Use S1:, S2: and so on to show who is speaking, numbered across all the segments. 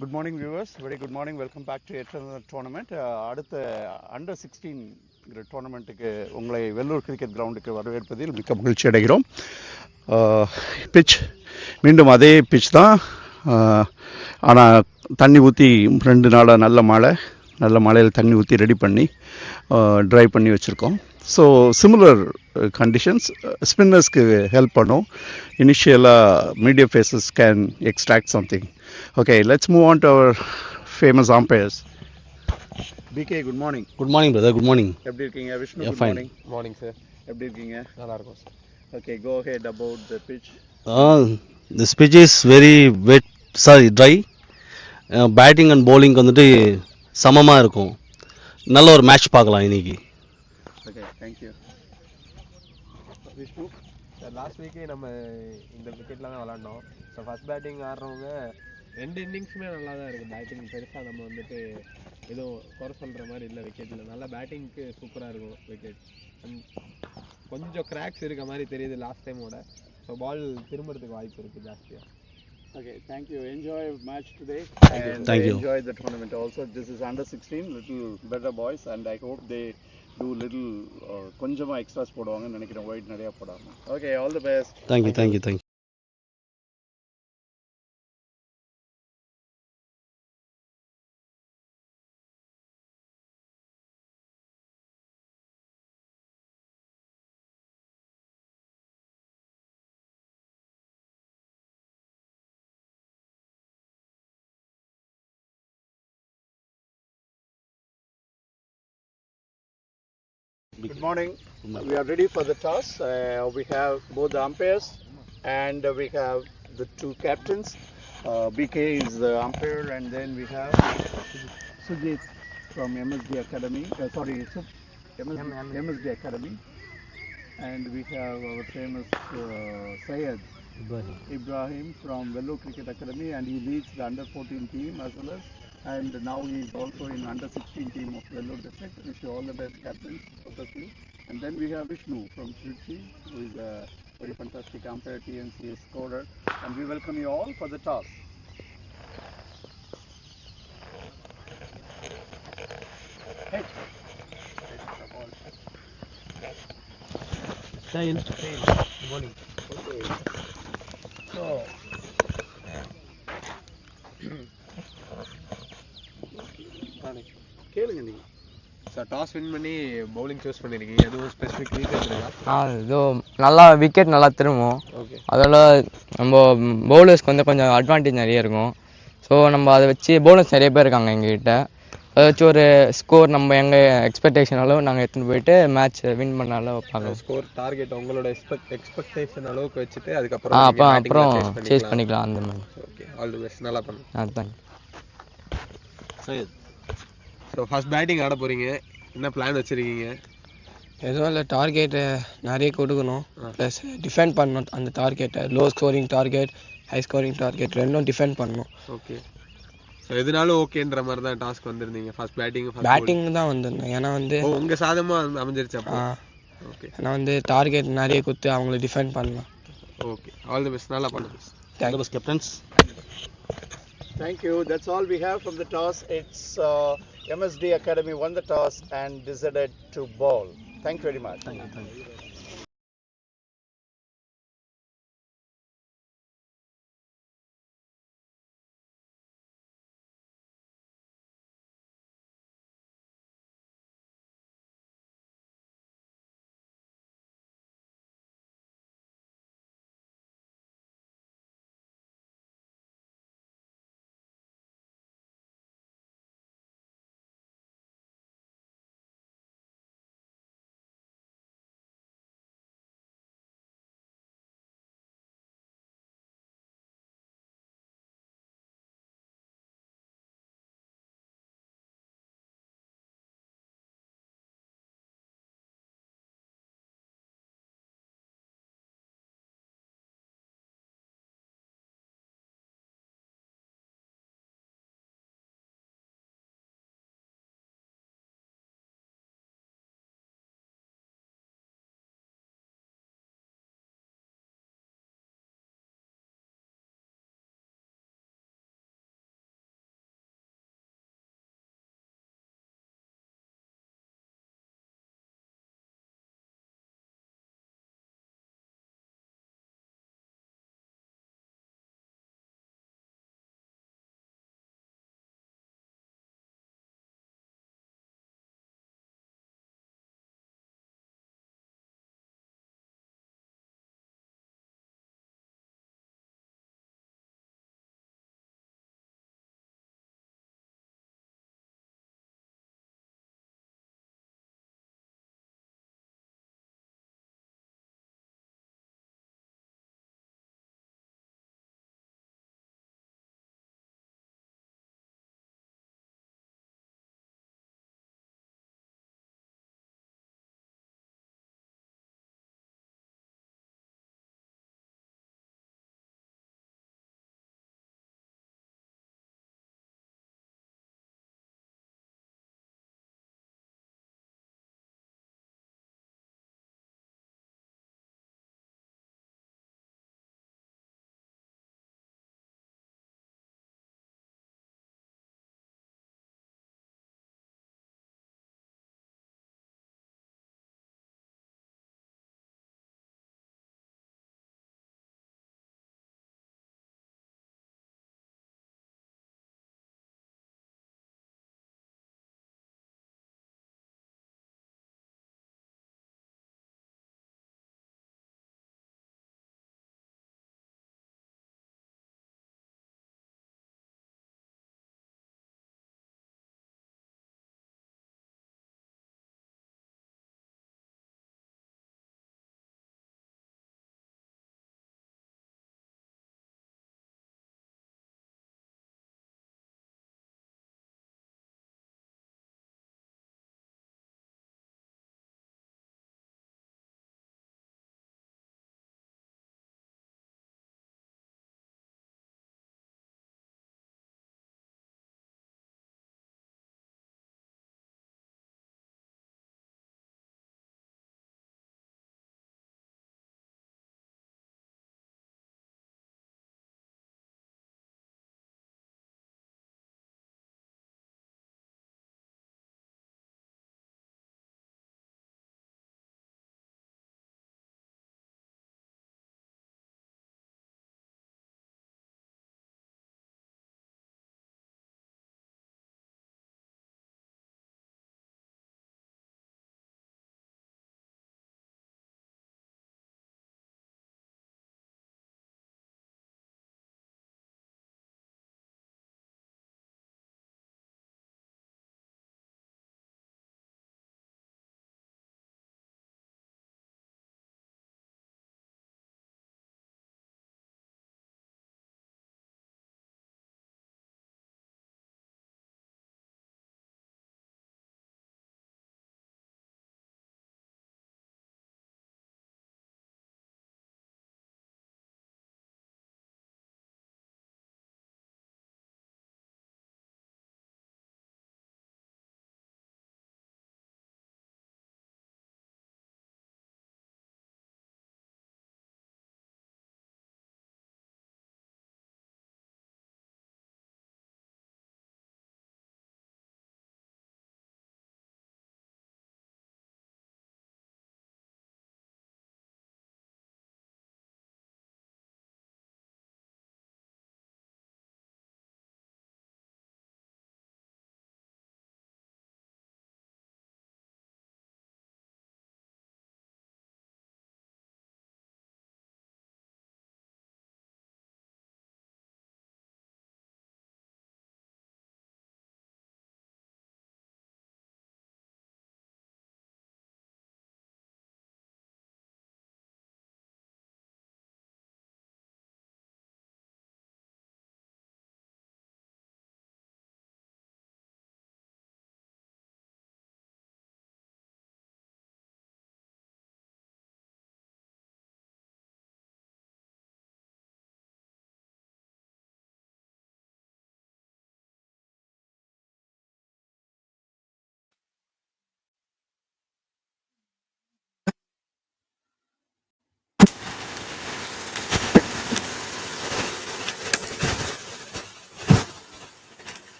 S1: Good morning viewers, very good morning, welcome back to yet another tournament. அடுத்த under-16 டோர்னமெண்ட்டுக்கு உங்களை Vellur cricket கிரவுண்டுக்கு வரவேற்பதில் மிக்க மகிழ்ச்சி அடைகிறோம். பிச் மீண்டும் அதே பிச் தான், ஆனால் தண்ணி ஊற்றி 2 நாளாக நல்ல மழையில் தண்ணி ஊற்றி ரெடி பண்ணி ட்ரை பண்ணி வச்சுருக்கோம். ஸோ சிமிலர் கண்டிஷன்ஸ் ஸ்பின்னர்ஸ்க்கு ஹெல்ப் பண்ணும். இனிஷியலாக medium phases can extract something. Okay, let's move on to our famous umpires. BK, good morning.
S2: Good morning, brother. Good morning.
S1: எப்படி இருக்கீங்க? Vishnu,
S2: Yeah,
S1: good
S2: fine.
S1: morning.
S3: Morning, sir.
S1: எப்படி இருக்கீங்க?
S3: நல்லா இருக்கும் sir.
S1: Okay, go ahead about the pitch.
S2: This pitch is very dry. Batting and bowling வந்துட்டு சமமாக இருக்கும். நல்ல ஒரு மேட்ச் பார்க்கலாம் இன்னைக்கு.
S1: Okay, thank you. Vishnu,
S3: sir last வீக்கே நம்ம இந்த விக்கெட்டில் தான் விளாண்டோம். ஸோ ஃபஸ்ட் பேட்டிங் ஆடுறவங்க 2 இன்னிங்ஸுமே நல்லா தான் இருக்குது. பேட்டிங் பெருசாக நம்ம வந்துட்டு எதுவும் குறை சொல்கிற மாதிரி இல்லை. விக்கெட்டில் நல்லா பேட்டிங்க்கு சூப்பராக இருக்கும் விக்கெட். கொஞ்சம் கிராக்ஸ் இருக்க மாதிரி தெரியுது லாஸ்ட் டைமோட. ஸோ பால் திரும்புறதுக்கு வாய்ப்பு இருக்குது ஜாஸ்தியாக.
S1: Okay, thank you. Enjoy match today.
S2: Thank you.
S1: Enjoy the tournament also. This is under-16, little better boys, and I hope they do little கொஞ்சமா எக்ஸ்ட்ராஸ் போடுவாங்கன்னு நினைக்கிறேன், ஒயிட் நிறையா போடாமல். Okay, all the best.
S2: Thank you.
S1: Good morning. We are ready for the toss. We have both the umpires and we have the 2 captains. BK is the umpire, and then we have Sujit from MSD Academy. MSD Academy. And we have our famous Syed Ibrahim from Vellore Cricket Academy, and he leads the under-14 team as well as, and now he is also in under-16 team of Vellore district. Wish you all the best, captains, obviously. And then we have Vishnu from Trichy, who is a very fantastic umpire, TNC scorer, and we welcome you all for the toss. Hey.
S3: Good morning.
S1: Okay. So, கேளுங்க நீங்க.
S3: Sir toss win பண்ணி bowling choose பண்ணியிருக்கீங்க. எதுவும் specific reason இருக்கா?
S4: இதோ நல்லா wicket நல்லா திரும்பும்.
S3: ஓகே.
S4: அதோட நம்ம பவுலர்ஸ்க்கு வந்து கொஞ்சம் அட்வான்டேஜ் நிறைய இருக்கும். ஸோ நம்ம அதை வச்சு பவுலர்ஸ் நிறைய பேர் இருக்காங்க எங்ககிட்ட. அதை வச்சு ஒரு ஸ்கோர் நம்ம எங்கள் எக்ஸ்பெக்டேஷன் அளவு நாங்கள் எடுத்துகிட்டு போயிட்டு மேட்ச் வின் பண்ண அளவு பார்க்கலாம்.
S3: ஸ்கோர் டார்கெட் உங்களோட எக்ஸ்பெக்டேஷன் அளவுக்கு வச்சுட்டு
S4: அப்புறம் சேஸ் பண்ணிக்கலாம் அந்த மாதிரி.
S3: Okay, all the best. நல்லா பண்ணுங்க.
S2: Syed.
S3: ஸோ ஃபர்ஸ்ட் பேட்டிங் ஆட போகிறீங்க. என்ன பிளான் வச்சுருக்கீங்க?
S5: எதுவும் இல்லை, டார்கெட்டு நிறைய கொடுக்கணும், ப்ளஸ் டிஃபெண்ட் பண்ணணும். அந்த டார்கெட்டை low scoring target, high scoring target ரெண்டும் டிஃபெண்ட் பண்ணணும்.
S3: ஓகே. ஸோ எதுனாலும் ஓகேன்ற மாதிரி தான் டாஸ்க் வந்திருந்தீங்க. ஃபர்ஸ்ட்
S5: பேட்டிங் தான் வந்திருந்தேன். ஏன்னா வந்து
S3: உங்கள் சாதமாக அமைஞ்சிருச்சு. ஓகே.
S5: ஏன்னா வந்து டார்கெட் நிறைய கொடுத்து அவங்கள டிஃபெண்ட் பண்ணலாம்.
S3: Okay, all the best. நல்லா பண்ணுங்க.
S2: All captains.
S1: Thank you. That's all we have from the toss. It's MSD Academy won the toss and decided to bowl. Thank you very much.
S2: Thank you.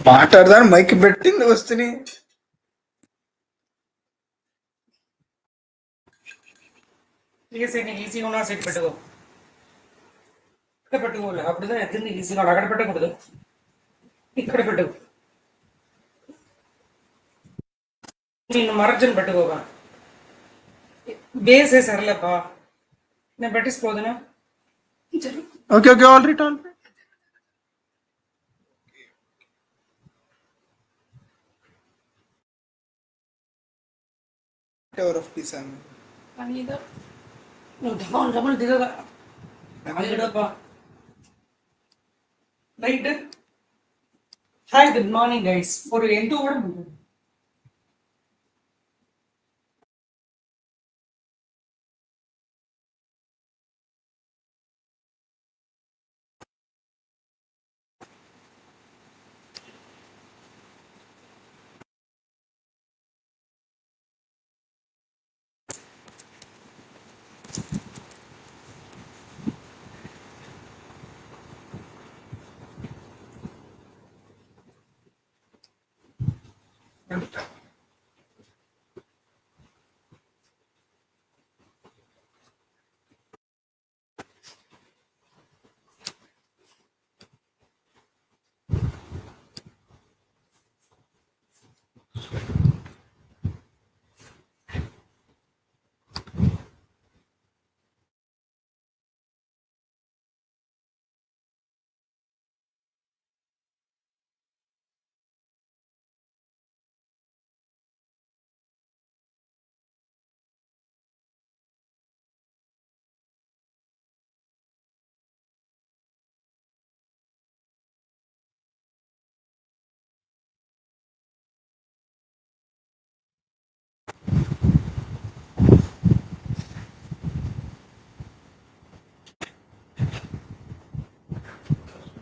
S6: మాట్లాడదాని mic పెట్టింది వస్తుంది.
S7: ఈజీగా ఉన్న set పెట్టుకో, ఇక్కడ పెట్టుకోవాలి. అప్పుడుదా ఎత్తింది ఈజీగా అక్కడ పెట్టకూడదు, ఇక్కడ పెట్టు. నేను మరజన్ పెట్టుకోగా బేస్ వేసారులేపా, నేను పెట్టిసిపోదునా.
S6: Okay okay all right all right. ఎవర్ ఆఫ్ పీస్ అని
S7: నువ్వు డబల్ దిగగా ఆగడప్పా. Right. Hi, good morning guys. ஒரு ఎంతో కూడా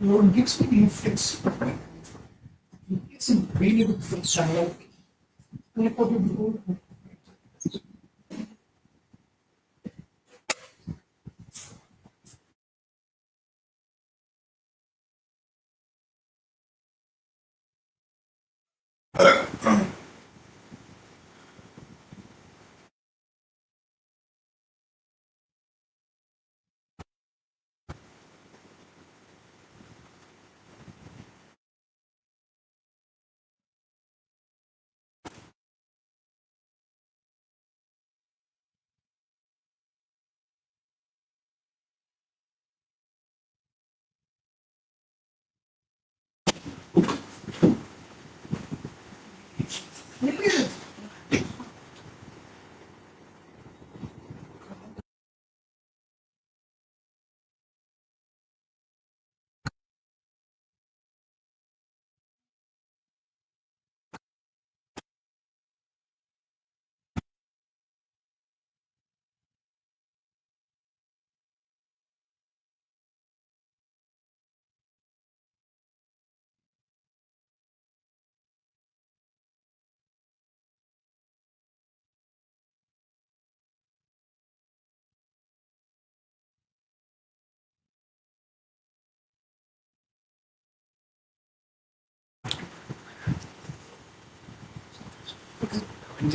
S7: Lord gives me influence. It's a really good first channel.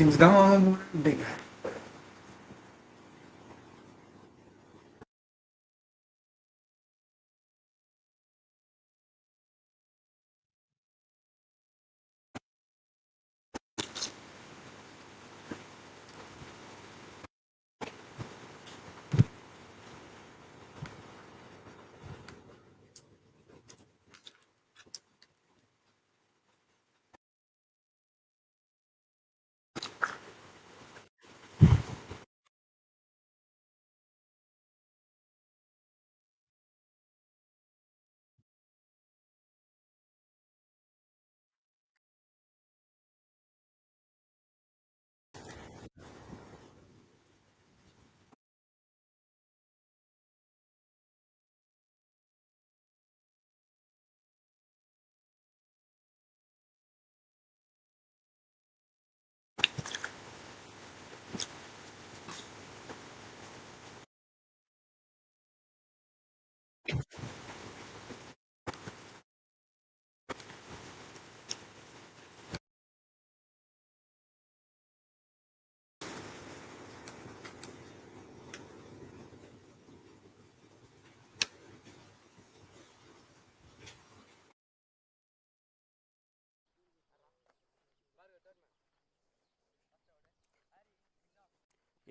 S6: things down. Big.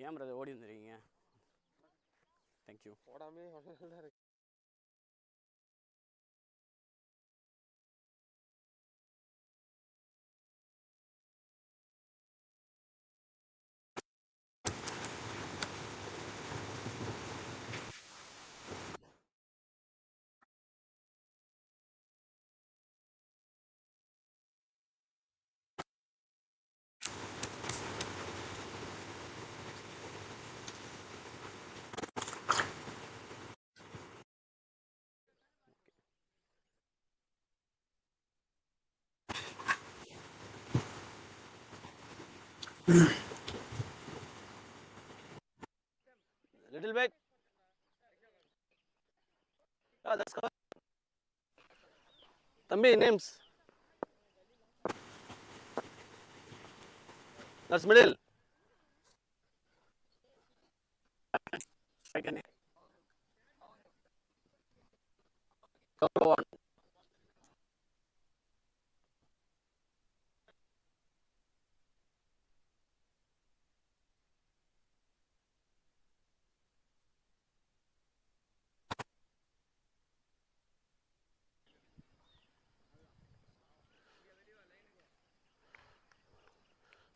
S8: ஏன் பிரதர் ஓடி வந்துருக்கீங்க? தேங்க்யூ.
S3: ஓடாமே இருக்கு.
S2: Little bit. Ah, that's cover. Tambi, names. That's middle.
S8: Second. Cover one.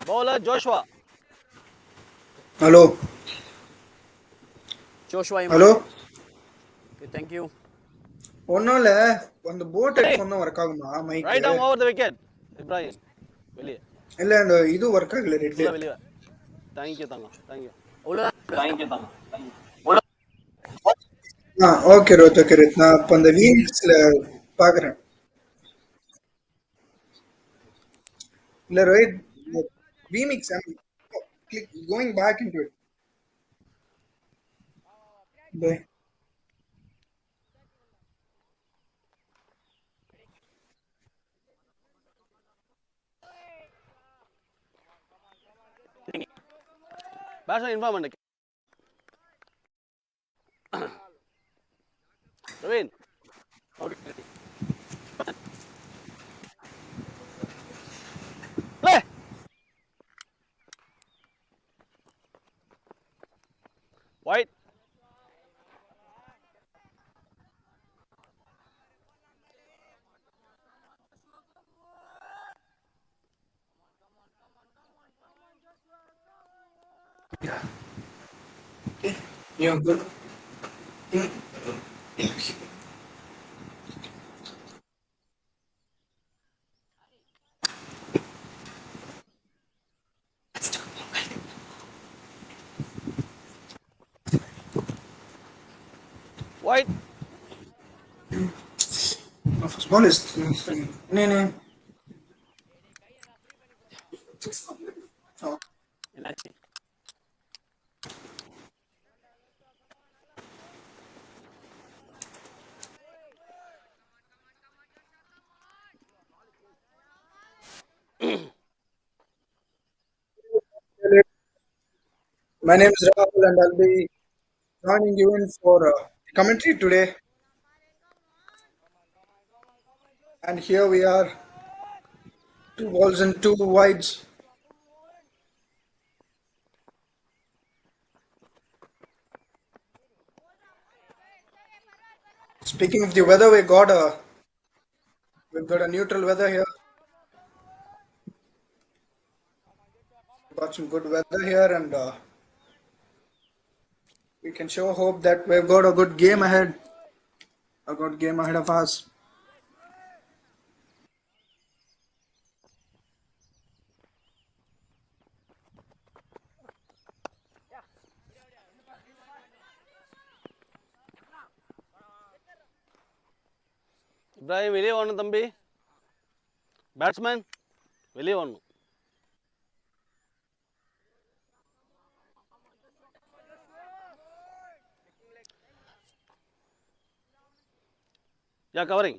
S2: Bowler Joshua.
S6: Hello.
S8: Joshua Iman.
S6: Hello.
S8: Okay, thank you.
S6: ஒன்றும் இல்லை, அந்த boat headphone தான் work ஆகுமா மைக்கு?
S2: Right arm over the wicket. Ibrahim. வெளியே.
S6: இல்லை, அந்த இது ஒர்க் ஆகல ரெட்டு.
S2: வெளியே. Thank you தங்கம். Thank you.
S8: Thank you தங்கம்.
S6: ஓகே ரோத், ஓகே ரோத். நான் இப்போ அந்த வீக்ஸில் பார்க்குறேன். இல்லை Rohit, VMix, I'm going back into it. Bye.
S2: Batsman inform பண்ணு. Ravin. Play. White.
S6: Okay, you're good.
S2: White.
S6: First ball is no. Oh.
S8: என்னாச்சு?
S6: My name is Rahul and I'll be joining you in for commentary today. And here we are, 2 balls and 2 wides. Speaking of the weather, we've got a neutral weather here. Got some good weather here, and we can sure hope that we've got a good game ahead. A good game ahead of us.
S2: Ibrahim வெளியே வரணும் தம்பி. Batsman வெளியே வரணும். Yeah, covering.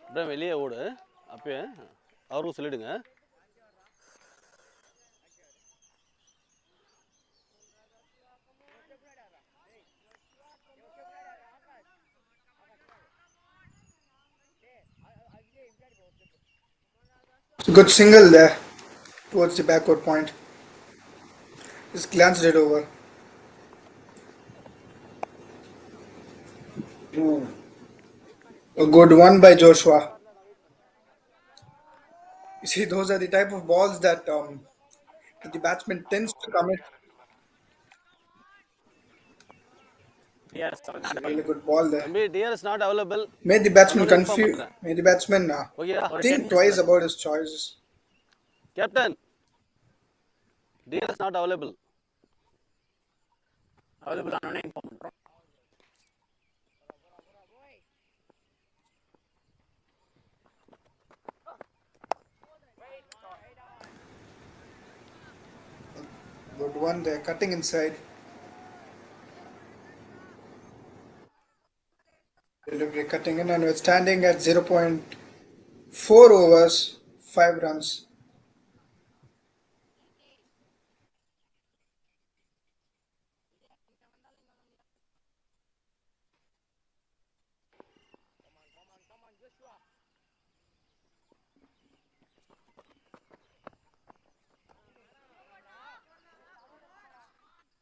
S8: அப்படியே வெளியே ஓடு அப்பயே அவருக்கும் சொல்லிடுங்க.
S6: Good single there towards the backward point. Just glanced it over. A good one by Joshua. You see, those are the type of balls that the batsman tends to commit.
S8: Yes.
S6: It's a really good ball there.
S8: தம்பி TRS not available.
S6: Made the batsman
S8: இன்னொன்று inform
S6: confuse.
S8: பண்ணுறேன்.
S6: Made the batsman
S8: okay ஒரு 10
S6: think
S8: minutes
S6: twice about his choices.
S8: Captain TRS not available. Available ஆனோடனே inform பண்ணுறோம்.
S6: Good one there, cutting inside. Delivery cutting in, and we're standing at 0.4 overs, 5 runs.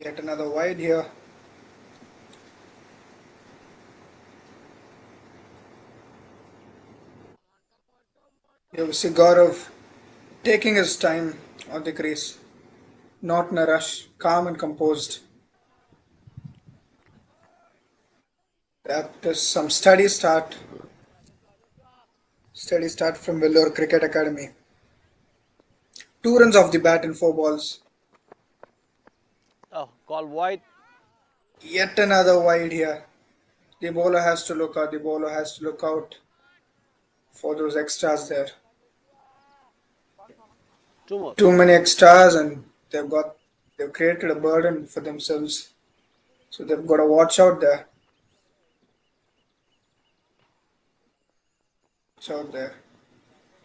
S6: Yet another wide here. You see Gaurav taking his time on the crease, not in a rush, calm and composed. That is some steady start from Vellore Cricket Academy. 2 runs off the bat in 4 balls.
S8: Oh, call wide.
S6: Yet another wide here. The bowler has to look out. The bowler has to look out for those extras there.
S8: Two more.
S6: Too many extras, and they've created a burden for themselves. So they've got to watch out there. Watch out there.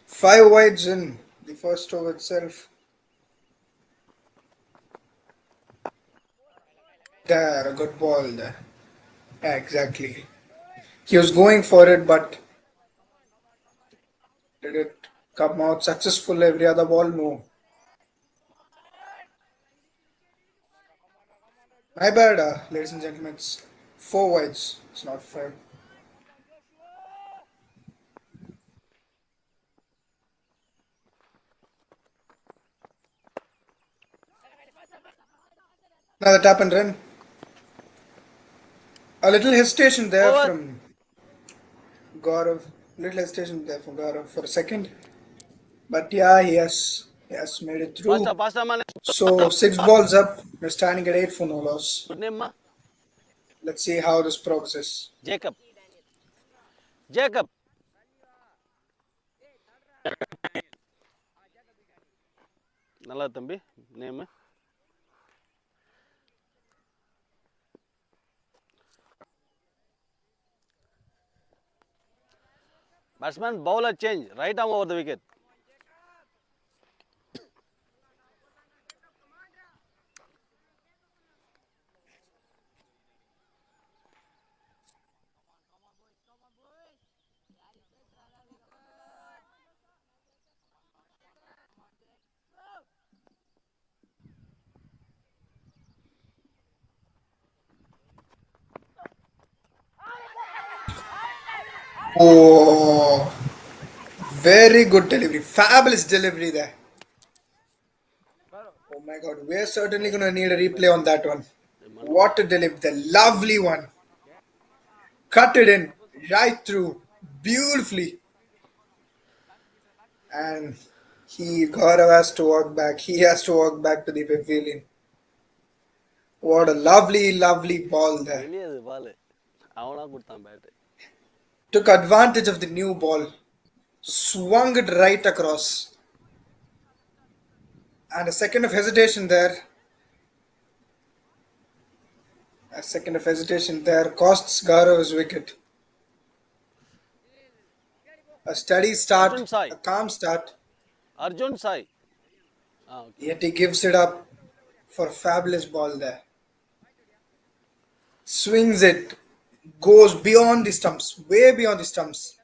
S6: 5 wides in the first over itself. There, a good ball there. Yeah, exactly. He was going for it, but did it come out successful? Every other ball, no. My bad, ladies and gentlemen. It's 4 wides. It's not 5. Another tap and run. A little hesitation there
S8: Over.
S6: from Gaurav. Little hesitation there from Gaurav for a second. But yeah, he has made it through.
S8: Faster, man.
S6: So 6 balls up. We're standing at 8 for no loss.
S8: Good name, ma.
S6: Let's see how this progresses.
S8: Jacob. நல்லா தம்பி name. Batsman bowler change, right arm over the wicket.
S6: Oh, very good delivery. Fabulous delivery there. Oh my god, we're certainly going to need a replay on that one. What a delivery. The lovely one. Cut it in right through beautifully. And Gaurav has to walk back. He has to walk back to the pavilion. What a lovely, lovely ball there.
S8: வெளியது பால் அவனா கொடுத்தான் bad.
S6: Took advantage of the new ball. Swung it right across. And a second of hesitation there. A second of hesitation there costs Gaurav his wicket. A steady start,
S8: Arjun Sai.
S6: a calm start,
S8: Arjun Sai. Okay.
S6: yet he gives it up for a fabulous ball there. Swings it, goes beyond the stumps, way beyond the stumps.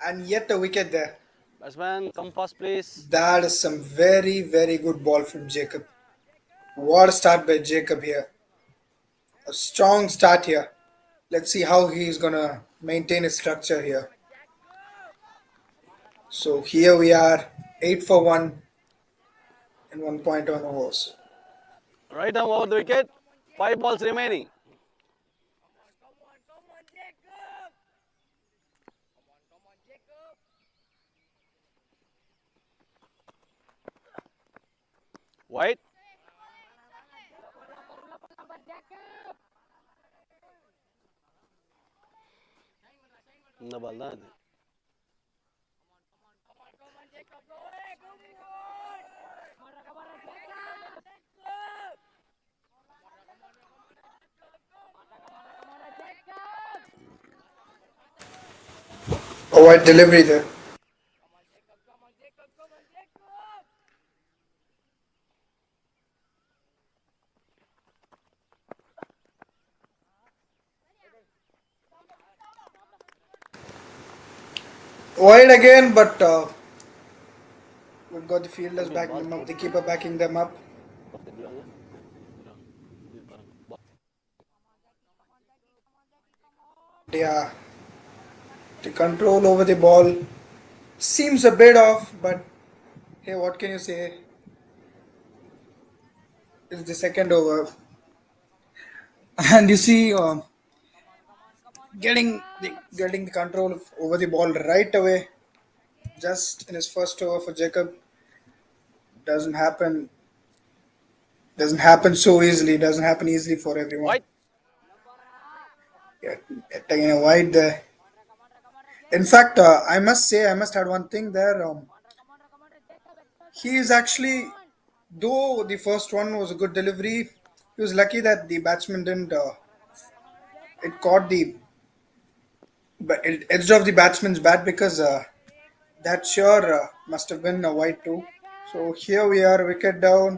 S6: And yet a wicket there.
S8: Batsman, come fast, please.
S6: That is some very, very good ball from Jacob. What a start by Jacob here. A strong start here. Let's see how he's gonna maintain his structure here. So here we are, 8 for 1 in 1.1 overs.
S8: Right now over the wicket. 5 balls remaining. White. இந்த பால் தான் இது.
S6: A wide delivery there. Wide again, but we've got the fielders backing them up, the keeper backing them up. Yeah, the control over the ball seems a bit off, but hey, what can you say? It's the second over, and you see, getting the control over the ball right away, just in his first over for Jacob, doesn't happen. Doesn't happen so easily. Doesn't happen easily for everyone.
S8: White.
S6: Yeah, taking a wide there. In fact, I must say, I must add one thing there. He is actually, though the first one was a good delivery, he was lucky that the batsman didn't. It caught the, but it edged off the batsman's bat because that sure must have been a wide too. So here we are, wicket down,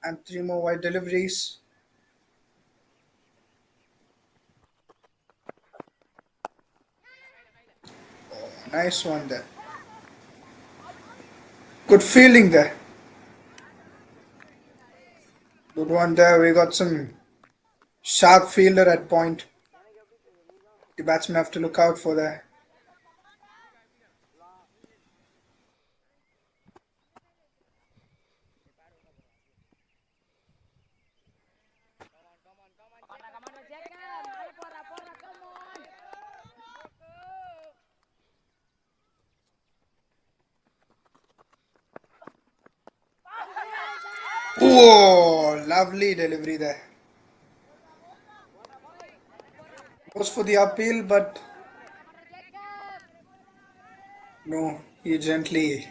S6: and 3 more wide deliveries. Oh, nice one there. Good fielding there. Good one there. We got some sharp fielder at point. The batsmen have to look out for that. Whoa, lovely delivery there. Goes for the appeal, but no, he gently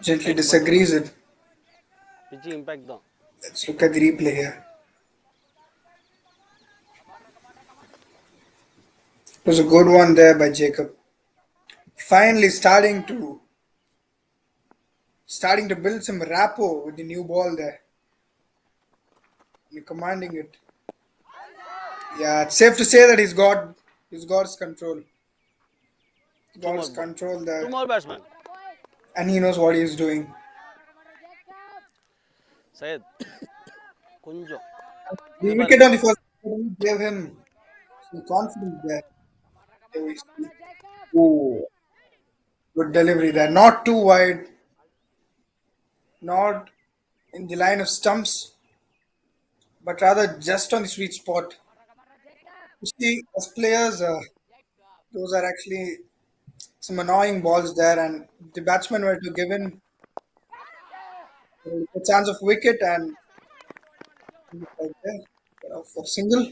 S6: disagrees it.
S8: Pitch impact தான்.
S6: Let's look at the replay here. It was a good one there by Jacob. Finally starting to build some rapport with the new ball there. And commanding it. Yeah, it's safe to say that he's got his control. He's got his control there.
S8: 2 more batsmen.
S6: And he knows what he's doing.
S8: Sayed. கொஞ்சம்.
S6: The wicket on the first gave him some confidence there. There we see. Oh, good delivery there. Not too wide. Not in the line of stumps, but rather just on the sweet spot. You see, as players, those are actually some annoying balls there, and the batsmen were to give in a chance of wicket and right there, for single.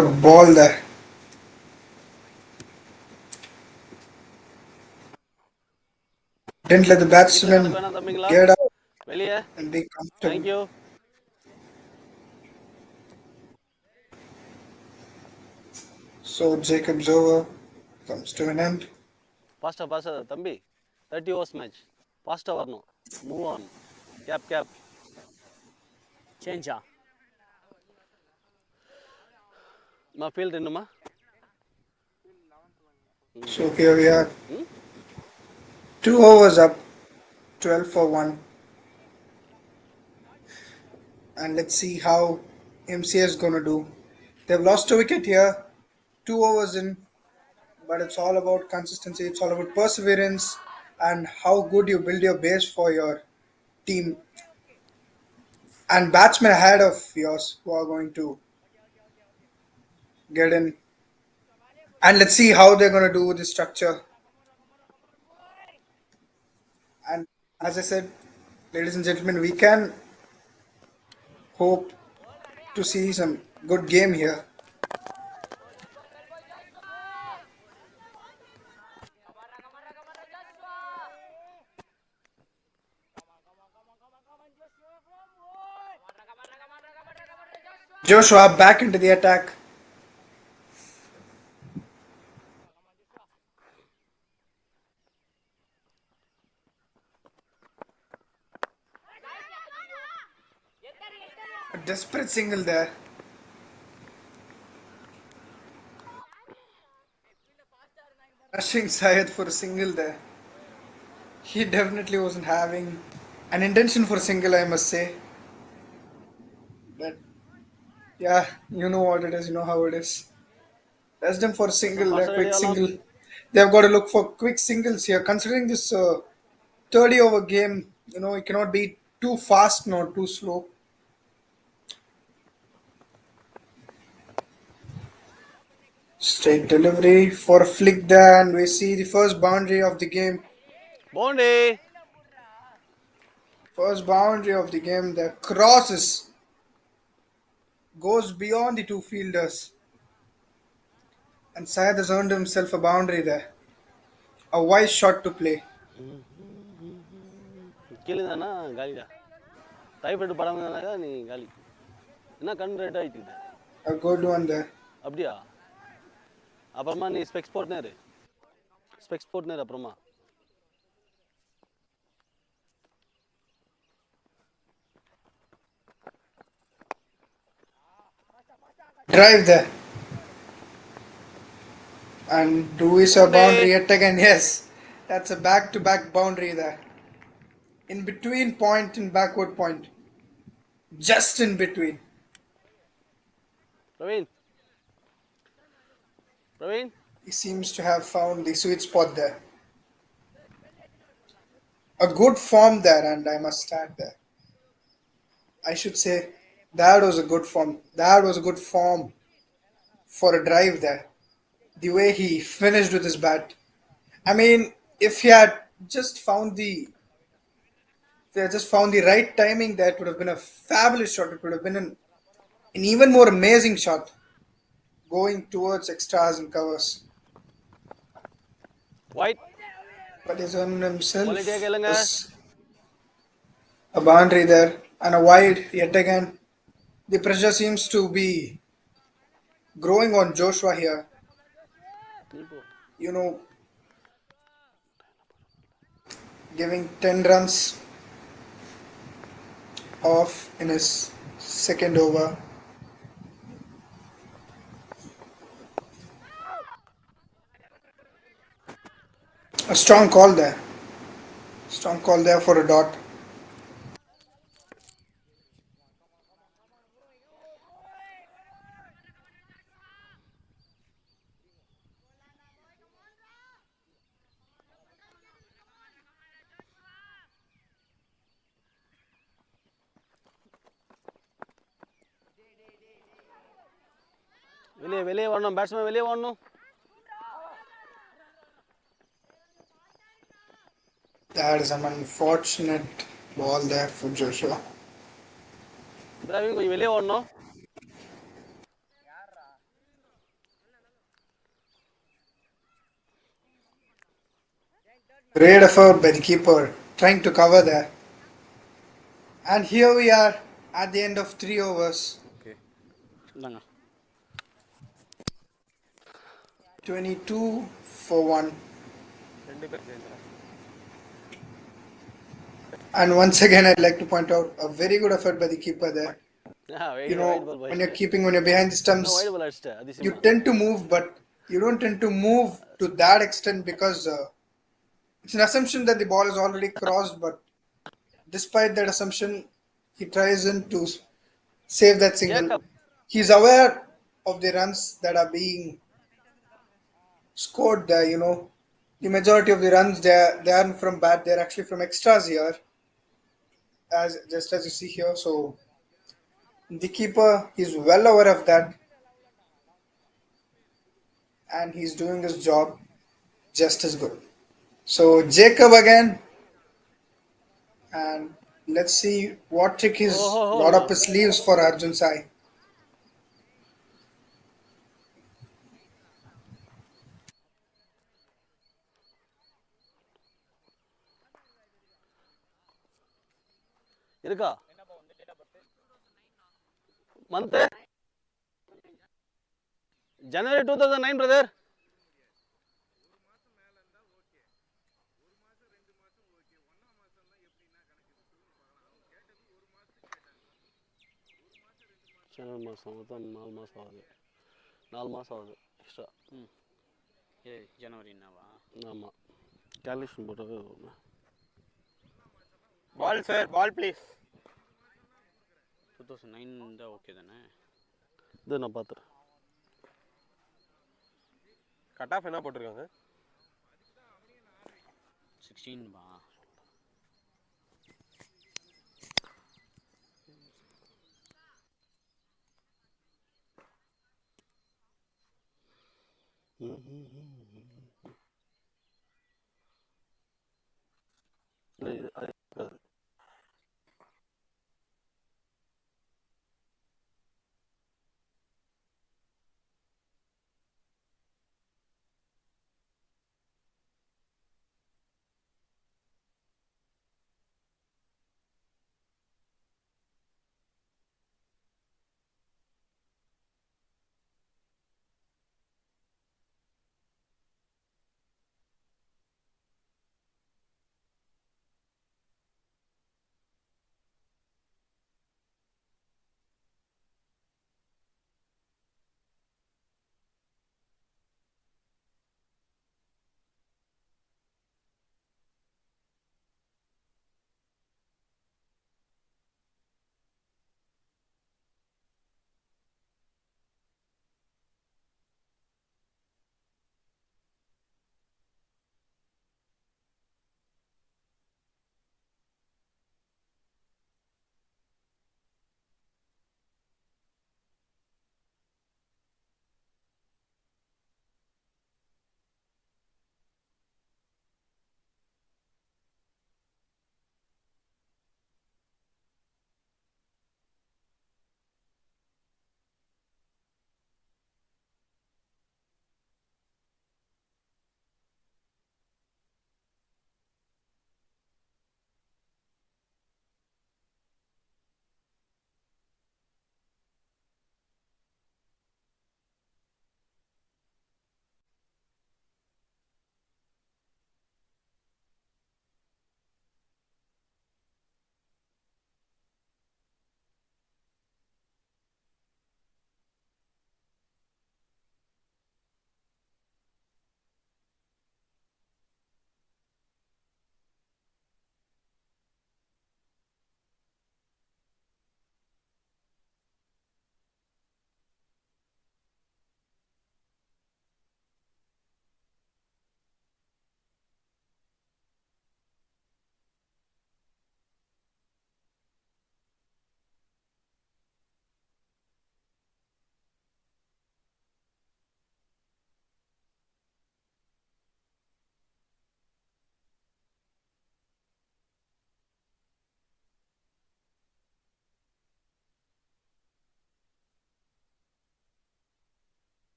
S6: Good ball there. Didn't let the batsman get up and be comfortable.
S8: Thank you.
S6: So Jacob's over comes to an end.
S8: Faster, Thambi. 30 overs match. Faster varno. Move on. Cap. Change. Ma field innuma.
S6: So here we are.
S8: Hmm?
S6: 2 overs up, 12 for 1. And let's see how MCA is going to do. They've lost a wicket here, 2 overs in, but it's all about consistency, it's all about perseverance and how good you build your base for your team. And batsmen ahead of yours who are going to get in. And let's see how they're going to do the structure. And as I said, ladies and gentlemen, we can hope to see some good game here. Joshua back into the attack. A desperate single there. Rushing Syed for a single there. He definitely wasn't having an intention for a single, I must say. But yeah, you know what it is, you know how it is. That's them for a single, a quick single. They've got to look for quick singles here. Considering this 30 over game, it cannot be too fast nor too slow. Straight delivery for a flick there, and we see the first boundary of the game.
S8: Bondi.
S6: First boundary of the game. The crosses goes beyond the two fielders. And Syed has earned himself a boundary there. A wise shot to play.
S8: கேளுதானா காலிடா டைப்ரைட் படம் தானே நீ காலி என்ன கண் rate ஆயிட்டு
S6: A good one there.
S8: அப்படியா அப்புறமா நீ ஸ்பெக்ஸ் போட்னேரு அப்புறமா
S6: Drive there. And do we saw boundary yet again? Yes. That's a back-to-back boundary there. In between point and backward point. Just in between.
S8: Praveen.
S6: He seems to have found the sweet spot there. A good form there, and I must add there. I should say that was a good form. That was a good form for a drive there. The way he finished with his bat. I mean, if he had just found the right timing, that would have been a fabulous shot. It would have been an even more amazing shot going towards extras and covers.
S8: White.
S6: But he's on himself a boundary there and a wide yet again. The pressure seems to be growing on Joshua here. Giving 10 runs off in his second over. A strong call there. Strong call there for a dot.
S8: வெளியே வரணும் batsman வெளியே வரணும்
S6: That is an unfortunate ball there for Joshua.
S8: கொஞ்சம் வெளியே வரணும்
S6: Great effort by the keeper trying to cover there. And here we are at the end of 3 overs.
S8: Okay. இந்தாங்க
S6: 22 for 1.
S3: ரெண்டு பேர் சேர்ந்துடா.
S6: And once again, I'd like to point out a very good effort by the keeper there.
S8: Wait
S6: You know,
S8: wide ball
S6: when you're
S8: போயிடுச்சு.
S6: keeping, when you're behind the
S8: இன்னும்
S6: stumps,
S8: white ball அடிச்சிட்ட
S6: you
S8: அதிசயமா.
S6: tend to move, but you don't tend to move to that extent because it's an assumption that the ball is already crossed. But despite that assumption, he tries in to save that single.
S8: Jacob
S6: He's aware of the runs that are being scored there. You know, the majority of the runs they aren't from bat; they're actually from extras here, as just as you see here. So the keeper is well aware of that, and he's doing his job just as good. So Jacob again, and let's see what trick he's
S8: ஓஹோ
S6: got up his sleeves for Arjun Sai.
S8: இருக்கா month ஜனவரி 2009 brother. ஜனவரி மாதம் மொத்தம் 4 மாதம் ஆகுது. 4 மாதம் ஆகுது extra.
S9: ஜனவரின்னாவா?
S8: ஆமாம் calculation போட்டது.
S3: பால் சார், பால் ப்ளீஸ்.
S9: 2009 தான் ஓகே தானே?
S8: இது நான் பார்த்துறேன்.
S3: கட் ஆஃப் என்ன போட்டிருக்காங்க?
S9: 16 பா.
S8: இல்லை அது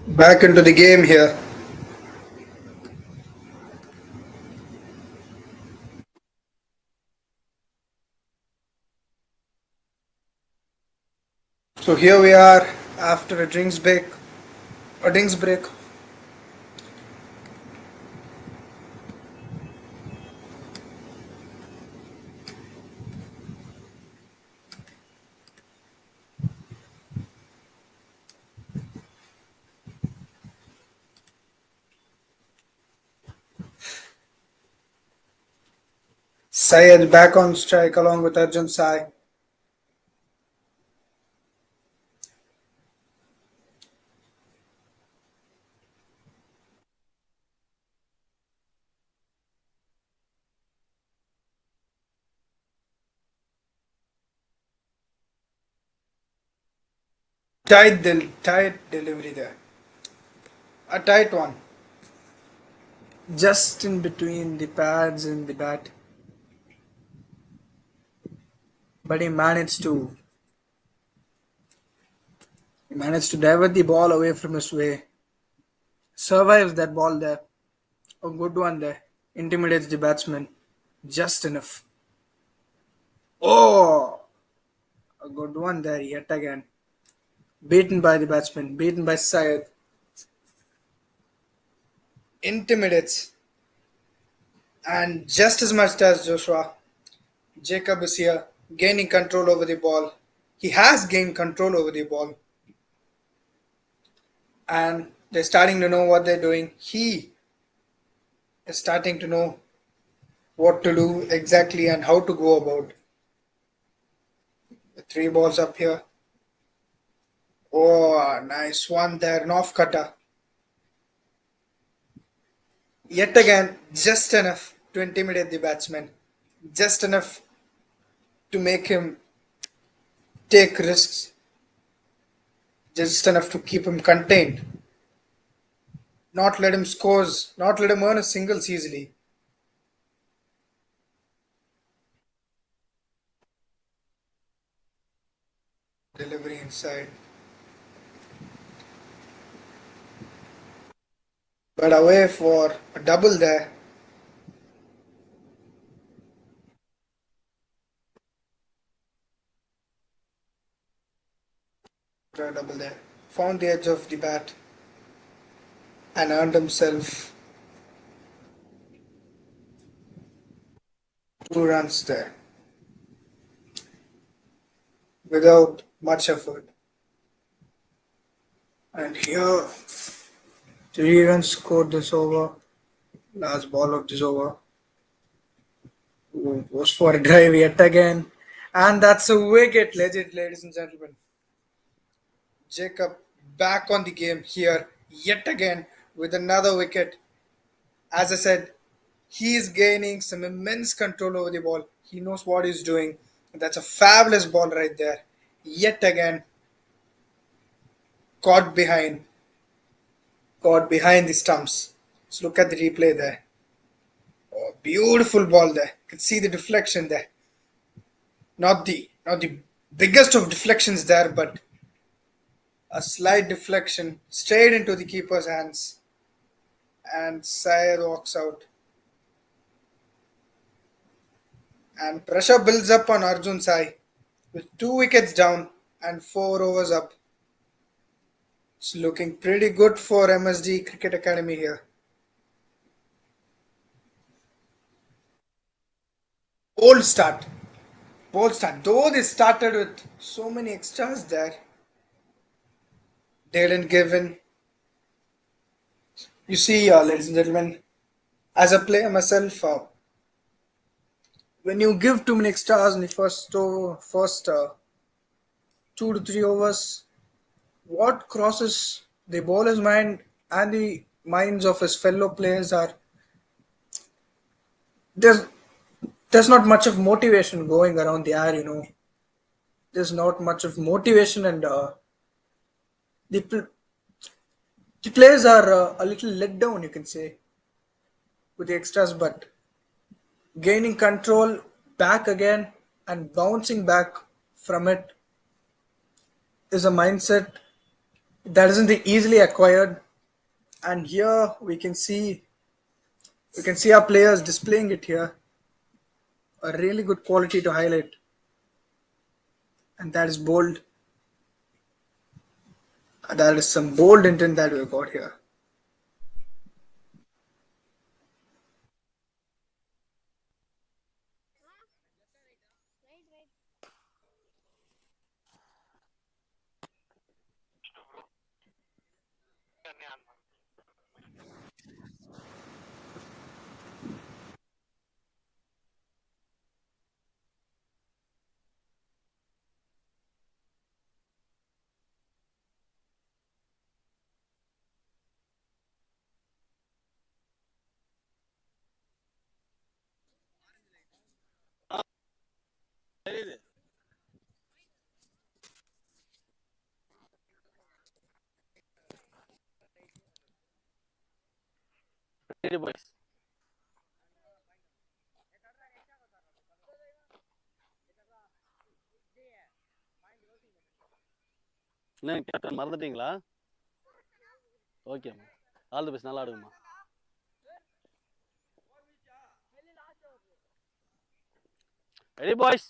S6: Back into the game here. So here we are after a drinks break. A drinks break. Syed back on strike along with Arjun Sai. Tight delivery there. A tight one. Just in between the pads and the bat. But he managed to divert the ball away from his way. Survives that ball there. A good one there. Intimidates the batsman. Just enough. Oh! A good one there yet again. Beaten by the batsman. Beaten by Syed. Intimidates. And just as much as Joshua, Jacob is here gaining control over the ball. He has gained control over the ball. And they're starting to know what they're doing. He is starting to know what to do exactly and how to go about. The 3 balls up here. Oh, nice one there. An off cutter. Yet again, just enough to intimidate the batsman. Just enough to make him take risks. Just enough to keep him contained. Not let him scores. Not let him earn a singles easily. Delivery inside. But away for a double there. A double there. Found the edge of the bat and earned himself 2 runs there without much effort. And here 3 runs scored this over. Last ball of this over. Goes for a drive yet again. And that's a wicket, ladies and gentlemen. Jacob back on the game here yet again with another wicket. As I said, he is gaining some immense control over the ball. He knows what he's doing. That's a fabulous ball right there. Yet again, caught behind the stumps. Let's look at the replay there. Oh, beautiful ball there. You can see the deflection there. Not the biggest of deflections there, but a slight deflection straight into the keeper's hands. And Syed walks out. And pressure builds up on Arjun Sai with 2 wickets down and 4 overs up. It's looking pretty good for MSD Cricket Academy here. Bold start. Though they started with so many extras there, they didn't give in. You see, ladies and gentlemen, as a player myself, when you give too many extras in the first 2 to 3 overs, what crosses the bowler's mind and the minds of his fellow players are there's not much of motivation going around the air. There's not much of motivation, and the players are a little let down, you can say, with the extras, but gaining control back again and bouncing back from it is a mindset that isn't easily acquired. And here we can see our players displaying it here. A really good quality to highlight, and that is bold. That is some bold intent that we've got here.
S8: தெரியுது. Ready boys. என்ன captain மறந்துட்டீங்களா? ஓகேம்மா. All the best, நல்லா ஆடுங்கம்மா. Ready boys.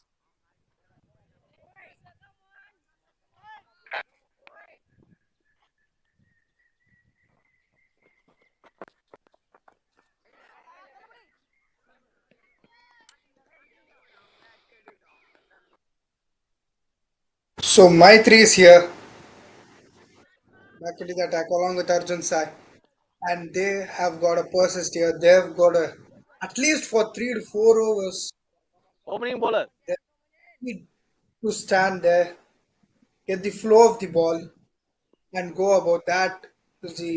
S6: So my three is here, back into the attack along with Arjun Sai, and they have got a persist here. They've got a at least for 3 to 4 overs.
S8: Opening bowler.
S6: They need to stand there, get the flow of the ball, and go about that is the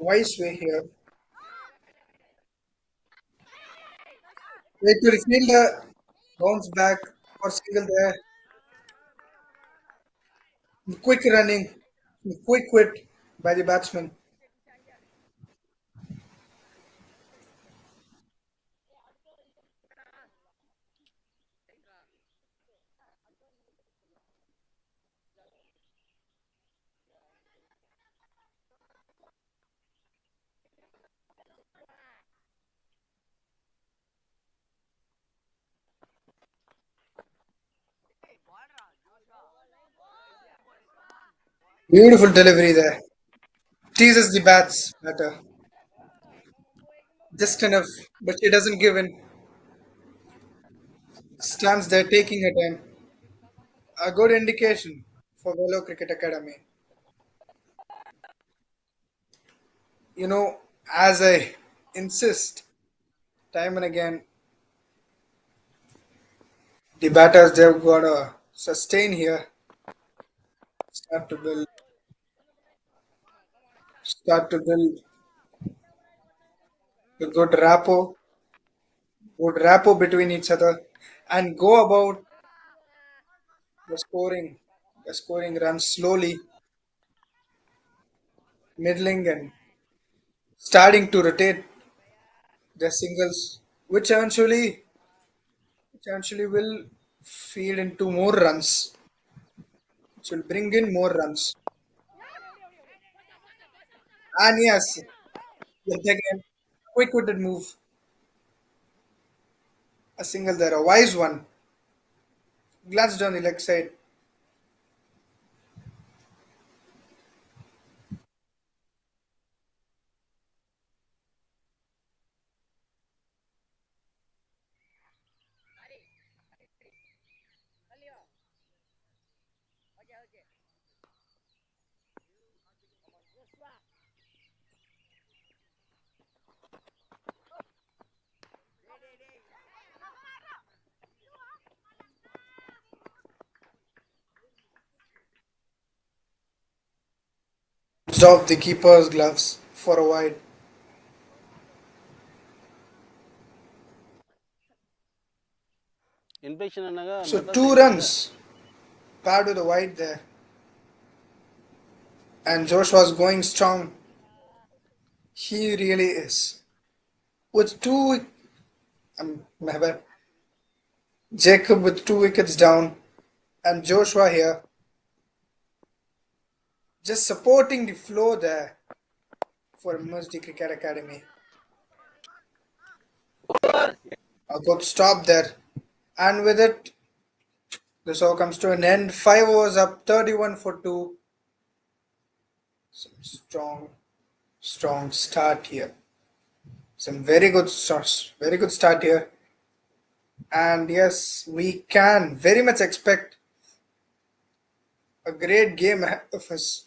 S6: wise way here. Wait to the fielder, bounce back or single there. Quick running, quick quit by the batsman. Beautiful delivery there. Teases the bats better. Just enough, but she doesn't give in. Stands there taking her time. A good indication for Vellore Cricket Academy. You know, as I insist time and again, the batters they've got to sustain here. Start to build a good rapport between each other, and go about the scoring runs slowly, middling and starting to rotate their singles, which eventually will feed into more runs, which will bring in more runs. And yes, yet again, quick-witted move, a single there, a wise one, glanced down the leg side. Off the keeper's gloves for a wide.
S8: Infection என்னங்க
S6: So
S8: Madras
S6: two
S8: side
S6: runs paired with a wide there. And Joshua's going strong. He really is. With my bad. Jacob with 2 wickets down, and Joshua here just supporting the flow there for MSD Cricket Academy. A good stop there. And with it, this all comes to an end. 5 overs up, 31 for 2. Some strong start here. Some very good start here. And yes, we can very much expect a great game ahead of us.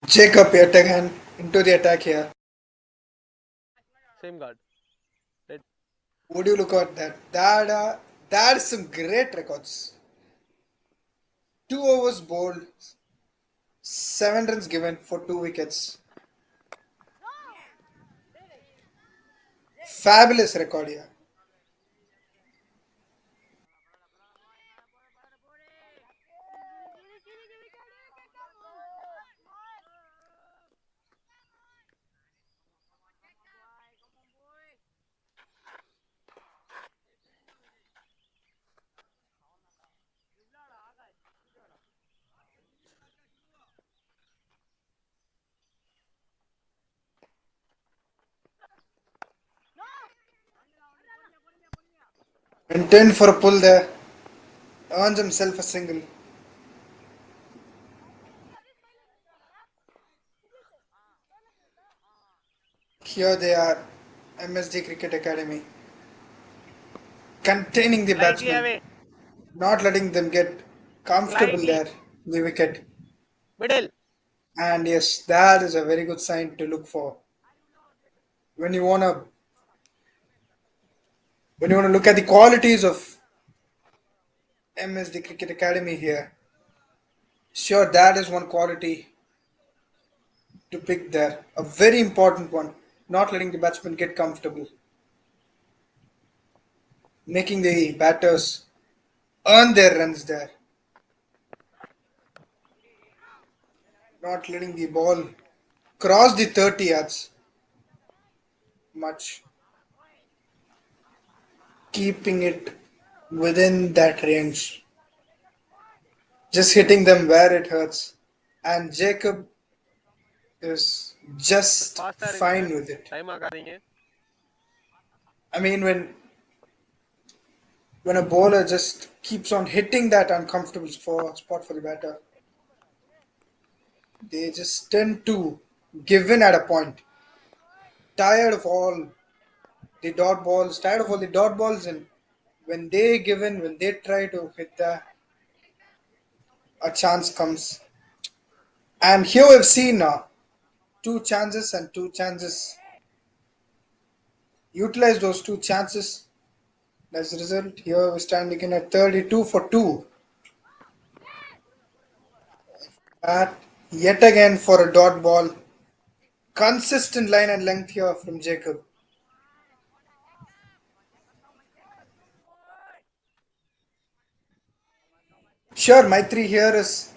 S6: Jacob yet again into the attack here.
S3: Same guard.
S6: Would you look at that? That's some great records. 2 overs bowled, 7 runs given for 2 wickets. Fabulous record here. And 10 for a pull there. Earns himself a single. Here they are, MSD Cricket Academy. Containing the batsmen. Not letting them get comfortable there, the wicket.
S3: Middle.
S6: And yes, that is a very good sign to look for. When you wanna look at the qualities of MSD Cricket Academy here, sure that is one quality to pick there. A very important one. Not letting the batsman get comfortable. Making the batters earn their runs there. Not letting the ball cross the 30 yards much. Keeping it within that range. Just hitting them where it hurts. And Jacob is just fine with it.
S3: Time ஆகாதீங்க.
S6: I mean, when a bowler just keeps on hitting that uncomfortable spot for the batter, they just tend to give in at a point. Tired of all the dot balls, and when they give in, when they try to hit that, a chance comes. And here we've seen 2 chances and 2 chances. Utilize those 2 chances. As a result, here we stand again at 32 for 2. Yet again for a dot ball. Consistent line and length here from Jacob. Sure, Maitri here is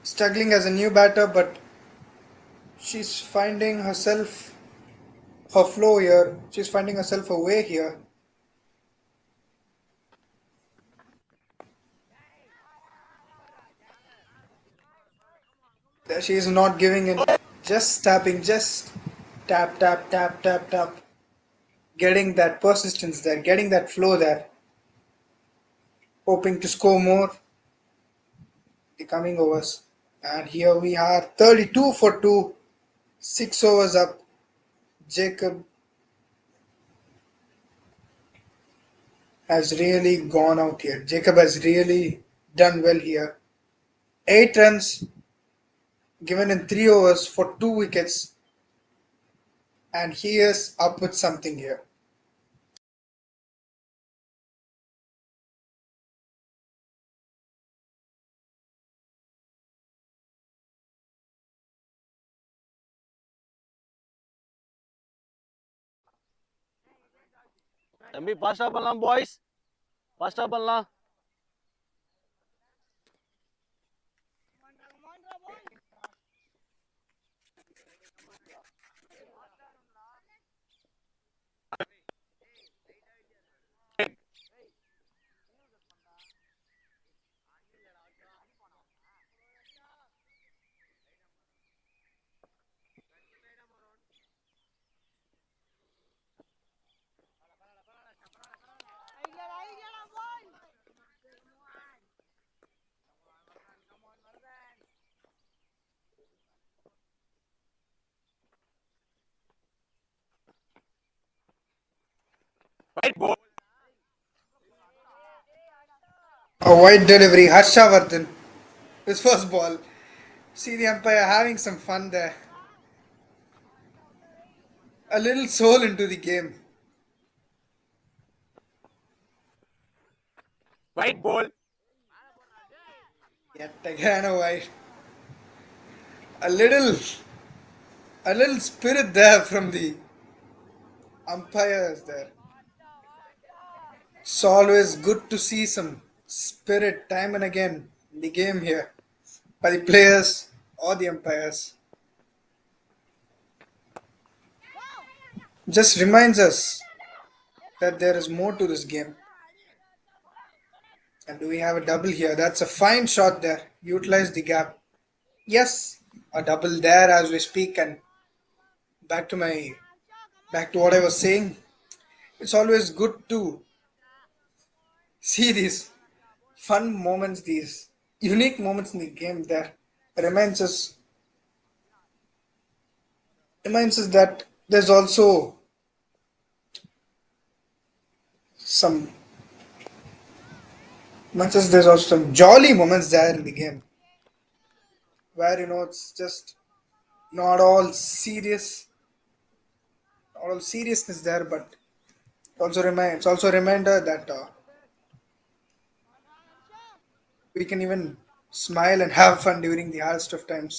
S6: struggling as a new batter, but she's finding herself her flow here. She's finding herself a way here. She is not giving in. Just tapping, just tap, tap, tap, tap, tap. Getting that persistence there, getting that flow there. Hoping to score more the coming overs. And here we are, 32 for 2. 6 overs up. Jacob has really gone out here. Jacob has really done well here. 8 runs given in 3 overs for 2 wickets. and he is up with something here.
S8: தம்பி ஃபாஸ்டா பண்ணலாம் boys, ஃபாஸ்டா பண்ணலாம்.
S6: A wide delivery, Harshavardhan. His first ball. See the umpire having some fun there. A little soul into the game.
S8: White ball.
S6: Yet again a wide. A little spirit there from the umpires there. It's always good to see some spirit time and again in the game here by the players or the umpires. Just reminds us that there is more to this game. And do we have a double here? That's a fine shot there. Utilize the gap. Yes, a double there as we speak. And back to what I was saying. It's always good to see these fun moments, these unique moments in the game there. Reminds us that there's also some jolly moments there in the game where it's just not all serious, not all seriousness there, but it's also a reminder that we can even smile and have fun during the hardest of times.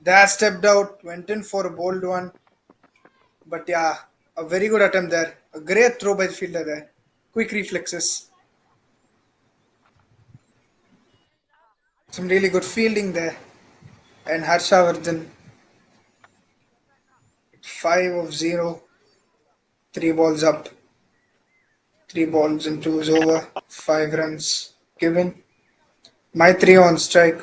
S6: That stepped out, went in for a bold one, but yeah, a very good attempt there. A great throw by the fielder there. Quick reflexes. Some really good fielding there. And Harshavardhan, 5 of 0, 3 balls up, 3 balls into his over, 5 runs given. My 3 on strike.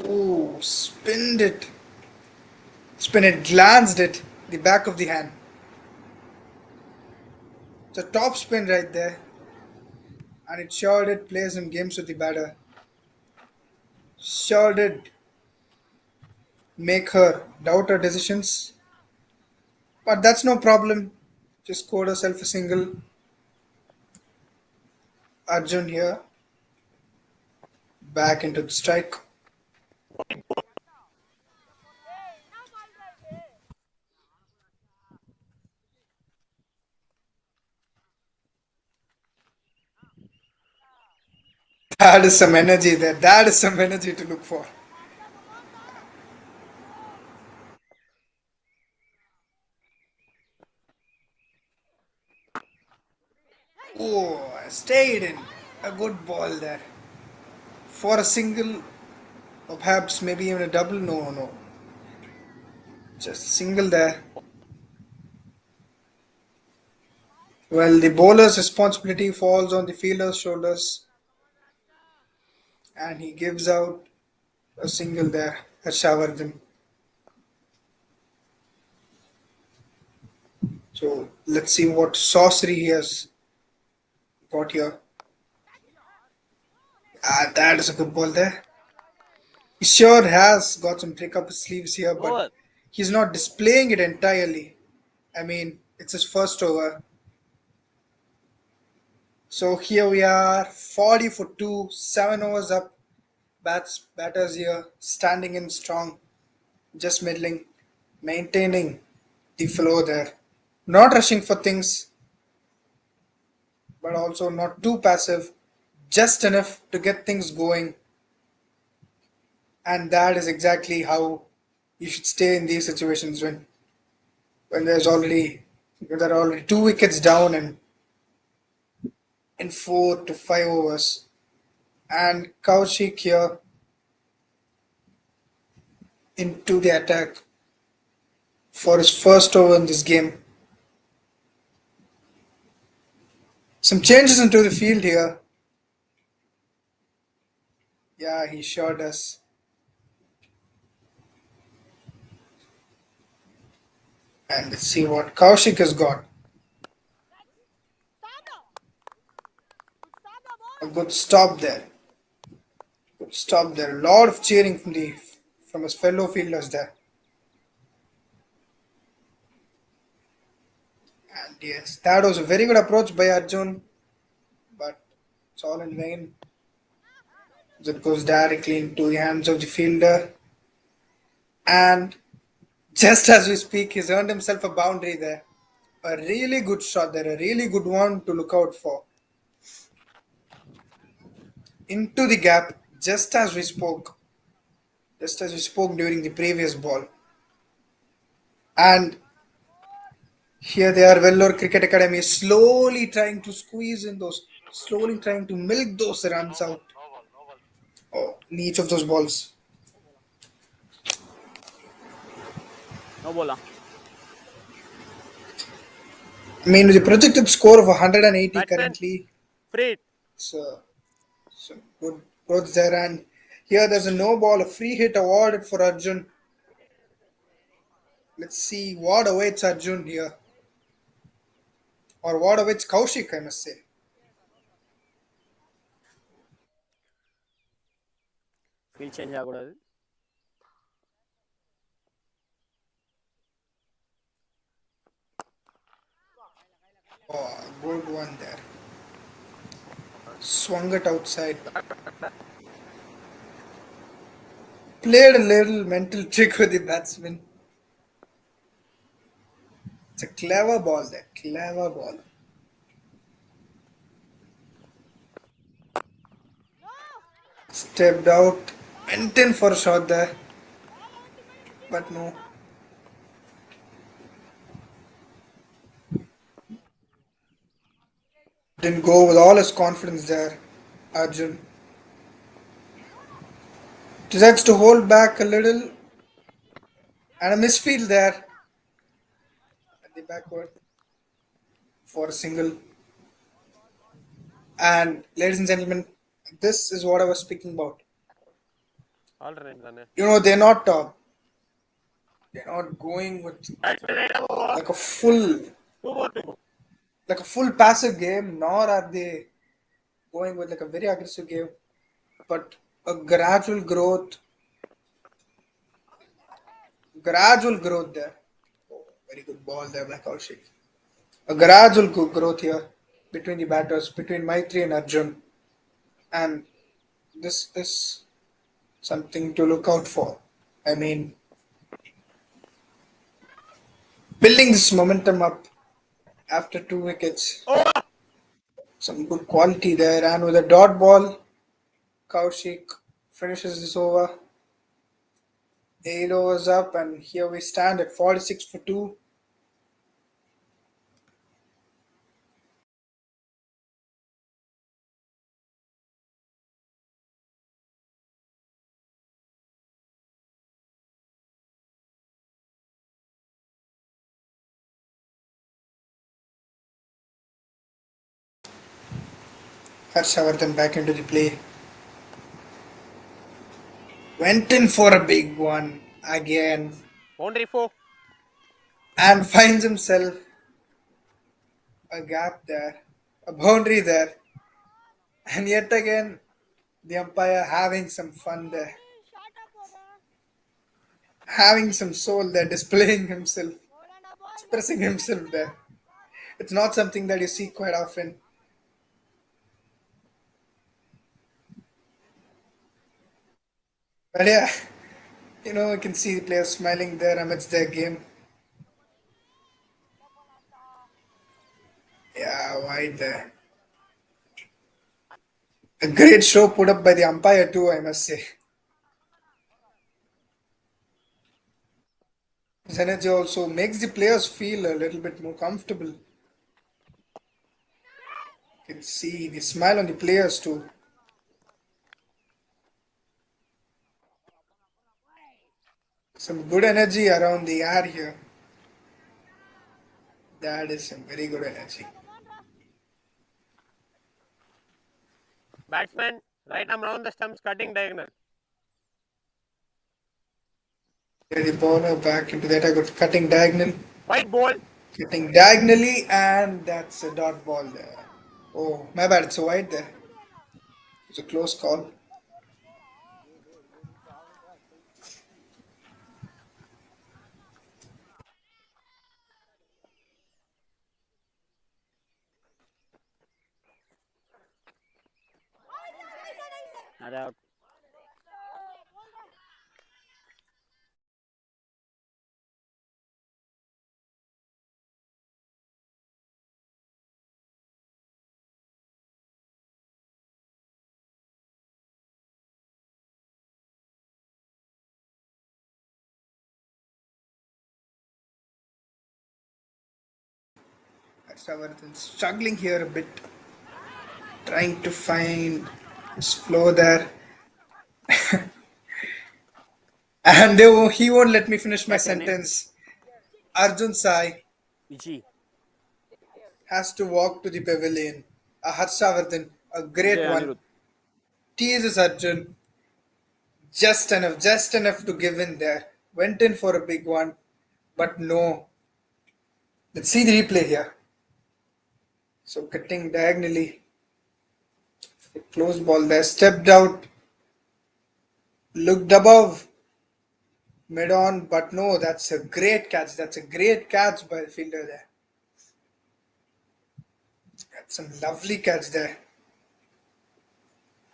S6: Ooh, spin it, glanced it, the back of the hand. It's a top spin right there. And it sure did play some games with the batter. Sure did make her doubt her decisions. But that's no problem. Just scored herself a single. Arjun here. Back into the strike. That is some energy there. That is some energy to look for. Oh, stayed in. A good ball there. For a single, or perhaps maybe even a double. No. Just single there. Well, the bowler's responsibility falls on the fielder's shoulders. And he gives out a single there. Harshavardhan. So let's see what sorcery he has got here. That is a good ball there. He sure has got some trick up his sleeves here, but he's not displaying it entirely. I mean, it's his first over. So here we are, 40 for 2, 7 overs up. Batters here, standing in strong, just middling, maintaining the flow there. Not rushing for things, but also not too passive, just enough to get things going. And that is exactly how you should stay in these situations when there are already 2 wickets down and in 4 to 5 overs. And Kaushik here into the attack for his first over in this game. Some changes into the field here. Yeah, he sure does. And let's see what Kaushik has got. A good stop there. Good stop there. A lot of cheering from his fellow fielders there. And yes, that was a very good approach by Arjun, but it's all in vain. It goes directly into the hands of the fielder. And just as we speak, he's earned himself a boundary there. A really good shot there, a really good one to look out for. Into the gap, just as we spoke during the previous ball. And here they are, Vellore Cricket Academy, slowly trying to milk those runs out. Oh, in each of those balls.
S8: No bola.
S6: I mean, with the projected score of 180
S8: Batsman.
S6: currently,
S8: Free.
S6: so some good growth there. And here there's a no ball, a free hit awarded for Arjun. Let's see what awaits Arjun here. Or what awaits Kaushik, I must say.
S8: Field change ஆகக்கூடாது.
S6: Oh, good one there. Swung it outside. Played a little mental trick with the batsman. It's a clever ball there. Clever ball. Stepped out. Went in for a shot there. But no. Didn't go with all his confidence there, Arjun. Decides to hold back a little. And a misfield there. At the backward. For a single. And ladies and gentlemen, this is what I was speaking about.
S8: All right, தானே.
S6: You know, they're not going with like a full passive game, nor are they going with like a very aggressive game, but a gradual growth there. Oh, very good ball there by Kaushik. A gradual growth here between the batters, between Maitri and Arjun, and this is something to look out for. I mean, building this momentum up after 2 wickets. Some good quality there, and with a dot ball, Kaushik finishes this over. 8 overs up, and here we stand at 46 for 2. Harshavardhan back into the play. Went in for a big one again.
S8: Boundary 4.
S6: And finds himself a gap there, a boundary there. And yet again, the umpire having some fun there. Having some soul there, displaying himself. expressing himself there. It's not something that you see quite often. But yeah, you can see the players smiling there amidst their game. Yeah, wide there. A great show put up by the umpire too, I must say. His energy also makes the players feel a little bit more comfortable. You can see the smile on the players too. Some good energy around the air here. That is some very good energy.
S3: Batsman, right arm round the stumps, cutting diagonal.
S6: The bowler back into that. I got cutting diagonal.
S3: White ball.
S6: Cutting diagonally, and that's a dot ball there. Oh, my bad. It's a wide there. It's a close call.
S9: Not out.
S6: Ashavarthan struggling here a bit, trying to find his flow there. And he won't let me finish my sentence. Arjun Sai
S9: Ichi.
S6: has to walk to the pavilion. Harshavardhan, a great
S9: Vijay
S6: one.
S9: Anirudh.
S6: Teases Arjun. Just enough to give in there. Went in for a big one, but no. Let's see the replay here. So cutting diagonally. Close ball there. Stepped out. Looked above. Mid on, but no, that's a great catch. That's a great catch by the fielder there. That's some lovely catch there.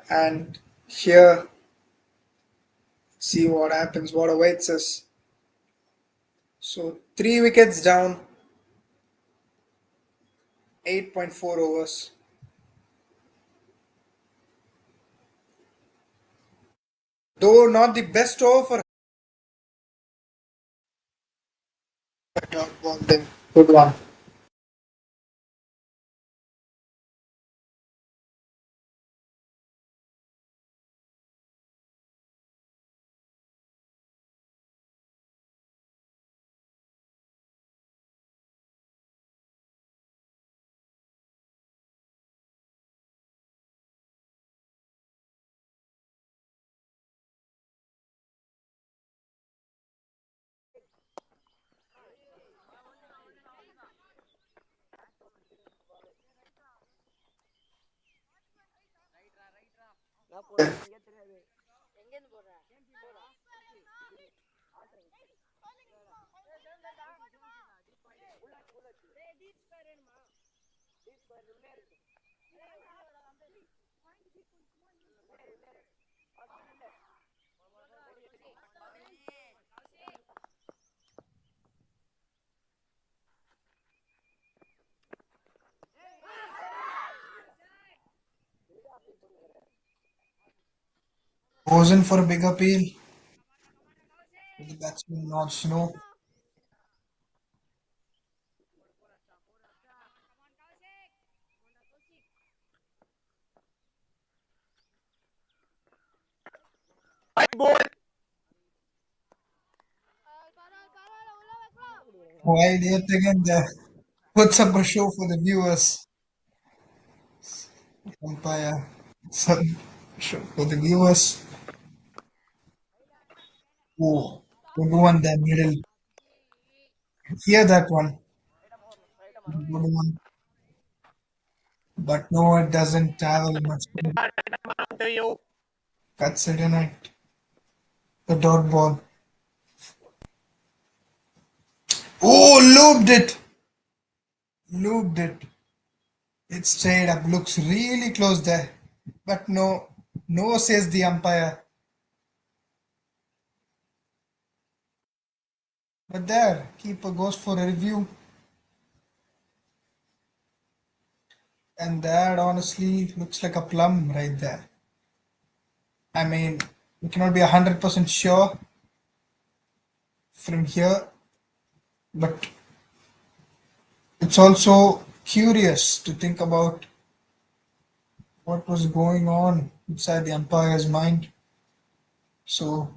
S6: And here, see what happens, what awaits us. So 3 wickets down, 8.4 overs. Though not the best over for dot ball then. Good one. Goes in for a big appeal. The batsman nods no.
S3: White ball.
S6: Wide yet again there. Puts up a show for the viewers. Umpire. Some show for the viewers. Oh, good one there, middle. Hear that one. Good one. But no, it doesn't travel much.
S3: To you.
S6: Cuts it in at the dot ball. Oh, looped it. Looped it. It straight up looks really close there. But no, no, says the umpire. But there, keeper goes for a review. And that honestly looks like a plum right there. I mean, we cannot be 100% sure from here, but it's also curious to think about what was going on inside the umpire's mind. So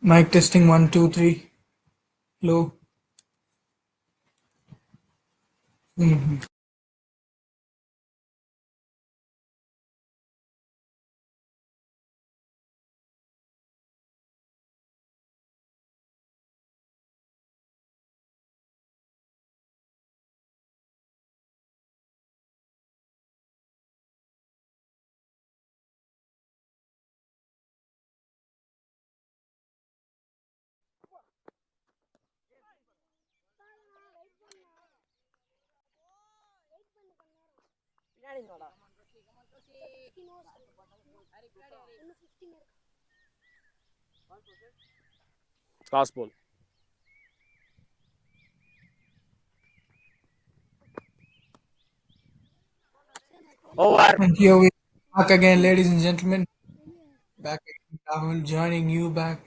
S6: Mic testing 1, 2, 3. Low. Mhm.
S9: Cross ball. Over.
S6: And here we are back again, ladies and gentlemen. Back again, Rahul joining you back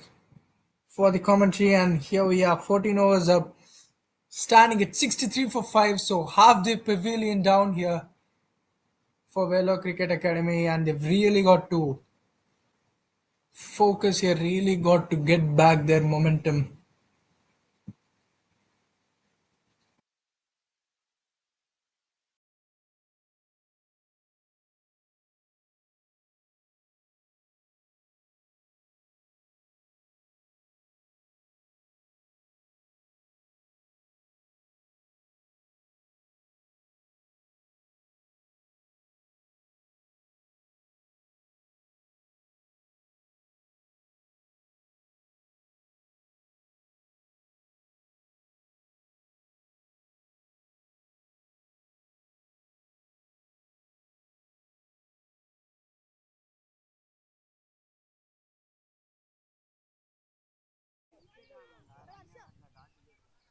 S6: for the commentary. And here we are, 14 overs up, standing at 63 for 5. So half the pavilion down here for Vellore Cricket Academy. And they've really got to focus here, really got to get back their momentum.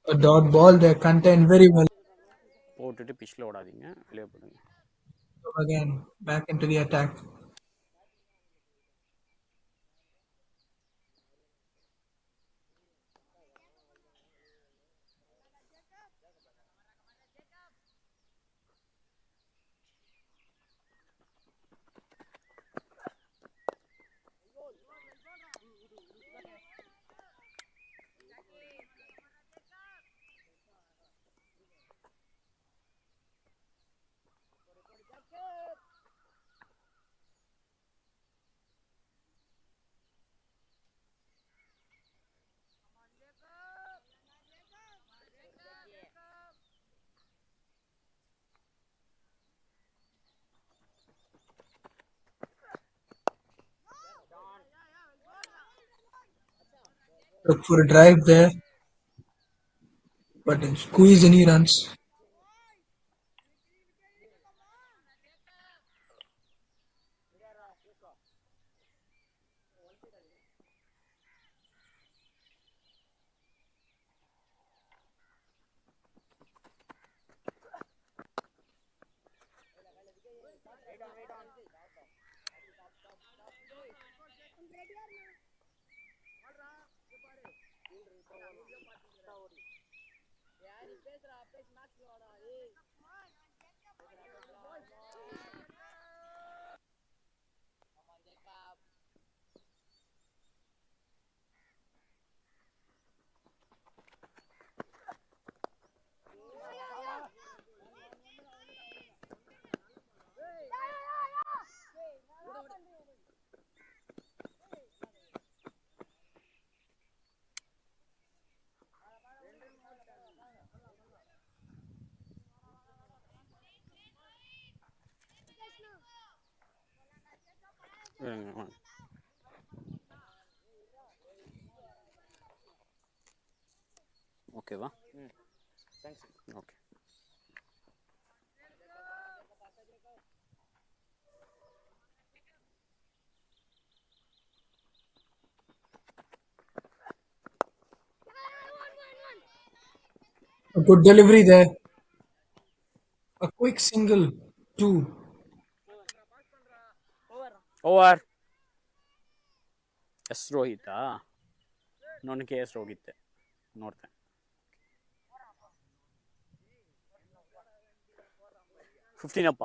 S6: A dot ball, they contain very well.
S9: போட்டுட்டு பிச்சில் ஓடாதீங்க, வெளியே போடுங்க.
S6: Again, back into the attack. Look for a drive there, but didn't squeeze any runs.
S9: ஓகேவா? Okay.
S6: A good delivery there. A quick single, 2.
S9: Over. Yes ರೋಹಿತಾ? ನನಗೆ yes ರೋಹಿತ್ತೆ ನೋಡ್ತೇನೆ. 15 ಅಪ್ಪ,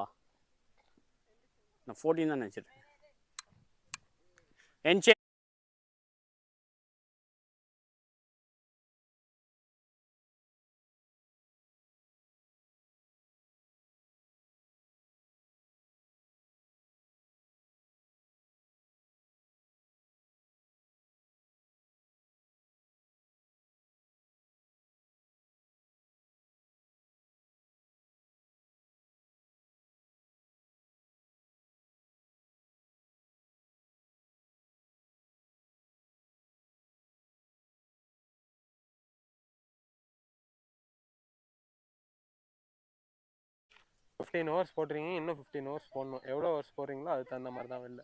S9: ನಾನು 14 தான் நினச்சிருக்கேன்.
S3: 15 ஓவர்ஸ் போடுறீங்க, இன்னும் 15 ஓவர்ஸ் போடணும். எவ்வளோ ஓவர்ஸ் போடுறீங்களோ அதுக்கு தகுந்த மாதிரி தான் வெளில.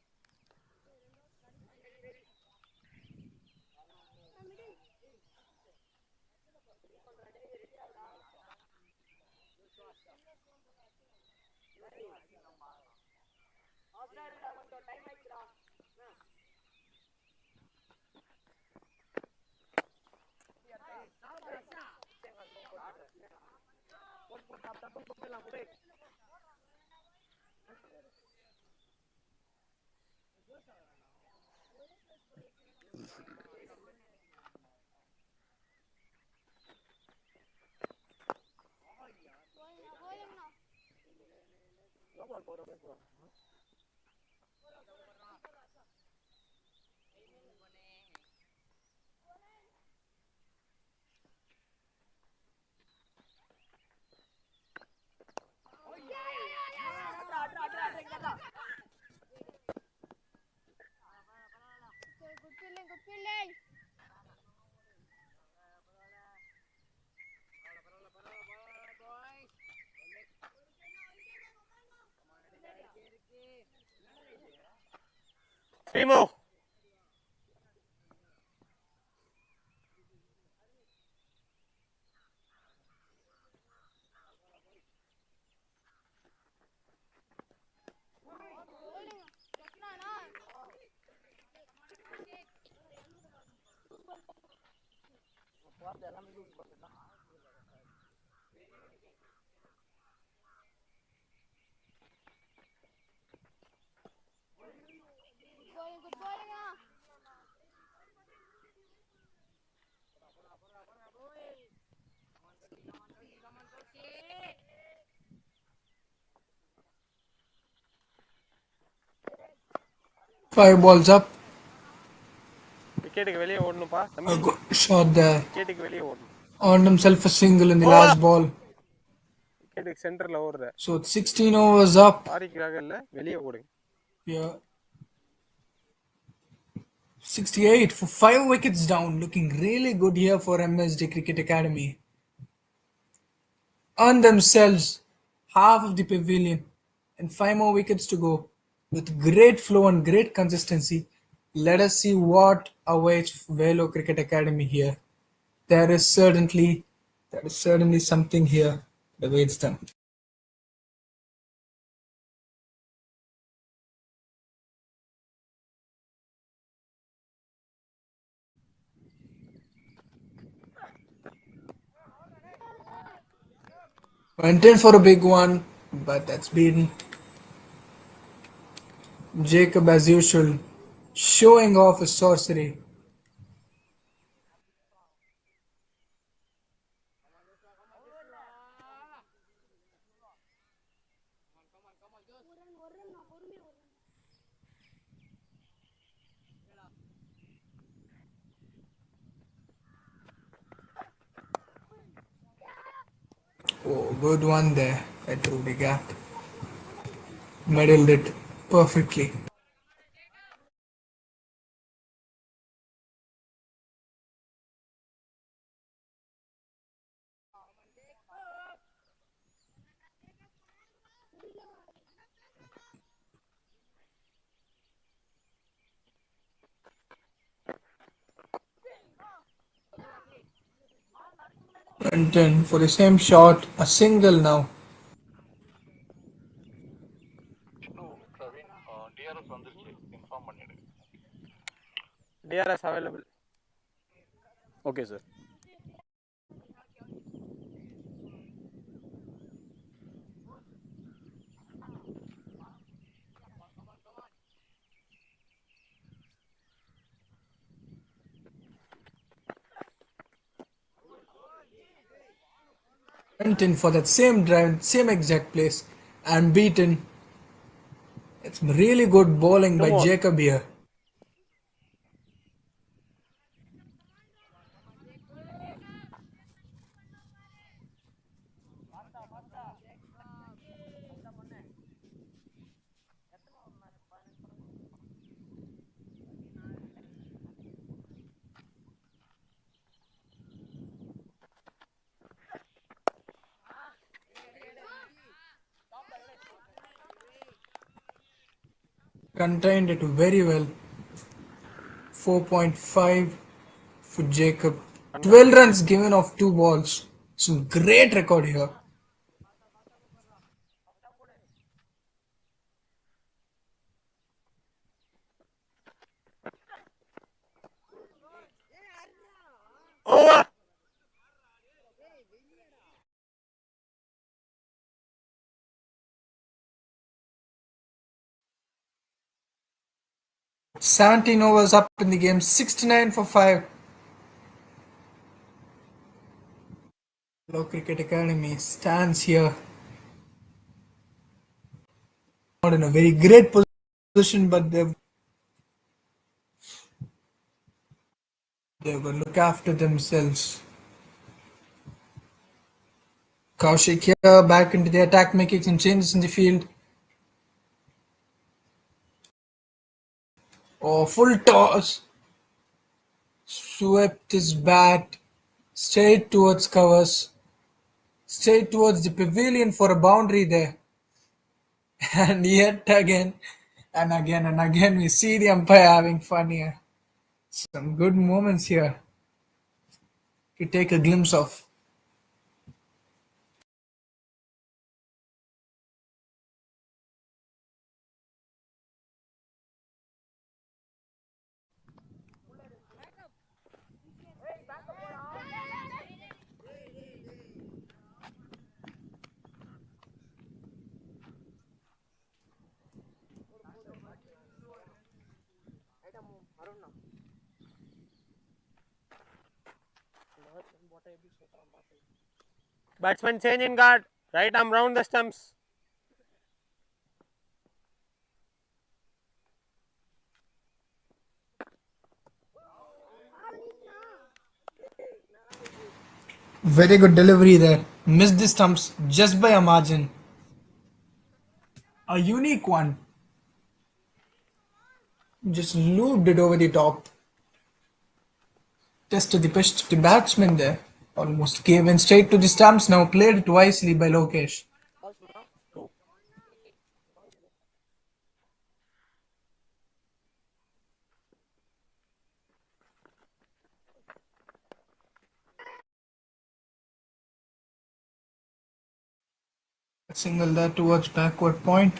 S3: Primo!
S6: Five balls up.
S3: விக்கெட்டுக்கு வெளியே ஓடணும்ப்பா
S6: A
S3: தம்பி.
S6: good shot there.
S3: விக்கெட்டுக்கு வெளியே ஓடணும்.
S6: Earned himself a single in the last ball.
S3: விக்கெட்டுக்கு சென்டரில் ஓடுற.
S6: So it's 16 overs up.
S3: ஆரிக்காக இல்லை, வெளியே ஓடுங்க.
S6: Yeah. 68 for 5 wickets down. Looking really good here for MSD Cricket Academy. Earned themselves half of the pavilion and 5 more wickets to go. With great flow and great consistency, let us see what awaits Vellore Cricket Academy here. There is certainly something here that awaits them. Went in for a big one, but that's beaten. Jacob, as usual, showing off his sorcery. Oh, good one there. Right through the gap. Middled it perfectly. Went in for the same shot, a single now.
S3: TRS available.
S9: Okay sir.
S6: Went in for that same drive, same exact place, and beaten. It's really good bowling by Jacob here. Contained it very well. 4.5 for Jacob. 12 runs given off 2 balls. Some great record here.
S9: Over.
S6: Seventeen overs up in the game. 69 for 5. Vellore Cricket Academy stands here. Not in a very great position, but they're going to look after themselves. Kaushik here, back into the attack, making some changes in the field. Oh, full toss. Swept his bat straight towards covers. Straight towards the pavilion for a boundary there. And yet again, and again and again, we see the umpire having fun here. Some good moments here to take a glimpse of.
S9: Batsman change in guard. Right arm round the stumps.
S6: Very good delivery there. Missed the stumps just by a margin. A unique one. Just looped it over the top. Tested the pitch of the batsman there. Almost gave in straight to the stumps. Now played it wisely by Lokesh. Single there towards backward point.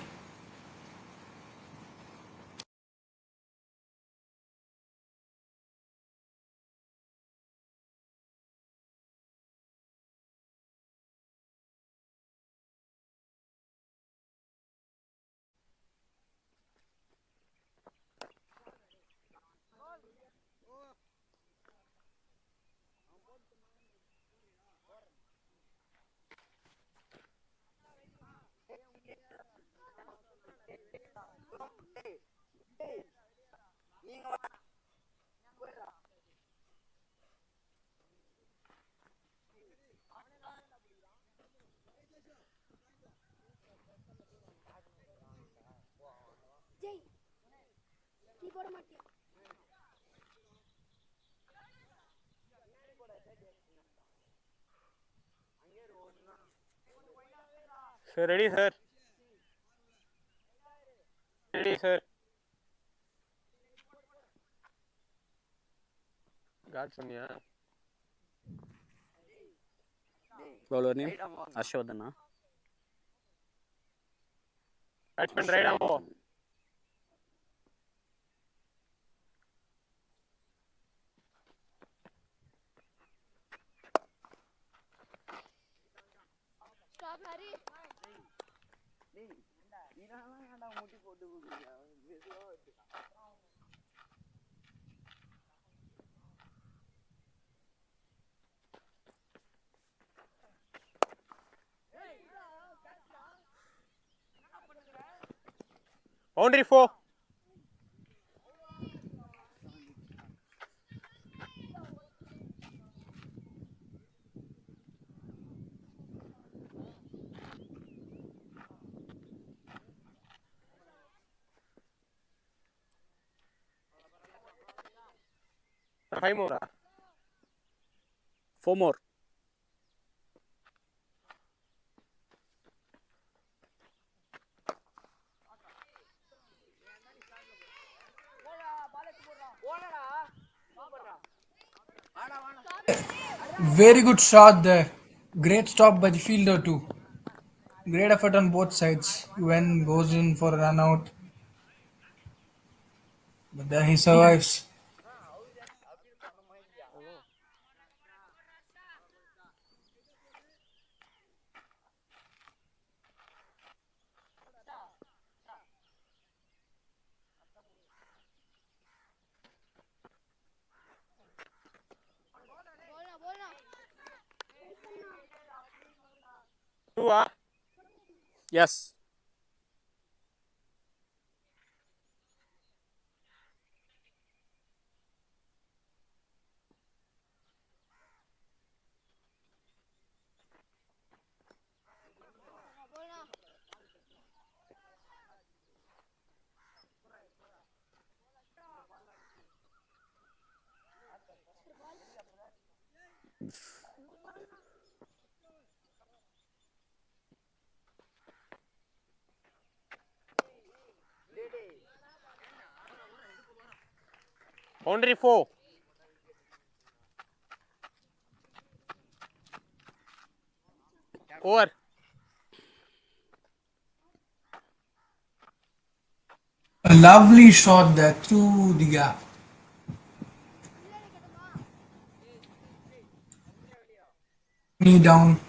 S9: Sir, ready, sir. Ready, sir. Guard Sonia.
S8: Bowler name Ashodhana.
S9: Batsman right arm over. Boundary 4. Five more.
S8: 4 more.
S6: Very good shot there. Great stop by the fielder too. Great effort on both sides. When goes in for a run out, but there he survives.
S9: Two, yes. Boundary 4. Over.
S6: A lovely shot there through the gap. Knee down.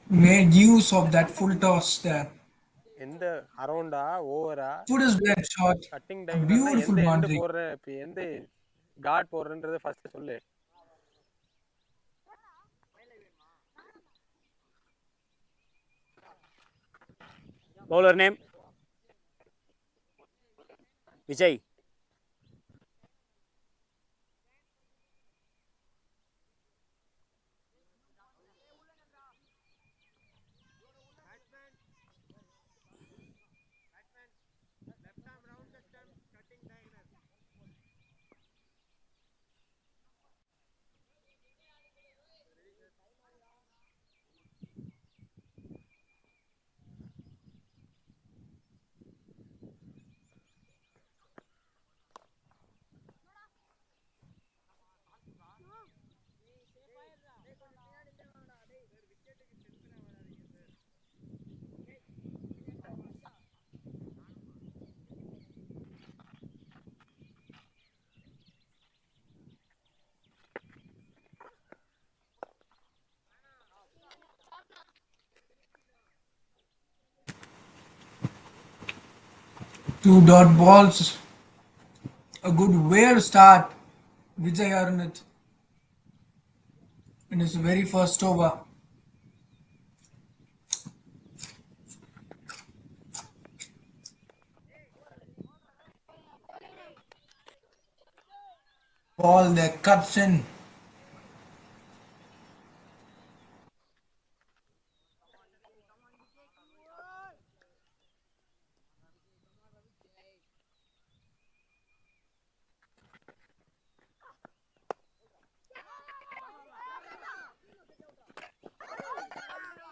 S6: Made use of that full toss there.
S3: எந்த அரௌண்டா ஓவரா
S6: Put his blade shot.
S3: Cutting
S6: A
S3: டைம்ல
S6: beautiful
S3: எந்த end
S6: boundary.
S3: போடுற இப்போ எந்த God போடுறன்றதை first சொல்லு.
S9: Bowler name Vijay.
S6: Two dot balls. A good way to start. Vijay Arnett in his very first over. Ball that cuts in.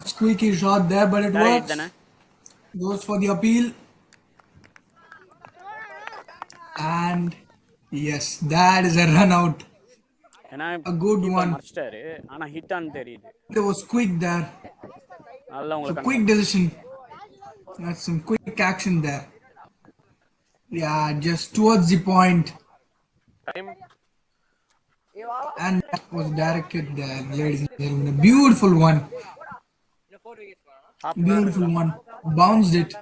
S6: Squeaky shot there, but it works. Goes for the appeal. And yes, that is a run out. A good one.
S9: மறைச்சிட்டாரு ஆனா hit ஆன்னு தெரியுது.
S6: There was quick there.
S9: நல்லா
S6: So
S9: உங்களுக்கு
S6: quick decision. That's some quick action there. Yeah, just towards the point.
S3: Time
S6: And that was directed there, ladies and gentlemen. A beautiful one. Beautiful one. Bounced it.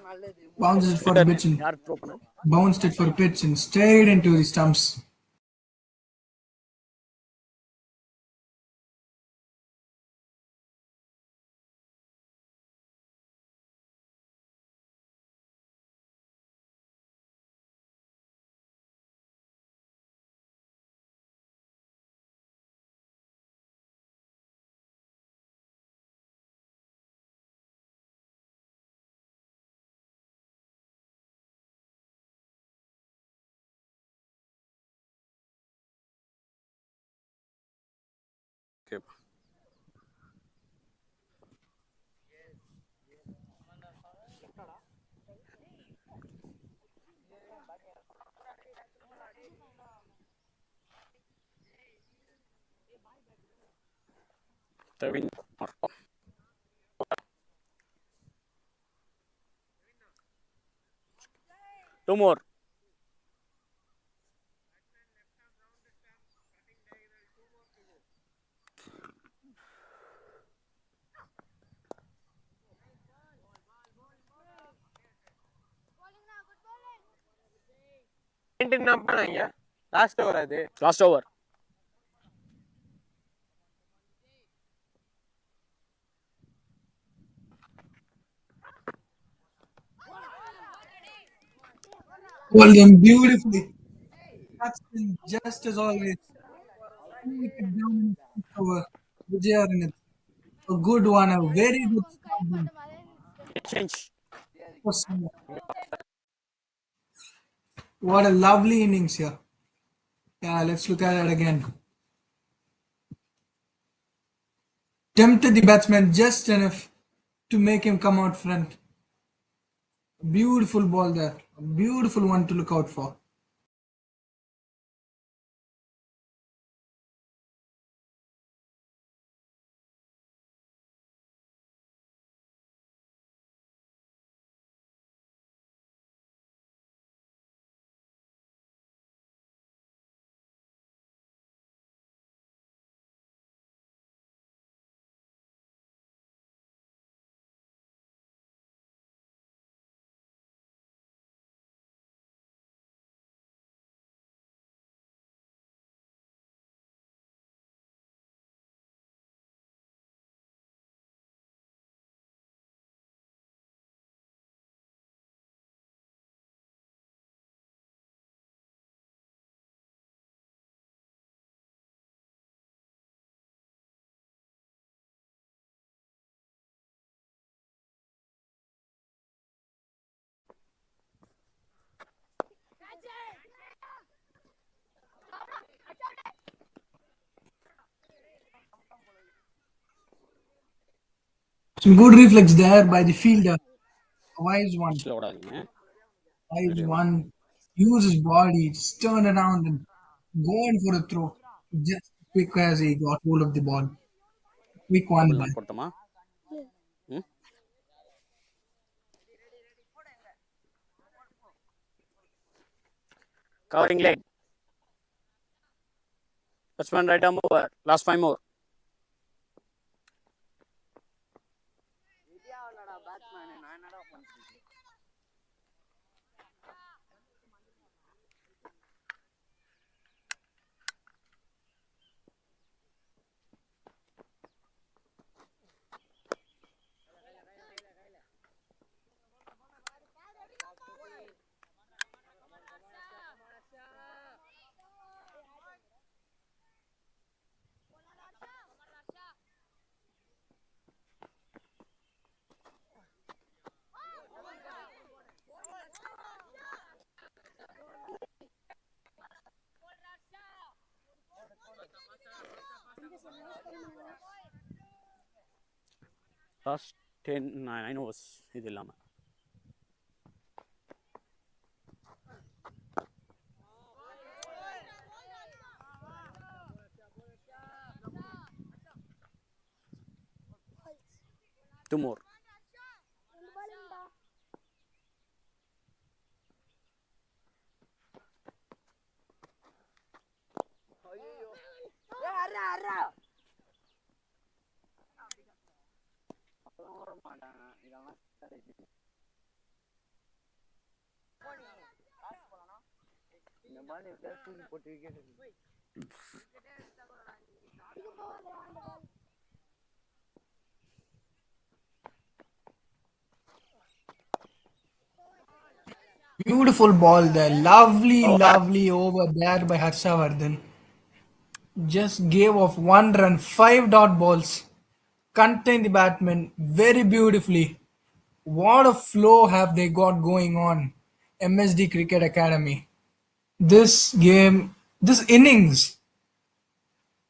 S6: Bounced it for pitch and
S9: யார் throw பண்ண?
S6: bounced it for pitch and straight into the stumps.
S9: The win. Two more.
S3: என்ன பண்ணாங்க last over அது
S9: Last over.
S6: Hold them beautifully. That's just as always. Wicket down in the fifth over. Vijay in it. A good one, a very good start.
S9: Change.
S6: What a lovely innings here. Yeah, let's look at it again. Tempted the batsman just enough to make him come out front. Beautiful ball there. A beautiful one to look out for. Some good reflex there by the fielder. A wise one.
S9: Slow down.
S6: Wise one. Use his body, just turn around and go in for a throw. Just quick as he got hold of the ball. Quick one by.
S9: கொடுத்தமா covering leg. Batsman right arm over. Last 5 more. Last 9 overs இது இல்லாம two more.
S6: Beautiful ball there. Lovely over there by Harshavardhan. Just gave off 1 run, 5 dot balls. Contained the batsman very beautifully. What a flow have they got going on. MSD Cricket Academy. This game, this innings,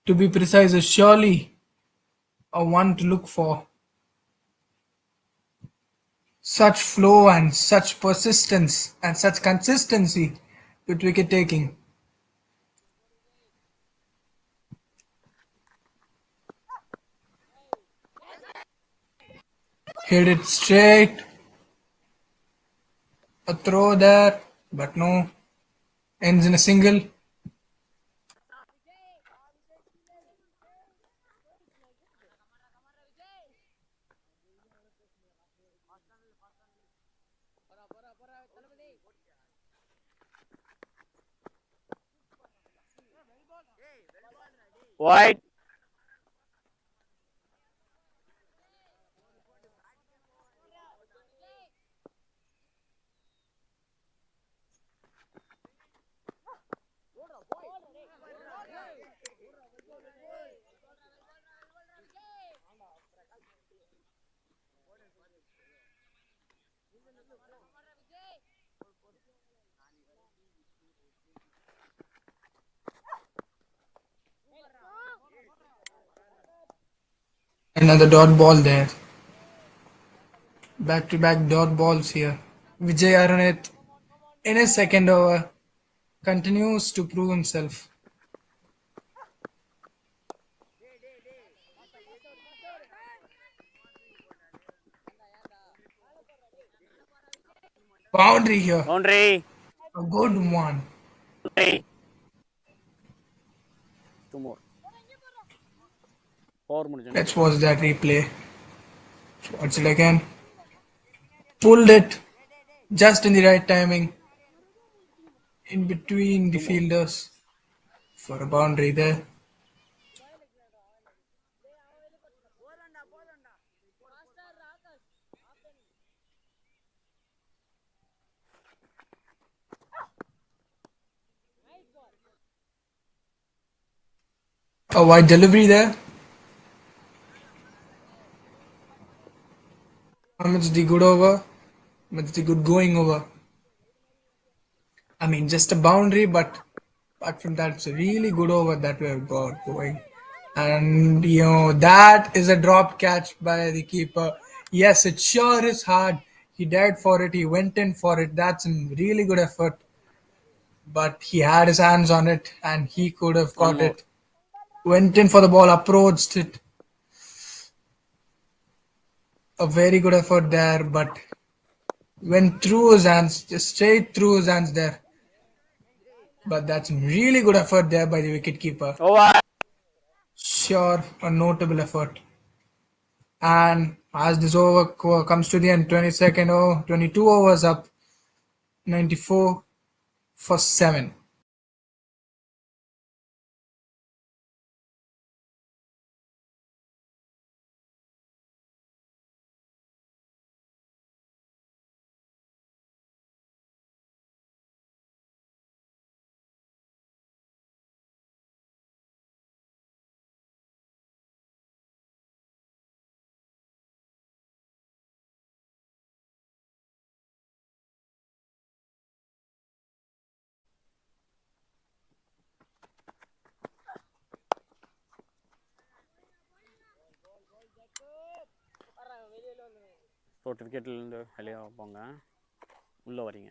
S6: to be precise, is surely a one to look for. Such flow and such persistence and such consistency with wicket taking. Hit it straight. A throw there, but no. Ends in a single.
S9: Wide.
S6: Another dot ball there. Back to back dot balls here. Vijay Araneth in his second over continues to prove himself. Boundary here.
S9: Boundary.
S6: A good one.
S9: Boundary. Two more. 4 minutes.
S6: Let's watch that replay. Watch it again. Pulled it just in the right timing. In between the fielders for a boundary there. A wide delivery there. Amidst the good over, amidst the good going over. I mean, just a boundary, but apart from that, it's a really good over that we have got going. And that is a drop catch by the keeper. Yes, it sure is hard. He died for it, he went in for it. That's a really good effort. But he had his hands on it and he could have
S9: One
S6: got
S9: more.
S6: it. Went in for the ball, approached it. A very good effort there, but went through his hands, just straight through his hands there. But that's a really good effort there by the wicketkeeper.
S9: Over.
S6: Sure, a notable effort. And as this over comes to the end, 22nd over, 22 overs up, 94 for 7.
S9: சர்டிஃபிகேட்லேருந்து வெளியே போங்க, உள்ளே வரீங்க.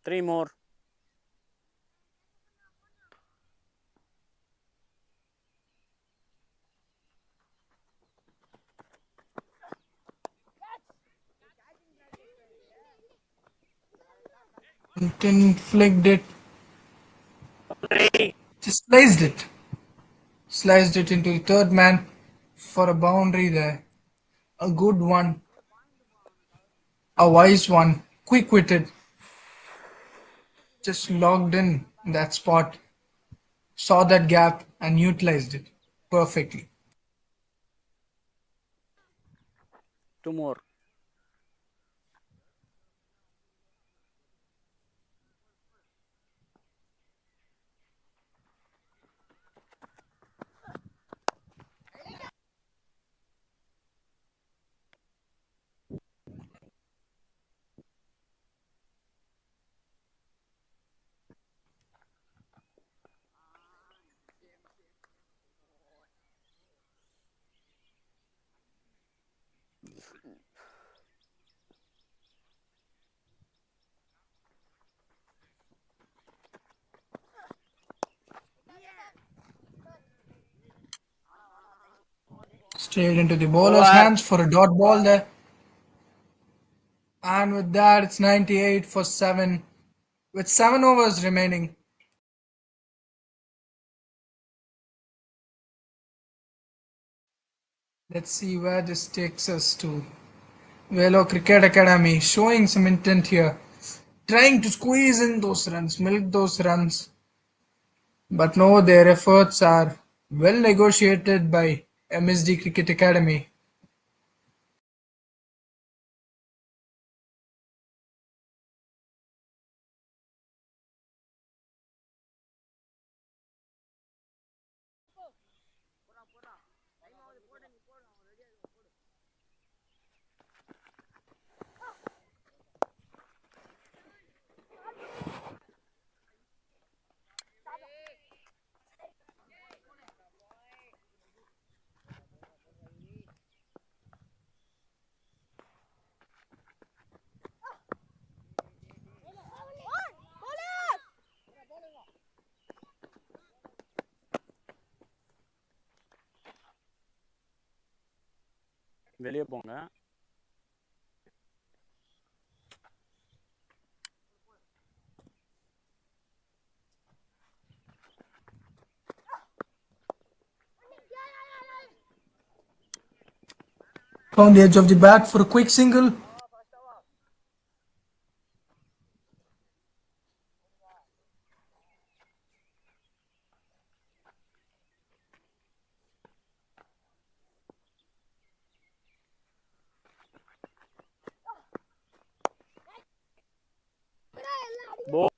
S9: Three more.
S6: Then flicked it. Just sliced it. Sliced it into the third man for a boundary there. A good one. A wise one, quick-witted, just logged in that spot, saw that gap and utilized it perfectly.
S9: Two more.
S6: Straight into the bowler's hands for a dot ball there. And with that, it's 98 for 7, with 7 overs remaining. Let's see where this takes us to. Vellore Cricket Academy showing some intent here, trying to squeeze in those runs, milk those runs. But no, their efforts are well negotiated by MSD Cricket Academy.
S9: வெளியே போங்க.
S6: Found the edge of the bat for a quick single.
S9: Ball.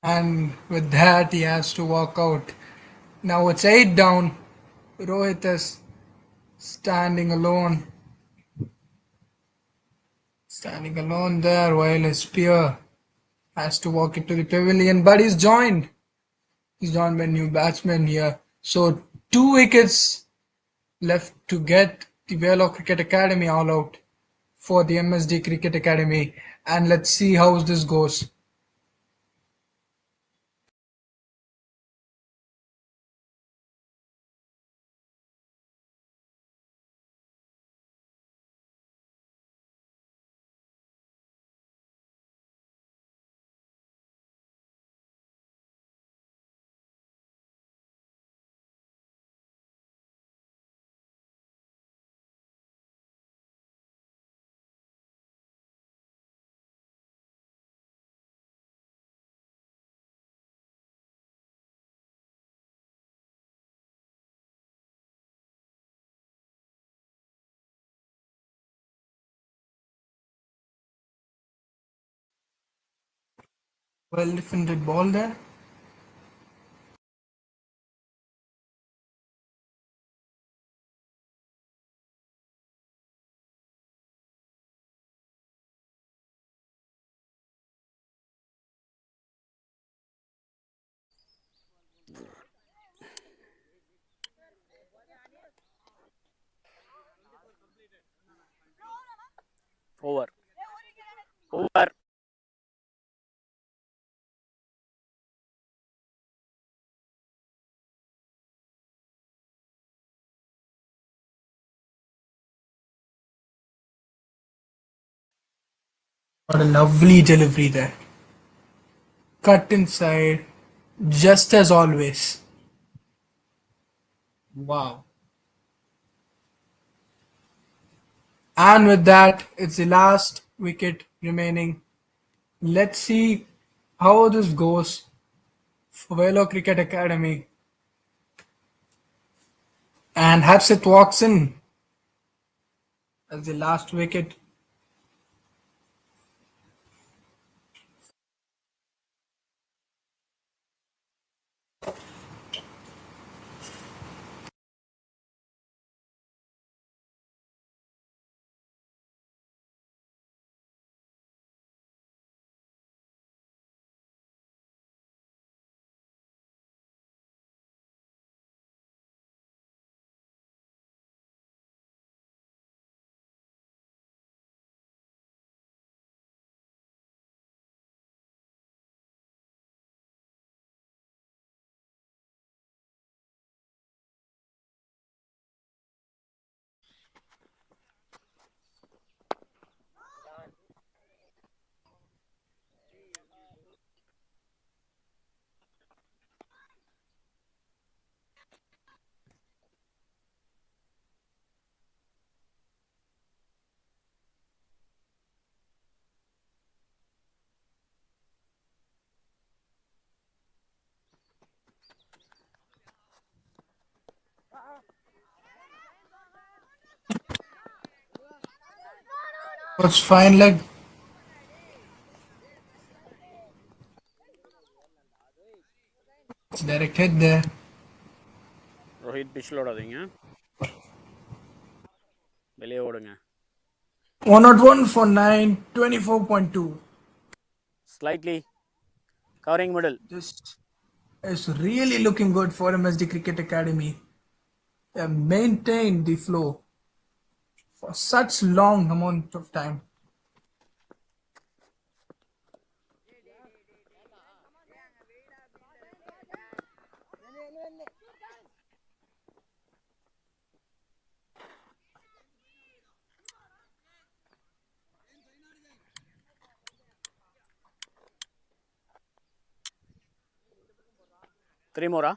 S6: And with that, he has to walk out. Now it's 8 down. Rohit is standing alone. Standing alone there while his peer has to walk into the pavilion. But he's joined. He's joined by new batsmen here. So 2 wickets left to get the Vellore Cricket Academy all out for the MSD Cricket Academy. And let's see how this goes. Well defended ball there.
S9: Over over
S10: What a lovely delivery there. Cut inside, just as always. Wow. And with that, it's the last wicket remaining. Let's see how this goes for Vellore Cricket Academy. And Hapsit walks in as the last wicket. Was fine leg. It's direct hit there.
S9: Rohit பிச்சில் ஓடாதீங்க, வெளியே ஓடுங்க.
S10: 101 for 9, 24.2.
S9: Slightly covering middle.
S10: This is really looking good for MSD Cricket Academy. They have maintained the flow for such long amount of time.
S9: Three more.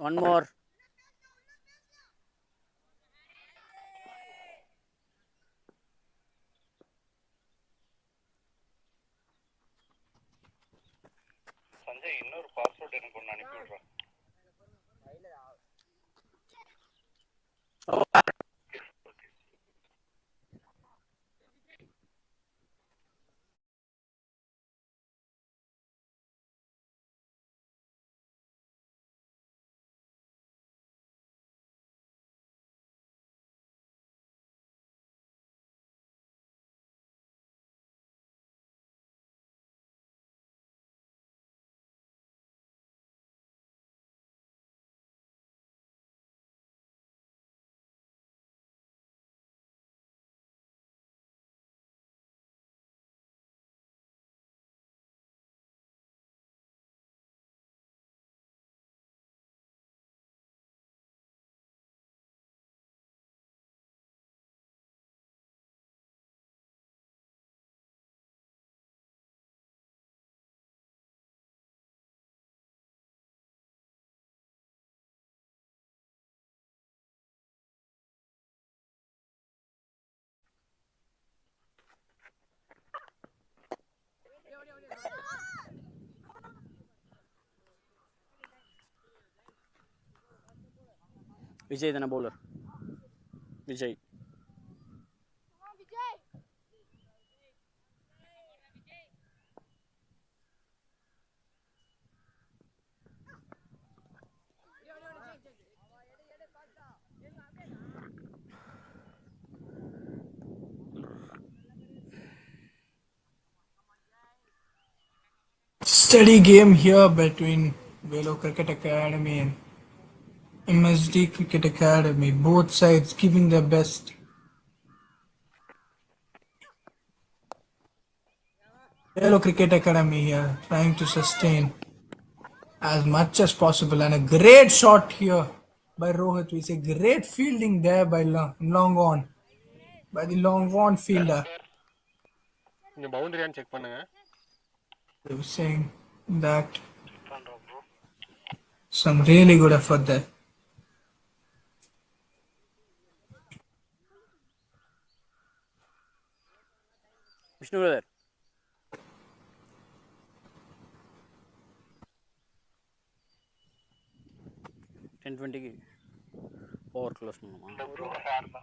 S9: One more.
S1: Sanjay, இன்னொரு password எனக்கு ஒன்று அனுப்பி விடுறேன்.
S9: விஜய் தானே bowler? Vijay.
S10: Steady game here between Vellore Cricket Academy and MSD Cricket Academy. Both sides giving their best. Vellore Cricket Academy here trying to sustain as much as possible, and a great shot here by Rohit. We say great fielding there by long on by the long on fielder.
S3: கொஞ்சம் பவுண்டரியான்னு check பண்ணுங்க.
S10: They were saying that some really good effort there.
S9: Vishnu brother. T20 over close பண்ணுமா?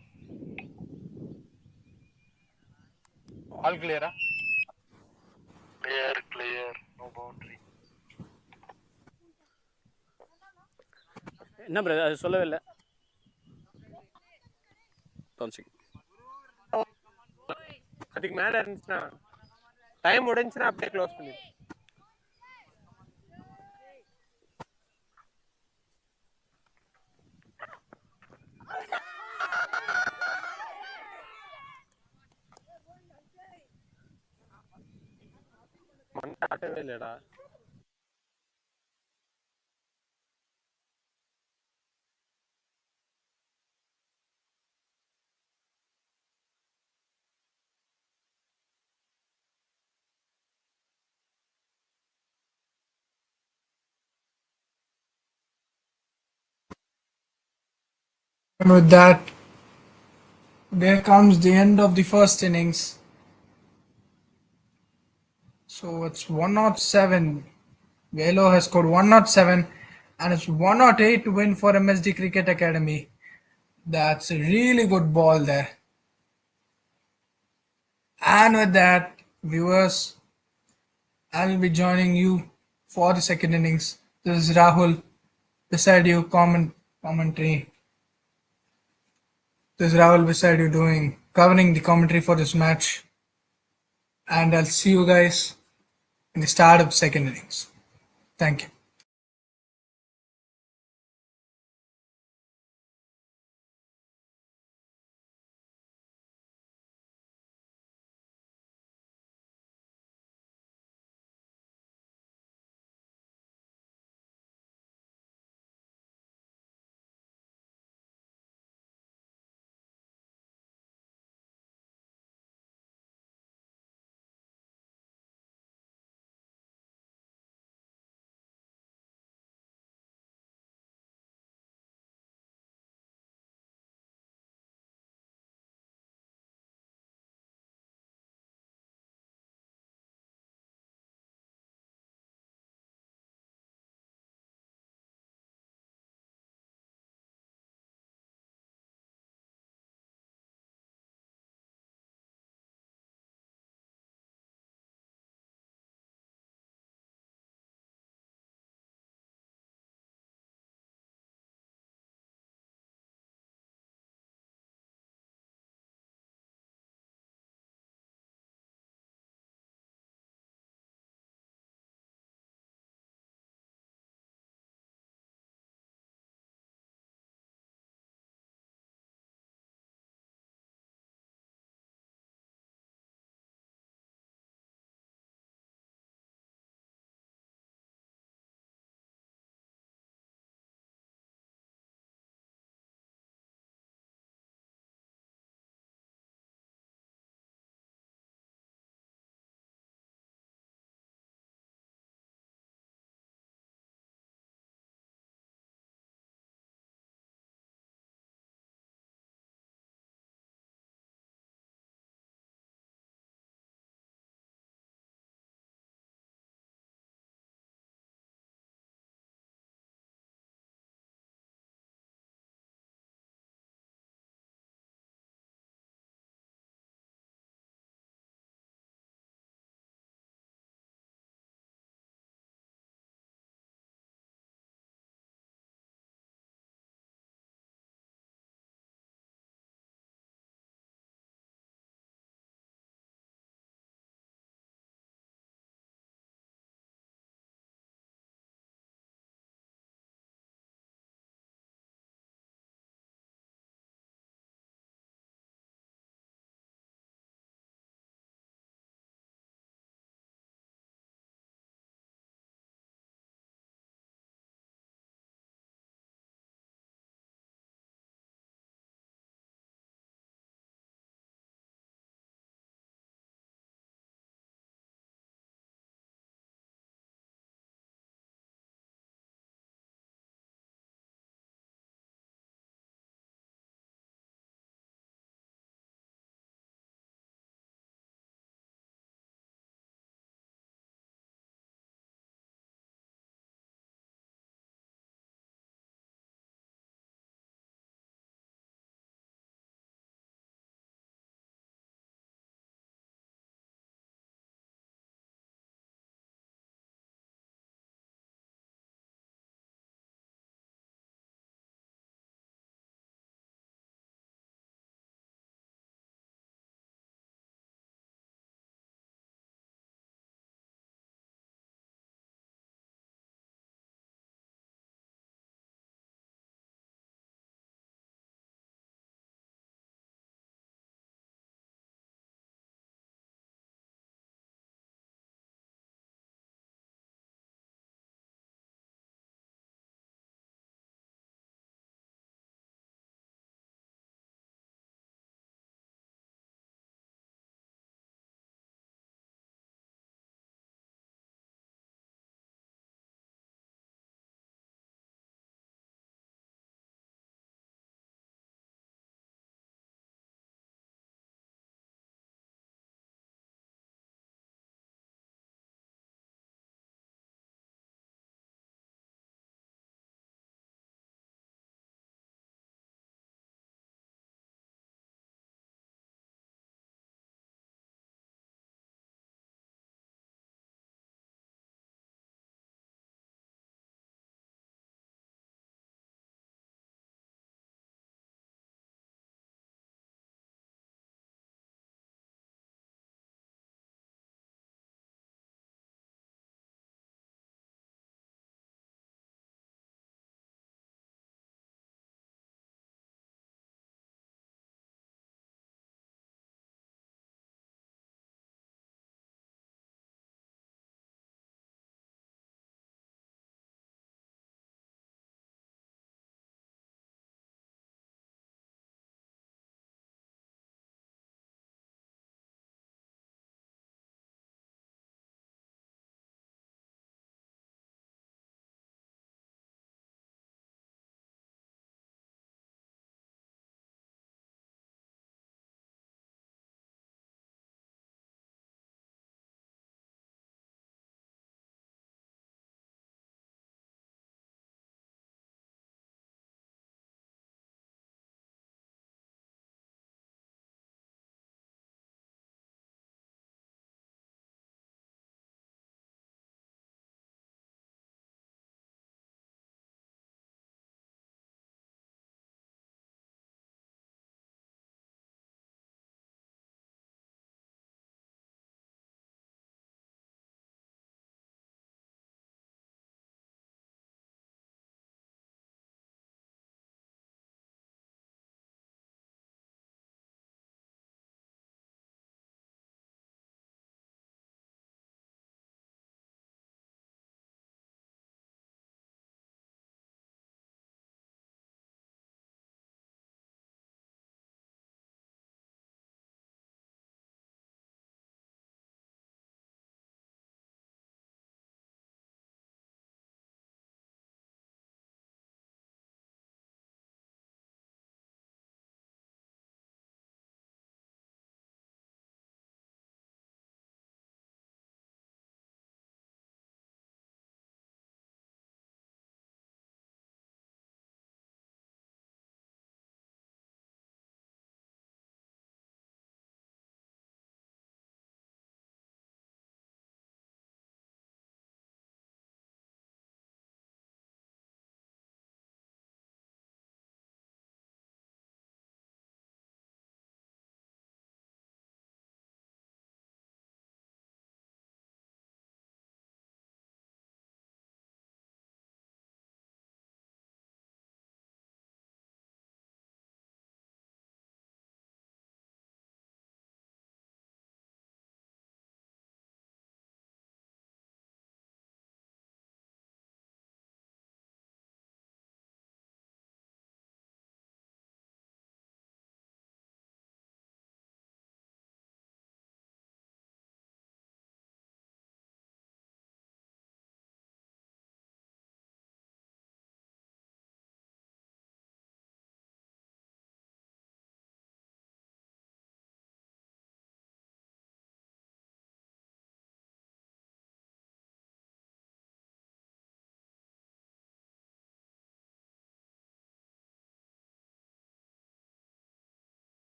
S3: All கிளியரா?
S11: Clear, no boundary.
S9: என்ன brother அது சொல்லவே இல்லை.
S3: அதுக்கு மேலே இருந்துச்சுன்னா டைம் முடிஞ்சுன்னா அப்படியே க்ளோஸ் பண்ணி மண்டாட்டவே இல்லைடா.
S10: And with that, there comes the end of the first innings. So it's 107. Vellore has scored 107 and it's 108 to win for MSD Cricket Academy. That's a really good ball there. And with that, viewers, I will be joining you for the second innings. This is Rahul beside you, commentary. This is Rahul beside you covering the commentary for this match. And I'll see you guys in the start of second innings. Thank you.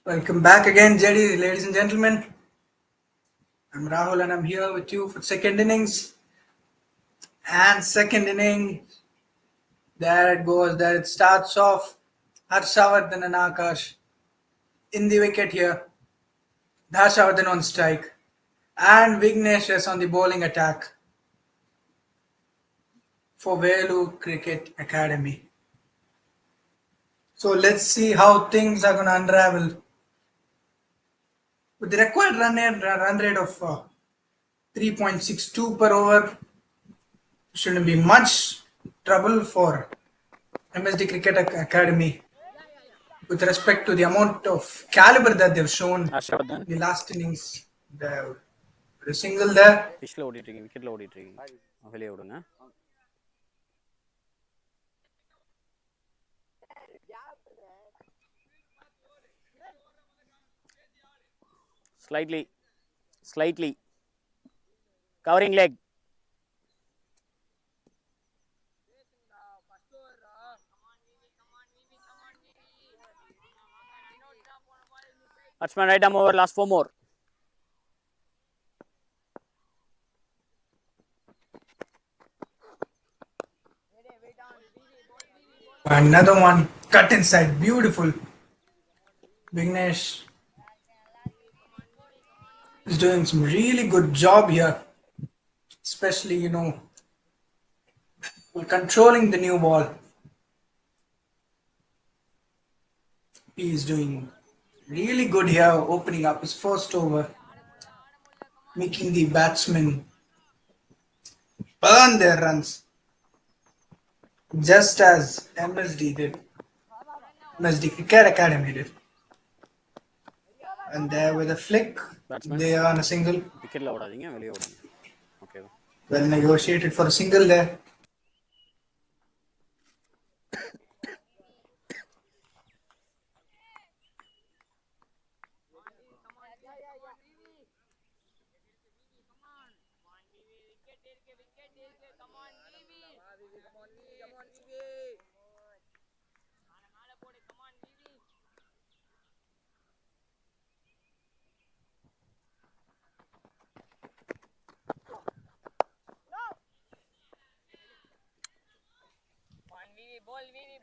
S10: Welcome back again, JD, ladies and gentlemen. I'm Rahul and I'm here with you for second innings. And second inning, there it goes. There it starts off. Harshavardhan and Akash in the wicket here. Harshavardhan on strike. And Vignesh is on the bowling attack for Vellore Cricket Academy. So let's see how things are going to unravel. With the required run rate of 3.62 per over, shouldn't be much trouble for MSD Cricket Academy with respect to the amount of caliber that they've shown in the last innings. The single there.
S9: Pitchல ஓடிட்டு இருக்கீங்க, விக்கெட்ல ஓடிட்டு இருக்கீங்க. வெளியே விடுங்க. Slightly covering leg. Batsman right arm over, last 4 more.
S10: Another one cut inside, beautiful. Vignesh is doing some really good job here, especially controlling the new ball. He is doing really good here, opening up his first over, making the batsmen burn their runs, just as MSD did. MSD Cricket Academy did. And there with a flick, they are on a single. Well negotiated for a single there.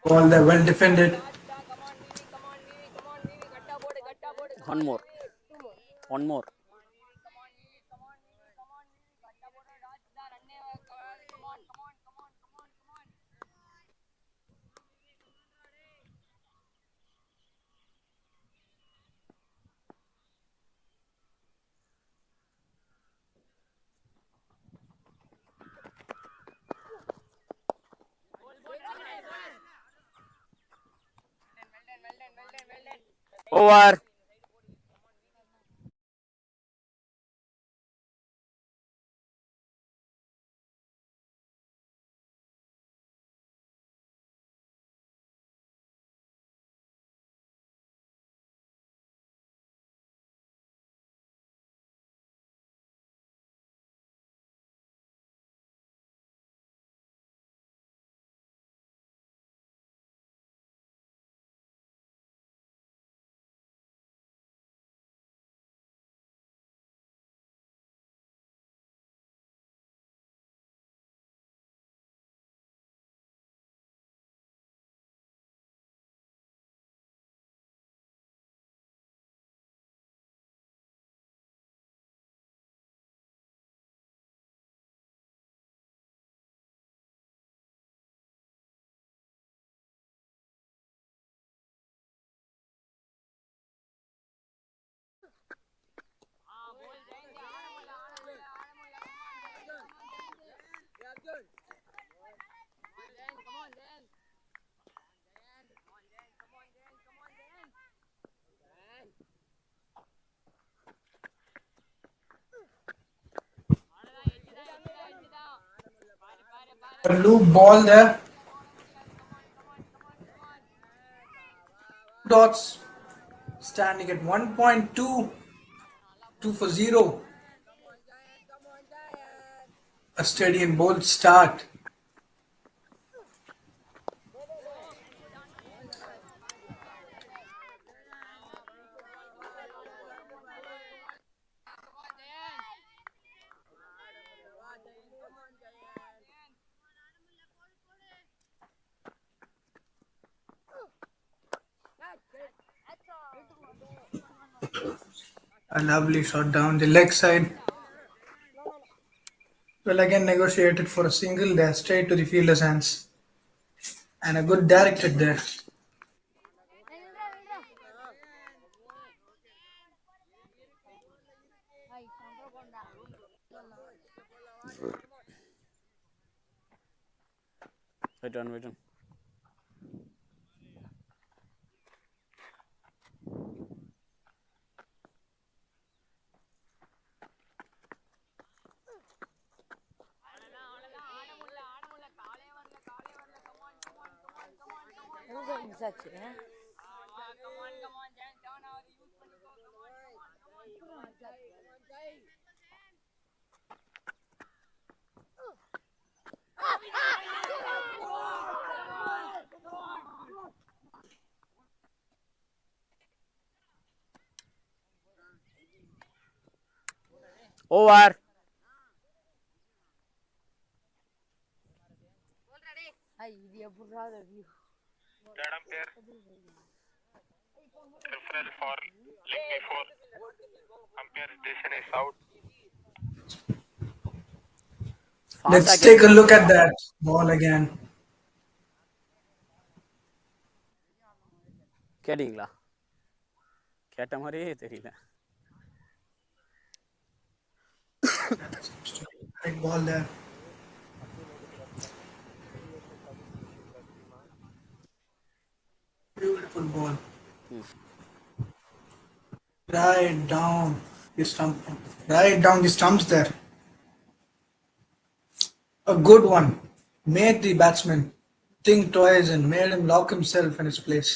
S10: Ball there, well defended.
S9: One more. Over.
S10: A loop ball there. Dots standing at 1.2, 2 for 0. A steady and bold start. A lovely shot down the leg side. Well, again negotiated for a single there, straight to the fielder's hands. And a good direct hit there.
S9: Wait on. Over.
S11: Third umpire. Referral for leg before. Umpire's decision is out.
S10: Let's take a look at that ball again.
S9: கேட்டிங்களா? கேட்ட மாதிரியே தெரியல.
S10: Big ball there. Beautiful ball. Right down the stump. Right down the stumps there. A good one. Made the batsman think twice and made him lock himself in his place,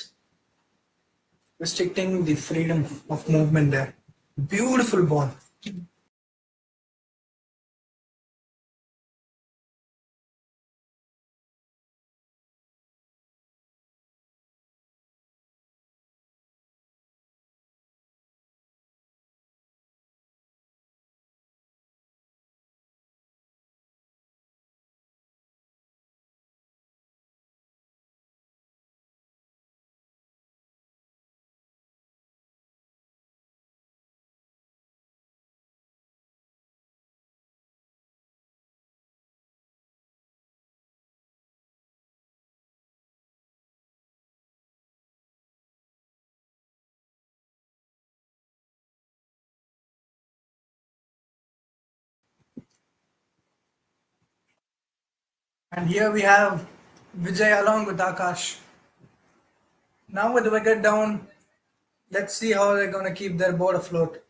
S10: restricting the freedom of movement there. Beautiful ball. And here we have Vijay along with Akash. Now with the wicket down, let's see how they're going to keep their boat afloat.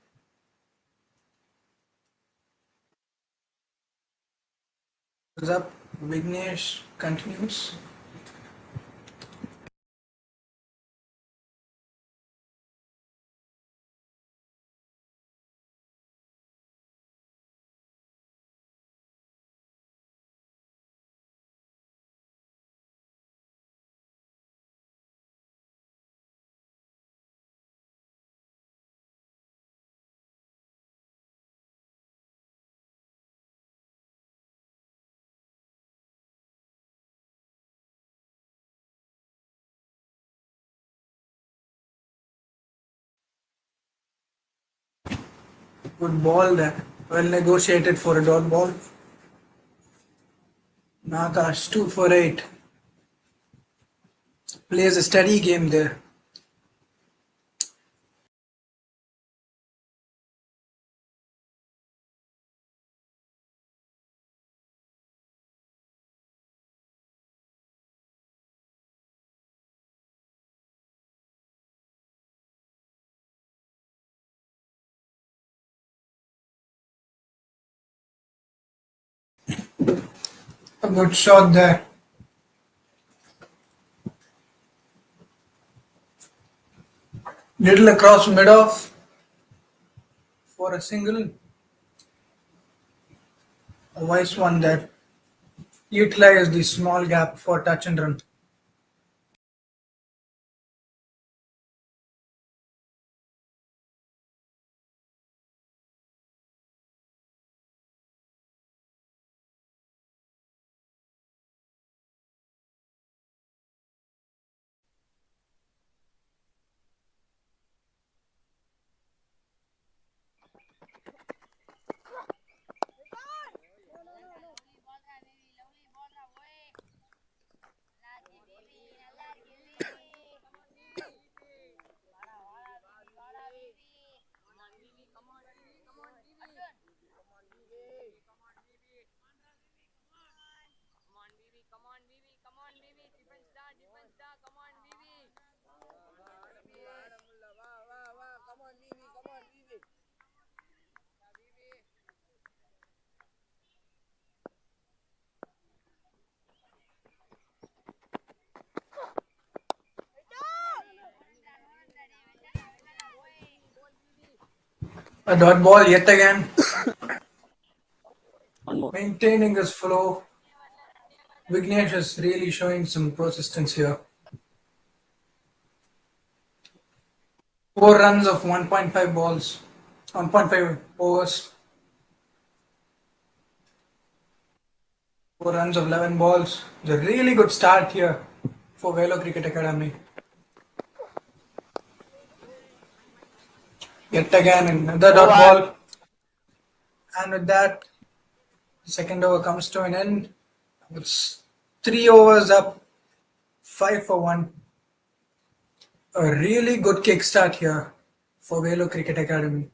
S10: What's up? Vignesh continues. Good ball there. Well negotiated for a dot ball. Nakash 2 for 8. Plays a steady game there. A good shot there. Little across mid off for a single. A wise one there. Utilized the small gap for touch and run. A dot ball yet again.
S8: One more.
S10: Maintaining his flow. Vignesh is really showing some persistence here. 4 runs of 1.5 balls. 1.5 overs. 4 runs of 11 balls. It's a really good start here for Vellore Cricket Academy. Yet again another dot ball. And with that, the second over comes to an end. It's 3 overs up, 5 for 1. A really good kickstart here for Vellore Cricket Academy.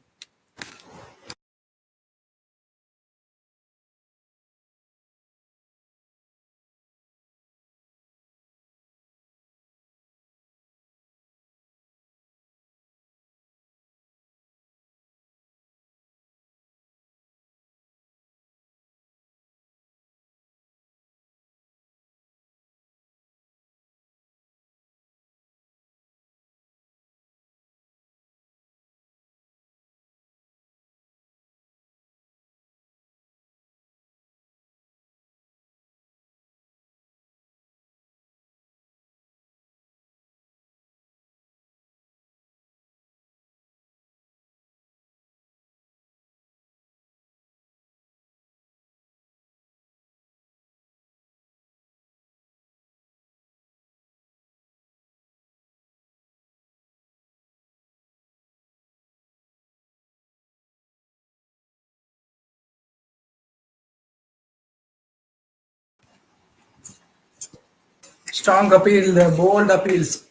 S10: Strong appeal, bold appeals.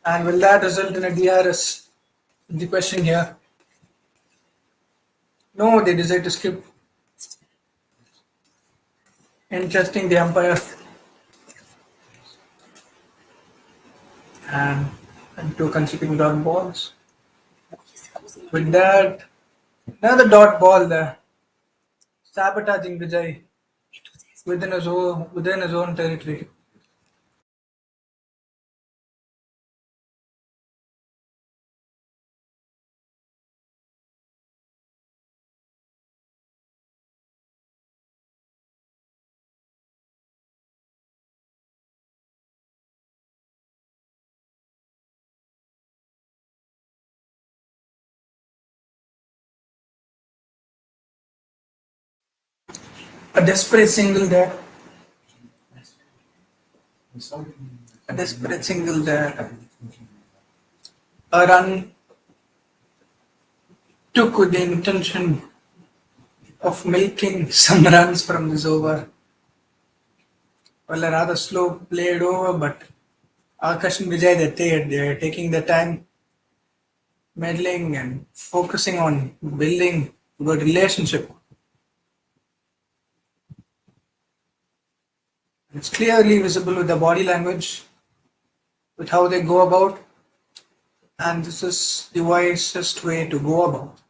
S10: And will that result in a DRS? The question here. No, they decide to skip. Interesting, the umpire. And 2 consecutive dot balls. With that, another dot ball there. Sabotaging Vijay within his own territory. A desperate single there. A desperate single there. A run took with the intention of milking some runs from this over. Well, a rather slow played over, but Akash and Vijay, they're taking the time, meddling and focusing on building good relationship. It's clearly visible with the body language, with how they go about, and this is the wisest way to go about.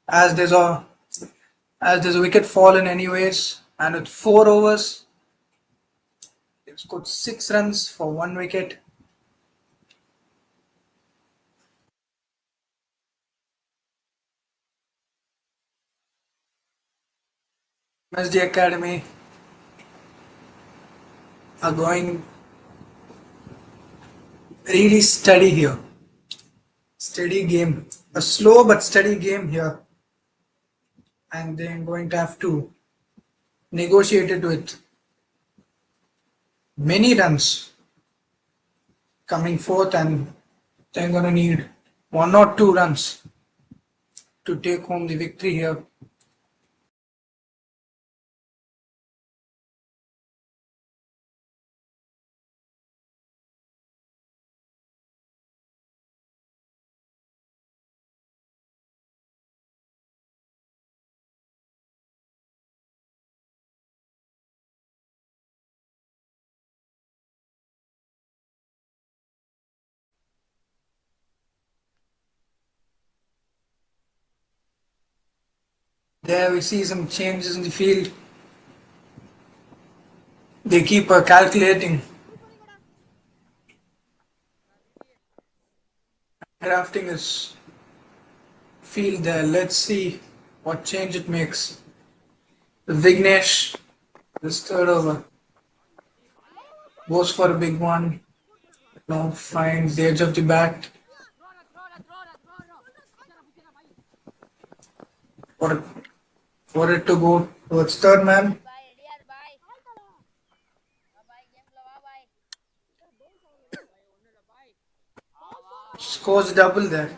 S10: As there's a wicket fallen anyways, and with 4 overs, they've scored 6 runs for 1 wicket. MSD Academy are going really steady here. Steady game. A slow but steady game here. And they're going to have to negotiate it with many runs coming forth, and they're going to need 1 or 2 runs to take home the victory here. There we see some changes in the field. They keep calculating. crafting his field there. Let's see what change it makes. Vignesh, this third over, goes for a big one. No, finds the edge of the bat. For, for it to go towards third man. Scores double there.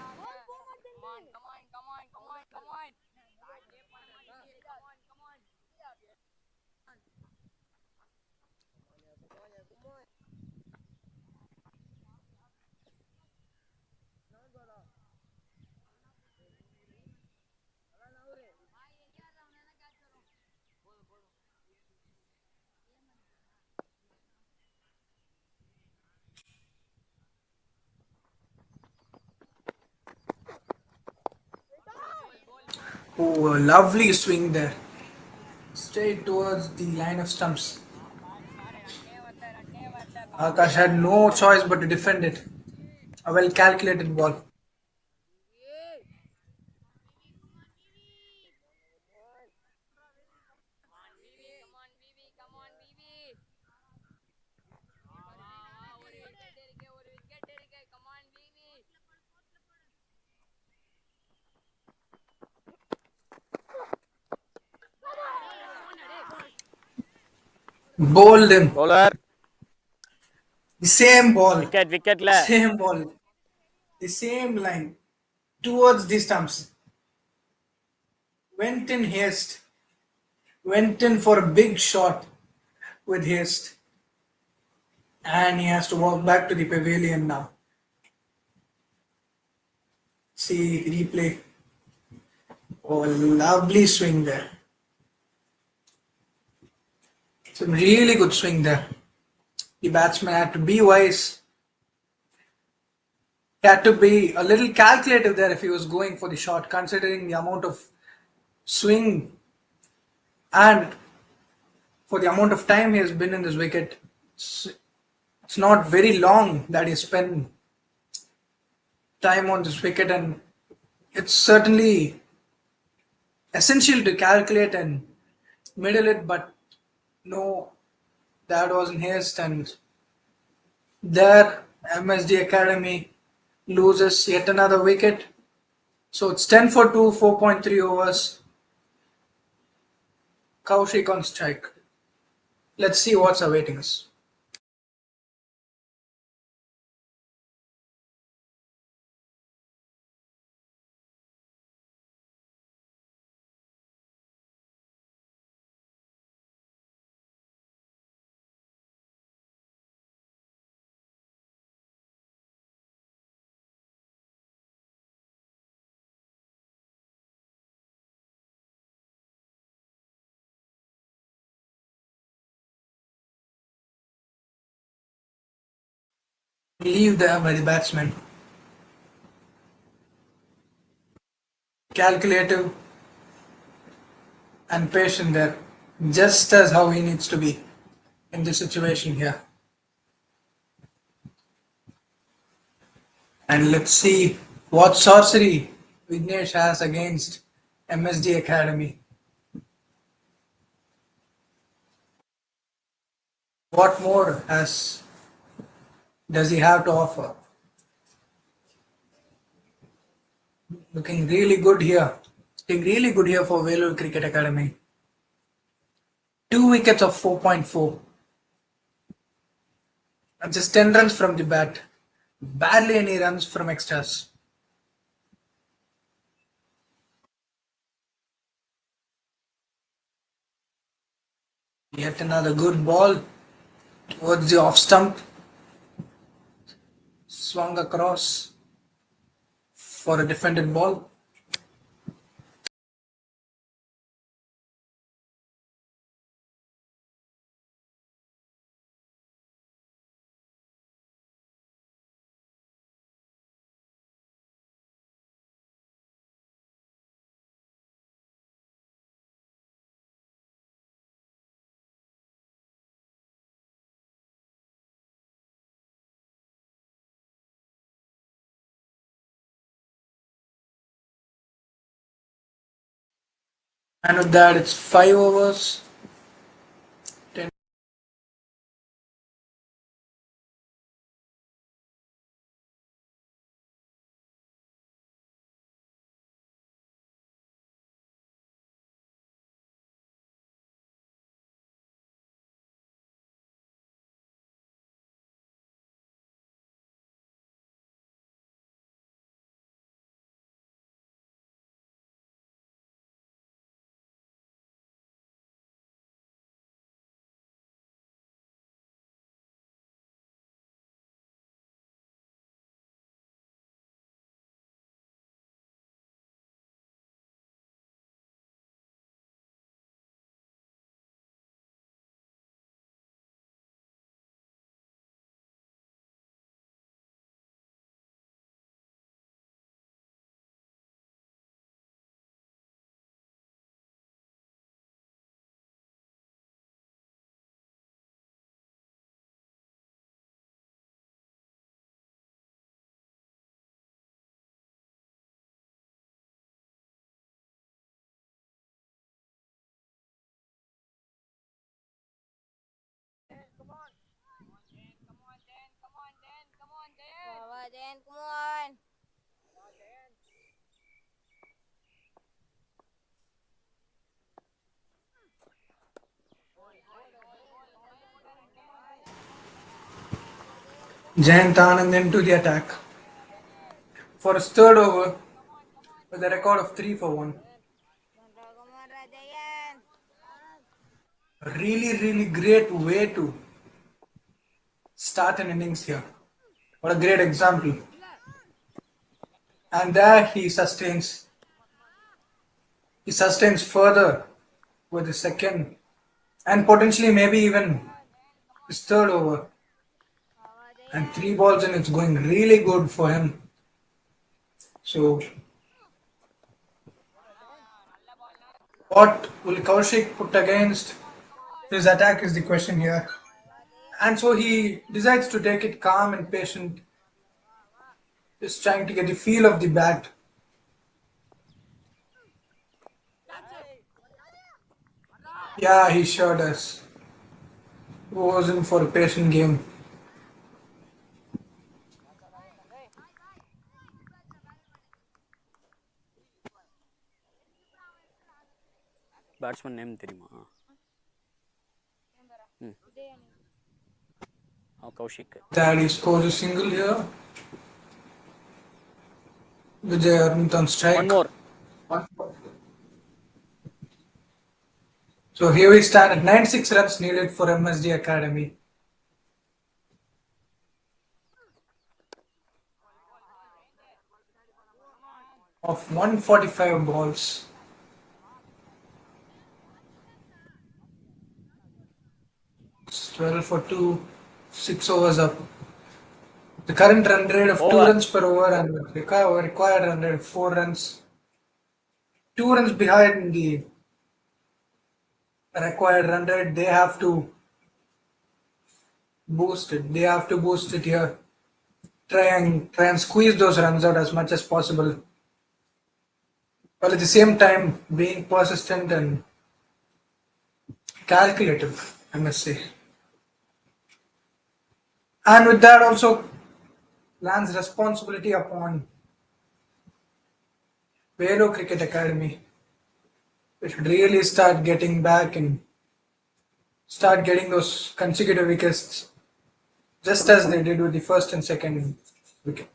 S10: Oh, a lovely swing there. Straight towards the line of stumps. Akash had no choice but to defend it. A well calculated ball. Bowled him.
S9: bowler
S10: The same ball.
S9: wicket
S10: Same ball. The same line. Towards the stumps. Went in haste. Went in for a big shot with haste. And he has to walk back to the pavilion now. See the replay. Oh, lovely swing there. Some really good swing there. The batsman had to be wise. He had to be a little calculative there if he was going for the shot, considering the amount of swing and for the amount of time he has been in this wicket. It's not very long that he spent time on this wicket, and it's certainly essential to calculate and middle it, but no, that was in haste, and there MSD Academy loses yet another wicket. So it's 10 for 2, 4.3 overs. Kaushik on strike. Let's see what's awaiting us. Leave there by the batsman. Calculative and patient there, just as how he needs to be in this situation here. And let's see what sorcery Vignesh has against MSD Academy. What more does he have to offer? Looking really good here. Looking really good here for Vellore Cricket Academy. 2 wickets of 4.4. And just 10 runs from the bat. Barely any runs from extras. Yet another good ball towards the off stump. Swung across for a defended ball. And with that, it's 5 overs. 10. Jayant Anand into the attack for his third over with a record of 3 for 1. A really great way to start an innings here. What a great example. And there he sustains further with the second and potentially maybe even his third over. And 3 balls and it's going really good for him. So what will Kaushik put against his attack is the question here. And so he decides to take it calm and patient, just trying to get the feel of the bat. Yeah, he sure does. Goes in for a patient game.
S9: Batsman name தெரியுமா? Kaushik.
S10: That he scores a single here. Vijay Arnit on strike.
S9: One more.
S10: So here we stand at 96 runs needed for MSD Academy. Of 145 balls. 12 for 2, 6 overs up. The current run rate of 2 runs per over and required run rate of 4 runs. 2 runs behind the required run rate. They have to boost it. They have to boost it here. Try and squeeze those runs out as much as possible. While at the same time being persistent and calculative, I must say. And with that also lands responsibility upon Vellore Cricket Academy. We should really start getting back and start getting those consecutive wickets just as they did with the first and second wicket.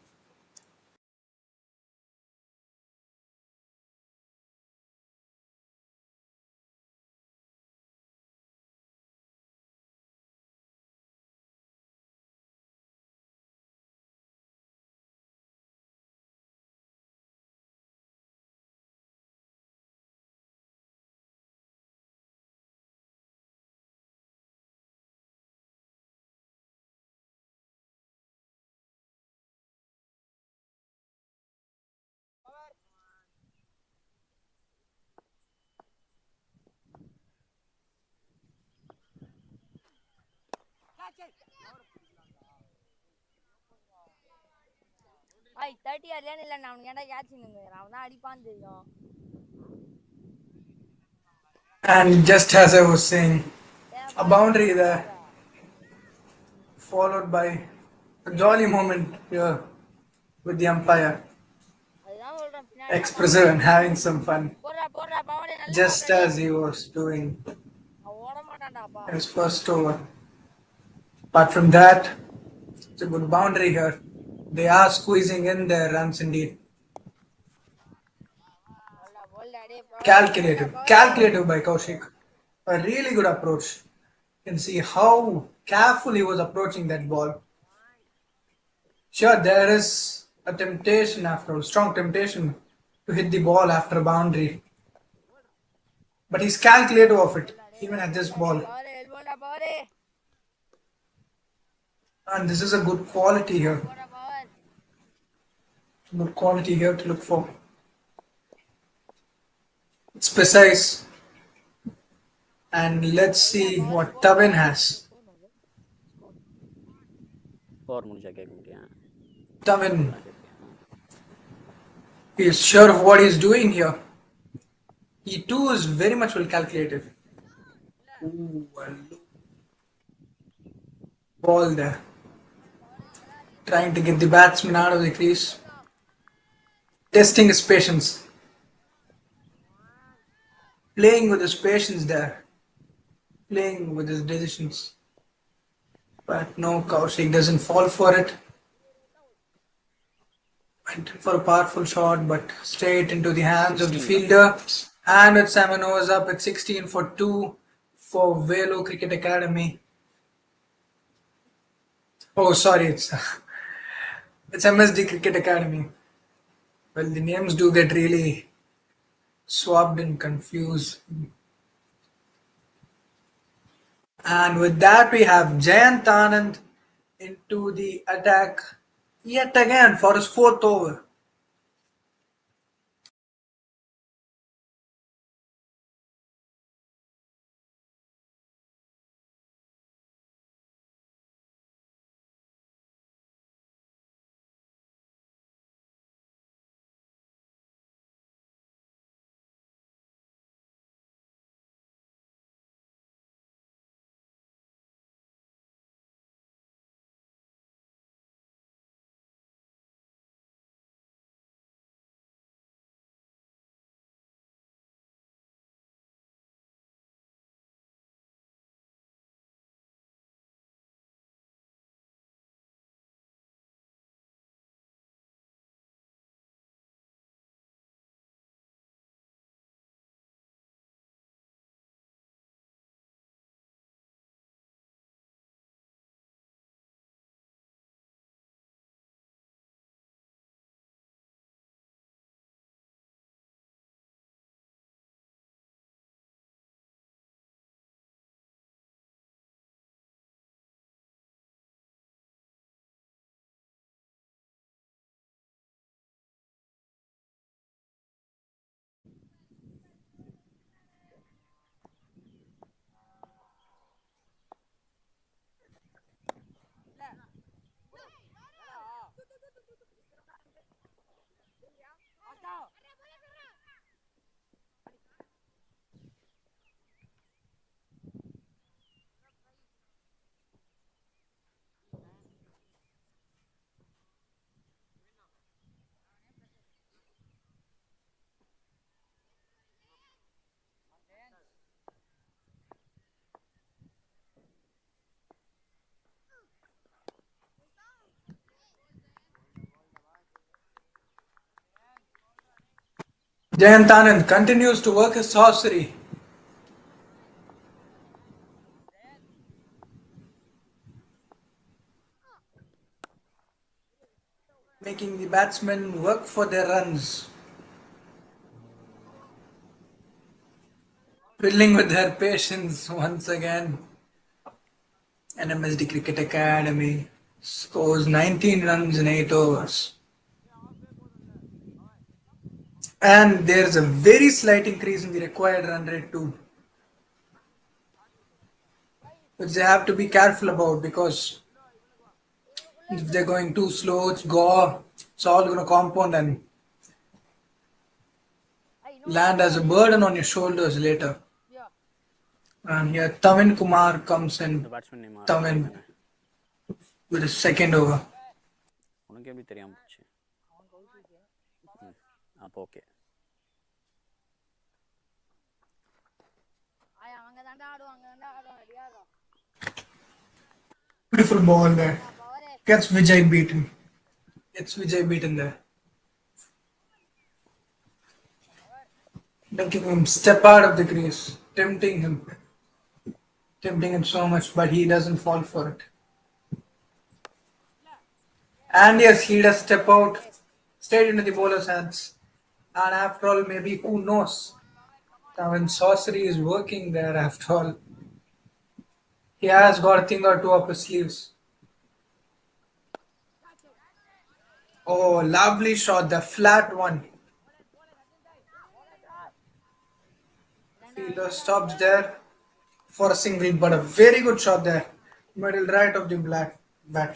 S12: T-30 இல்ல நான் ஏன்டா catch நின்னுங்கறேன் அவன் தான் அடிப்பான்னு தெரியும்
S10: And just as I was saying, a boundary there, followed by a jolly moment here with the umpire, expressive and having some fun, just as he was doing his first over. Apart from that, it's a good boundary here. They are squeezing in their runs indeed. Calculative by Kaushik. A really good approach. You can see how carefully he was approaching that ball. Sure, there is a temptation after all, strong temptation to hit the ball after a boundary. But he's calculative of it, even at this ball. And this is a good quality here. Good quality here to look for. It's precise. And let's see what Tavin has. Tavin is sure of what he's doing here. He too is very much well calculated. Ooh, a ball there. Trying to get the batsman out of the crease. Testing his patience. Playing with his patience there. Playing with his decisions. But no, Kaushik doesn't fall for it. Went for a powerful shot, but straight into the hands of the fielder. And with 7 overs up at 16 for 2 for Vellore Cricket Academy. Oh, sorry, it's MSD Cricket Academy. Well, the names do get really swapped and confused. And with that, we have Jayant Anand into the attack yet again for his 4th over. Jayant Anand continues to work his sorcery. Making the batsmen work for their runs. Filling with their patience once again. And MSD Cricket Academy scores 19 runs in 8 overs. And there's a very slight increase in the required run rate too, which they have to be careful about, because if they're going too slow, it's all going to compound and land as a burden on your shoulders later. And here Tavin Kumar comes in.
S9: இந்த batsman name
S10: Tavin with his second over.
S9: உனக்கு எப்படி தெரியாம போச்சு? அப்போ okay.
S10: Beautiful ball there. Gets Vijay beaten. Gets Vijay beaten there. Making him step out of the crease. Tempting him. Tempting him so much, but he doesn't fall for it. And yes, he does step out straight into the bowler's hands. And after all, maybe who knows? When sorcery is working there after all. He has got a thing or two up his sleeves. Oh, lovely shot, the flat one. Fielder stops there for a single, but a very good shot there. Middle right of the black bat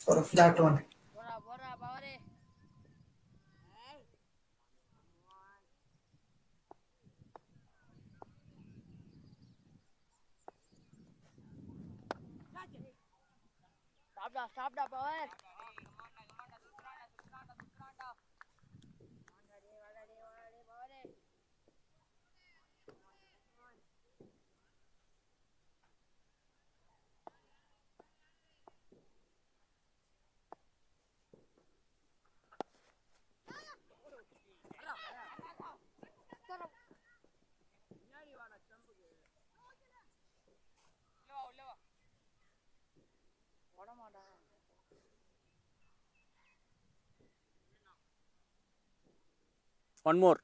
S10: for a flat one.
S12: Stop the power.
S9: One more.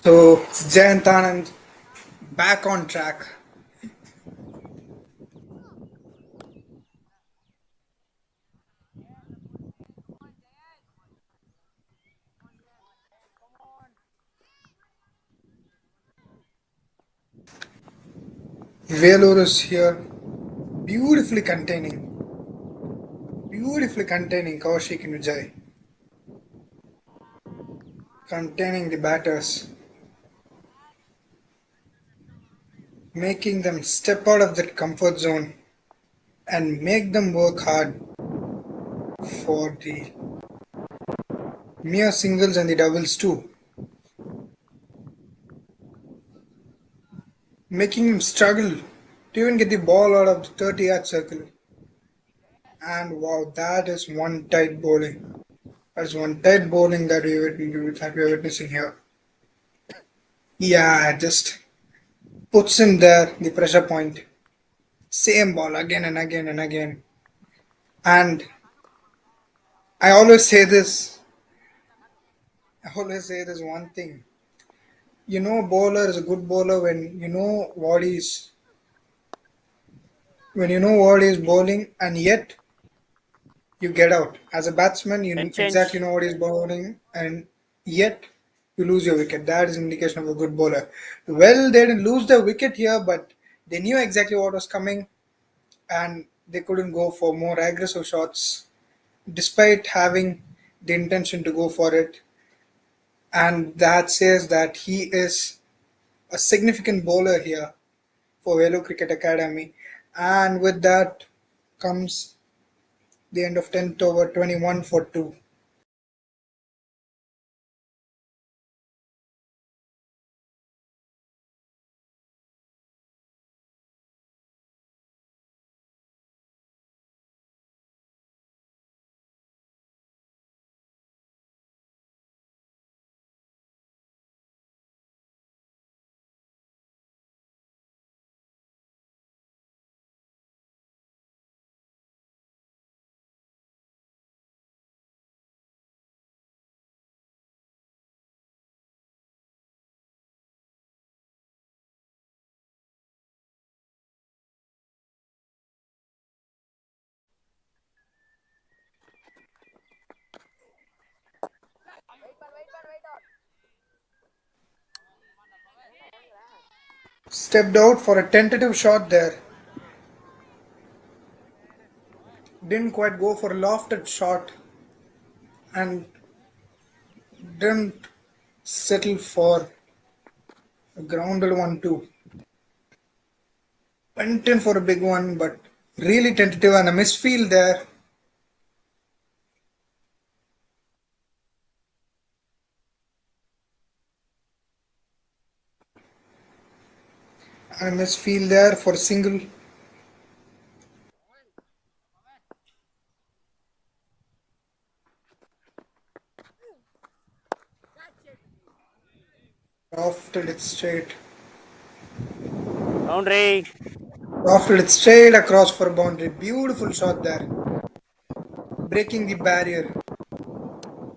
S6: So Jayant Anand back on track. Vellore is here, beautifully containing Kaushik and Vijay, containing the batters, making them step out of their comfort zone and make them work hard for the mere singles and the doubles too, making them struggle to even get the ball out of the 30-yard circle. And wow, that is one tight bowling. That's one tight bowling that we are witnessing here. Yeah, just puts him there, the pressure point. Same ball again and again and again. And I always say this one thing. You know, bowler is a good bowler when you know what he's bowling, and yet you get out. As a batsman, you exactly know what he's bowling, and yet you lose your wicket. That is an indication of a good bowler. Well, they didn't lose the wicket here, but they knew exactly what was coming, and they couldn't go for more aggressive shots, despite having the intention to go for it. And that says that he is a significant bowler here for Vellore Cricket Academy. And with that comes the end of 10th over, 21 for 2. Stepped out for a tentative shot there. Didn't quite go for a lofted shot and didn't settle for a grounded one too. Went in for a big one, but really tentative and a misfield there. And a misfield there for a single. Lofted it straight.
S9: Boundary.
S6: Lofted it straight across for a boundary. Beautiful shot there. Breaking the barrier.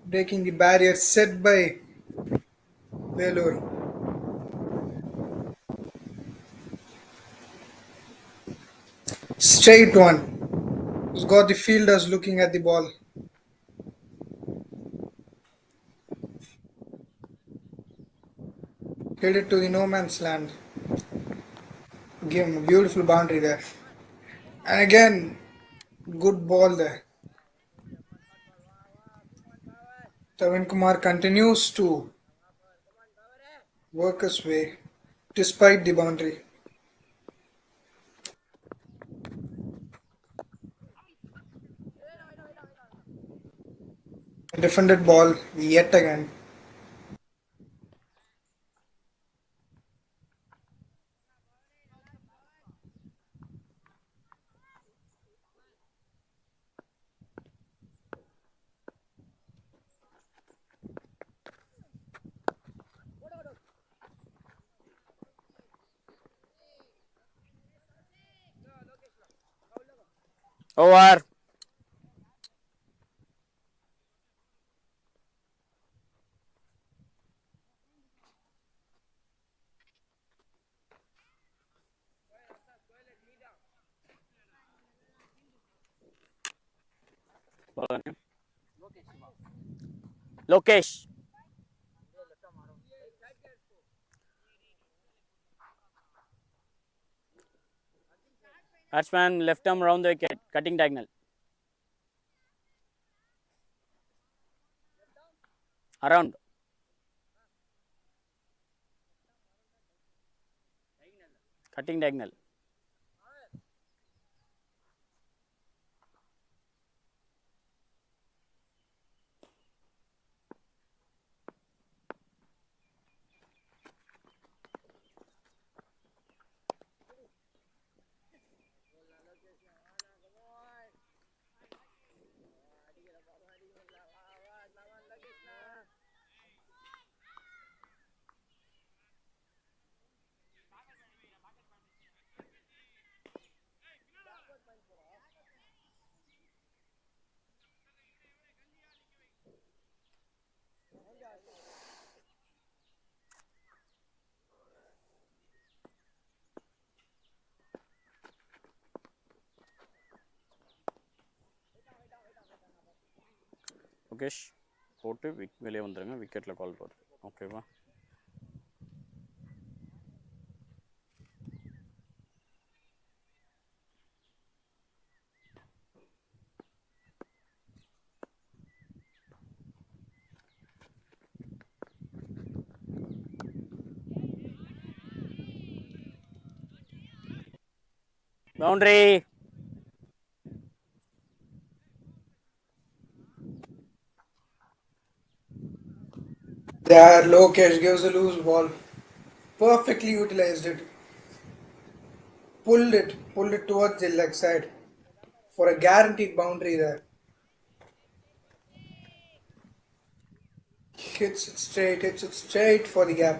S6: Breaking the barrier set by Vellore. Straight one. He's got the fielders looking at the ball. Hit it to the no man's land. Give him a beautiful boundary there. And again, good ball there. Tavin Kumar continues to work his way despite the boundary. Defended ball yet again.
S9: Over. Lokesh. Batsman left arm around the wicket, cutting diagonal. Around. Cutting diagonal. Lokesh. போட்டு வெளியே வந்துடுங்க, விக்கெட்டில் கால் போகுது. ஓகேவா? Boundary.
S6: There, Lokesh gives a loose ball. Perfectly utilized it. Pulled it towards the leg side for a guaranteed boundary there. Hits it straight for the gap.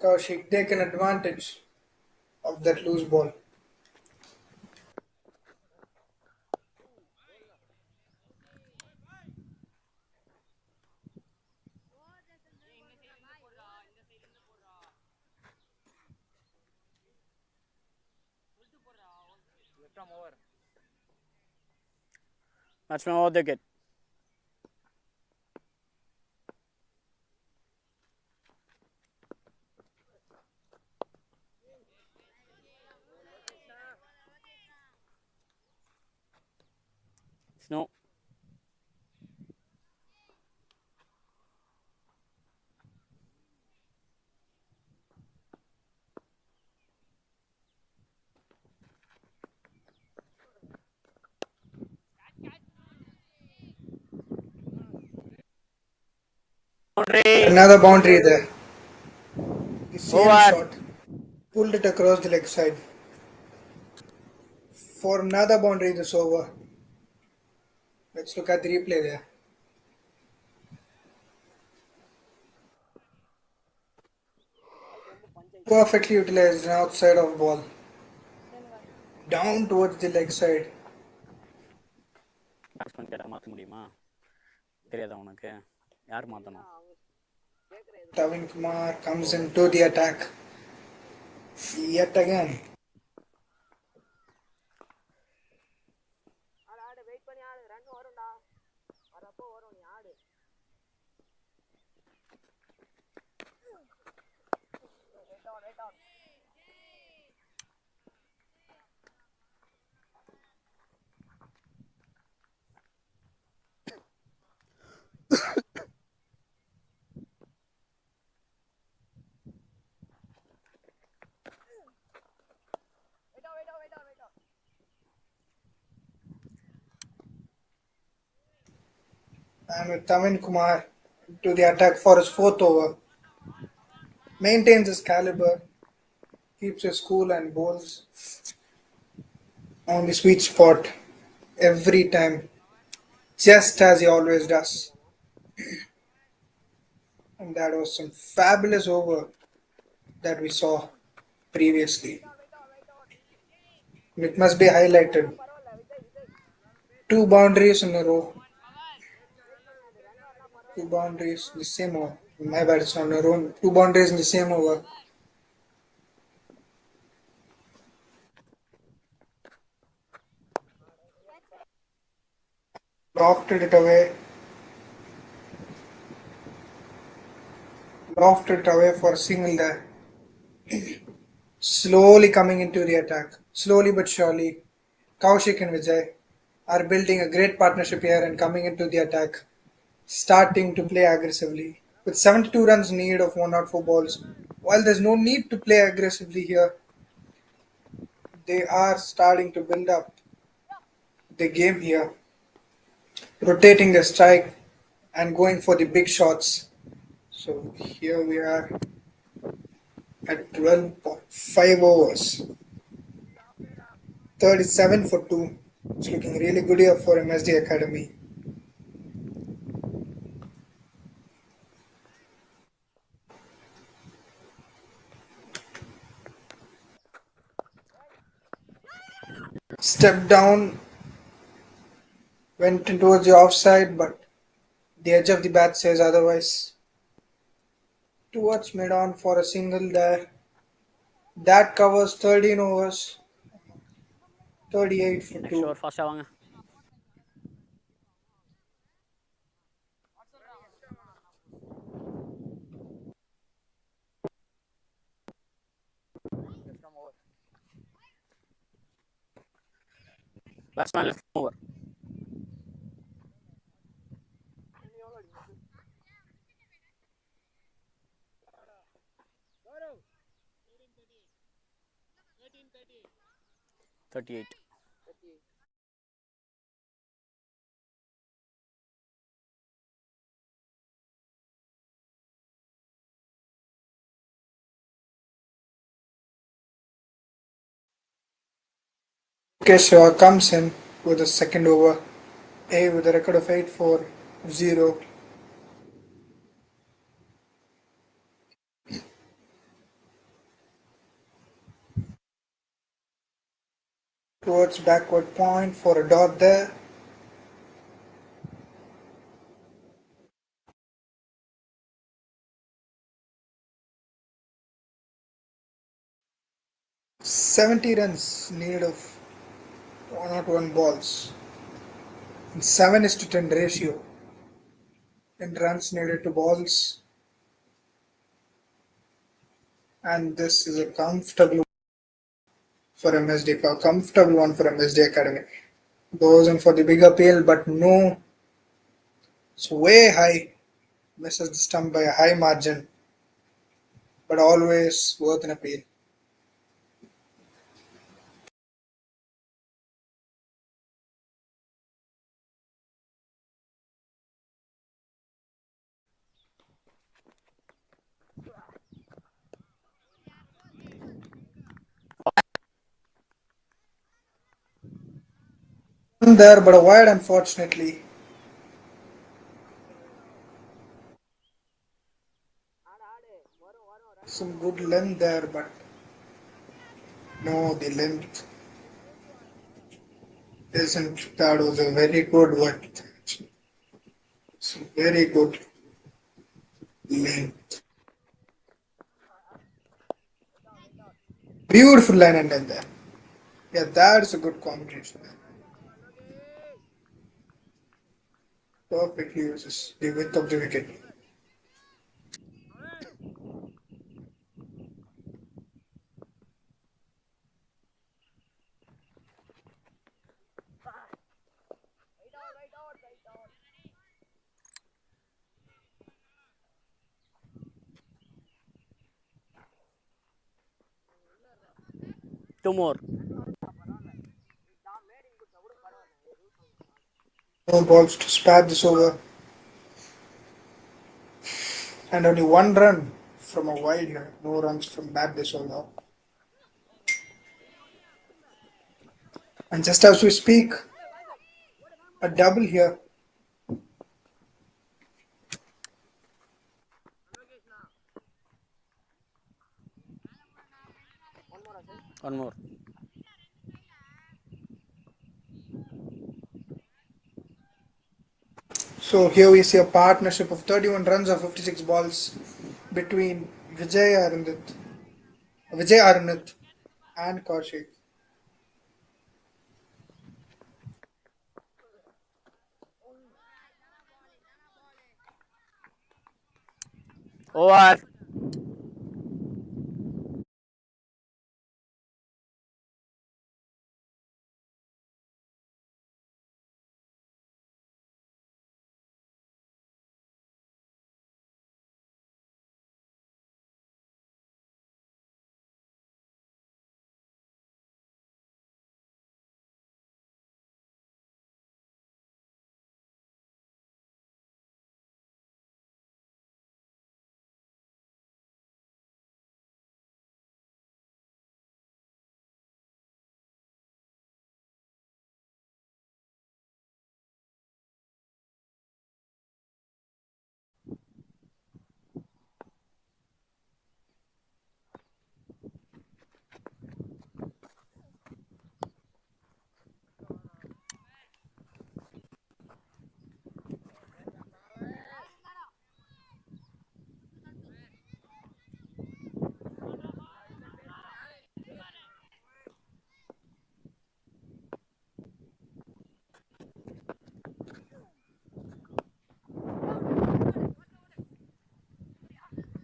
S6: Kaushik taken advantage of that loose ball.
S9: Batsman over the wicket. Snow.
S6: Another boundary there. The same
S9: Over.
S6: shot. Pulled it across the leg side. For another boundary this over. Let's look at the replay there. Perfectly utilized an outside of ball. Down towards the leg side.
S9: Batsman கேட்டால் மாற்ற முடியுமா? தெரியாதா உனக்கு? யார் மாற்றணும்?
S6: Tavin Kumar comes into the attack. Yet again. And with Tavin Kumar to the attack for his fourth over. Maintains his caliber, keeps his cool and bowls on the sweet spot every time, just as he always does. And that was some fabulous over that we saw previously. It must be highlighted. 2 boundaries in a row. 2 boundaries in the same over. My bad, it's on a row. 2 boundaries in the same over. Lofted it away. Lofted it away for a single there. Slowly coming into the attack. Slowly but surely. Kaushik and Vijay are building a great partnership here and coming into the attack. Starting to play aggressively. With 72 runs need of 104 balls. While there's no need to play aggressively here, they are starting to build up the game here. Rotating the strike and going for the big shots. So here we are at 12.5 overs. 37 for 2. It's looking really good here for MSD Academy. Step down, went in towards the offside, but the edge of the bat says otherwise. Towards mid-on for a single there. That covers 13 overs. 38 for
S9: Next
S6: 2.
S9: over ஃபாஸ்ட்டாக வாங்க. Batsman left over. $38.
S6: Keshaw comes in with a second over. A with a record of 8 for 0. Towards backward point for a dot there. $70 runs needed of 101 balls. 7:10 ratio in runs needed to balls. And this is a comfortable for MSD, a comfortable one for MSD Academy. Goes in for the big appeal, but no, it's way high. Misses the stump by a high margin, but always worth an appeal. There, but a wide, unfortunately. Some good length there, but no, the length isn't. That was a very good one. It's a very good length. Beautiful line and then there. Yeah, that's a good combination. Perfectly uses the width of the wicket.
S9: Two more.
S6: No balls to spare this over. And only one run from a wide here. No runs from back this over. And just as we speak, a double here.
S9: One more.
S6: So here we see a partnership of 31 runs of 56 balls between Vijay Arnath and Kaushik.
S9: Over.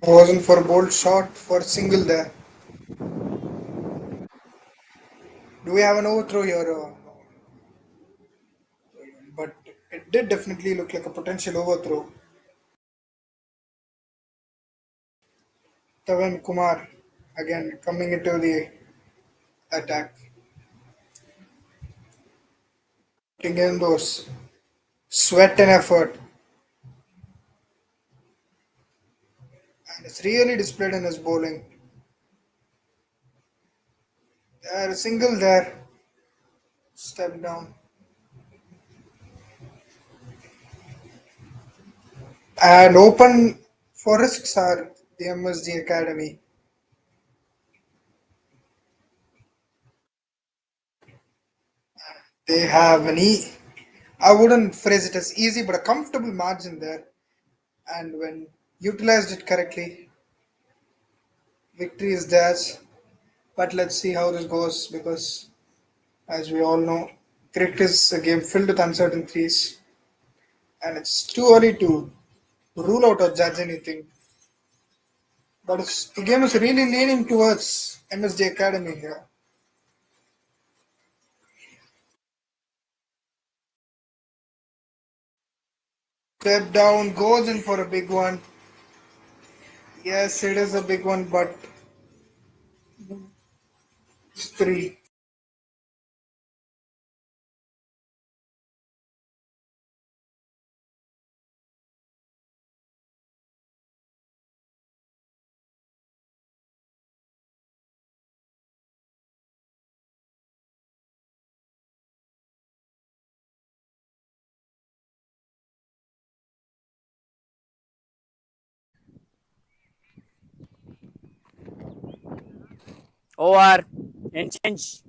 S6: Wasn't for a bold shot, for a single there. Do we have an overthrow here? But it did definitely look like a potential overthrow. Tavan Kumar again coming into the attack. Putting in those sweat and effort. And it's really displayed in his bowling. There, a single there. Step down. And open for risks are the MSD Academy. They have I wouldn't phrase it as easy, but a comfortable margin there. And when utilized it correctly, victory is theirs. But let's see how this goes because, as we all know, cricket is a game filled with uncertainties, and it's too early to rule out or judge anything. But the game is really leaning towards MSD Academy here. Step down, goes in for a big one. Yes, it is a big one, but it's 3.
S9: Over and change.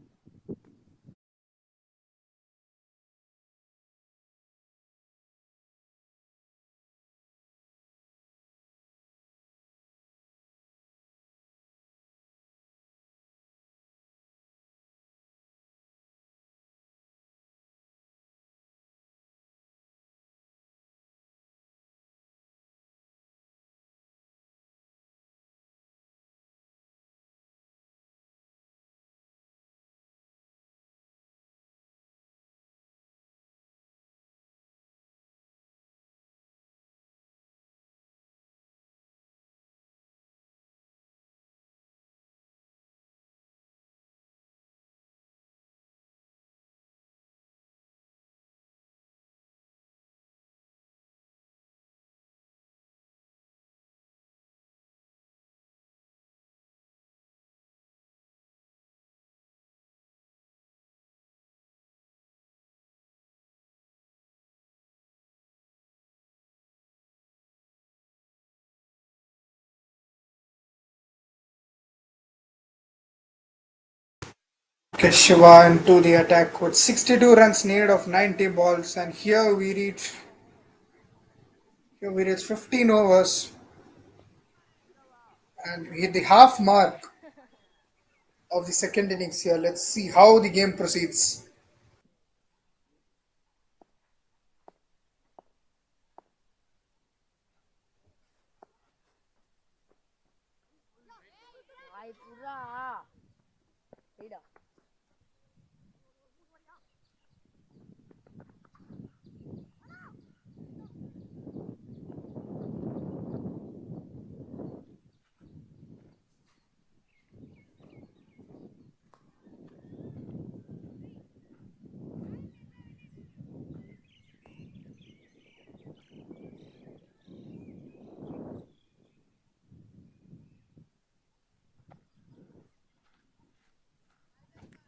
S6: Okay, Shiva into the attack with 62 runs needed of 90 balls, and here we reach 15 overs, and we hit the half mark of the second innings here. Let's see how the game proceeds.
S12: Ay, pura. Mira.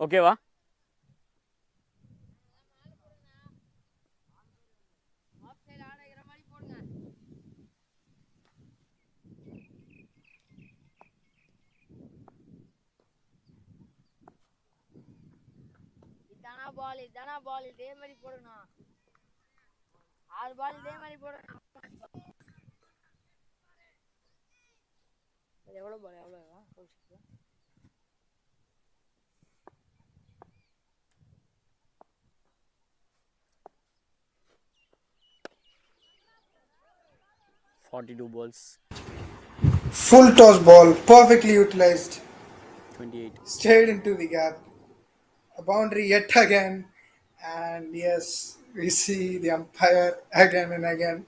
S9: Okay, va?
S12: இதானா பால் இதே மாதிரி போடணும் 6 பால் இதே மாதிரி போடணும் எவ்வளவு பால் எவ்வளவு கோச்சிக்கு
S9: 42 balls.
S6: Full toss ball, perfectly utilized.
S9: 28.
S6: Stayed into the gap. A boundary yet again. And yes, we see the umpire again and again.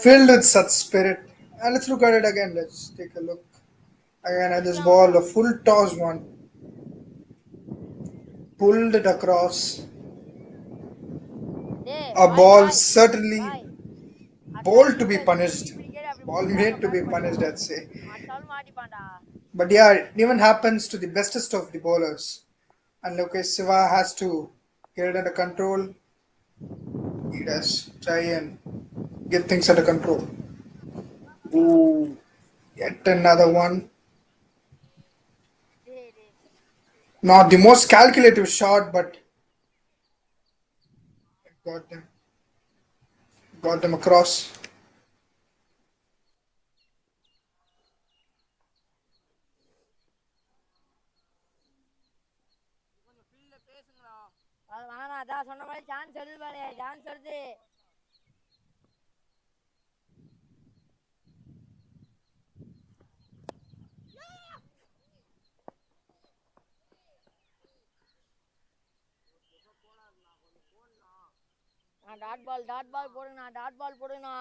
S6: Filled with such spirit. And let's look at it again. Let's take a look again at this ball. A full toss one. Pulled it across. A ball certainly ball to be punished. Ball made to be punished, I'd say. But yeah, it even happens to the bestest of the bowlers. And okay, Siva has to get it under control. He does try and get things under control. Ooh, yet another one. Not the most calculative shot, but got them. Got them across.
S12: அது வேணாம் அதான் சொன்ன மாதிரி chance வருது பாரு chance வருது dot ball போடுங்கண்ணா, dot ball போடுங்கண்ணா.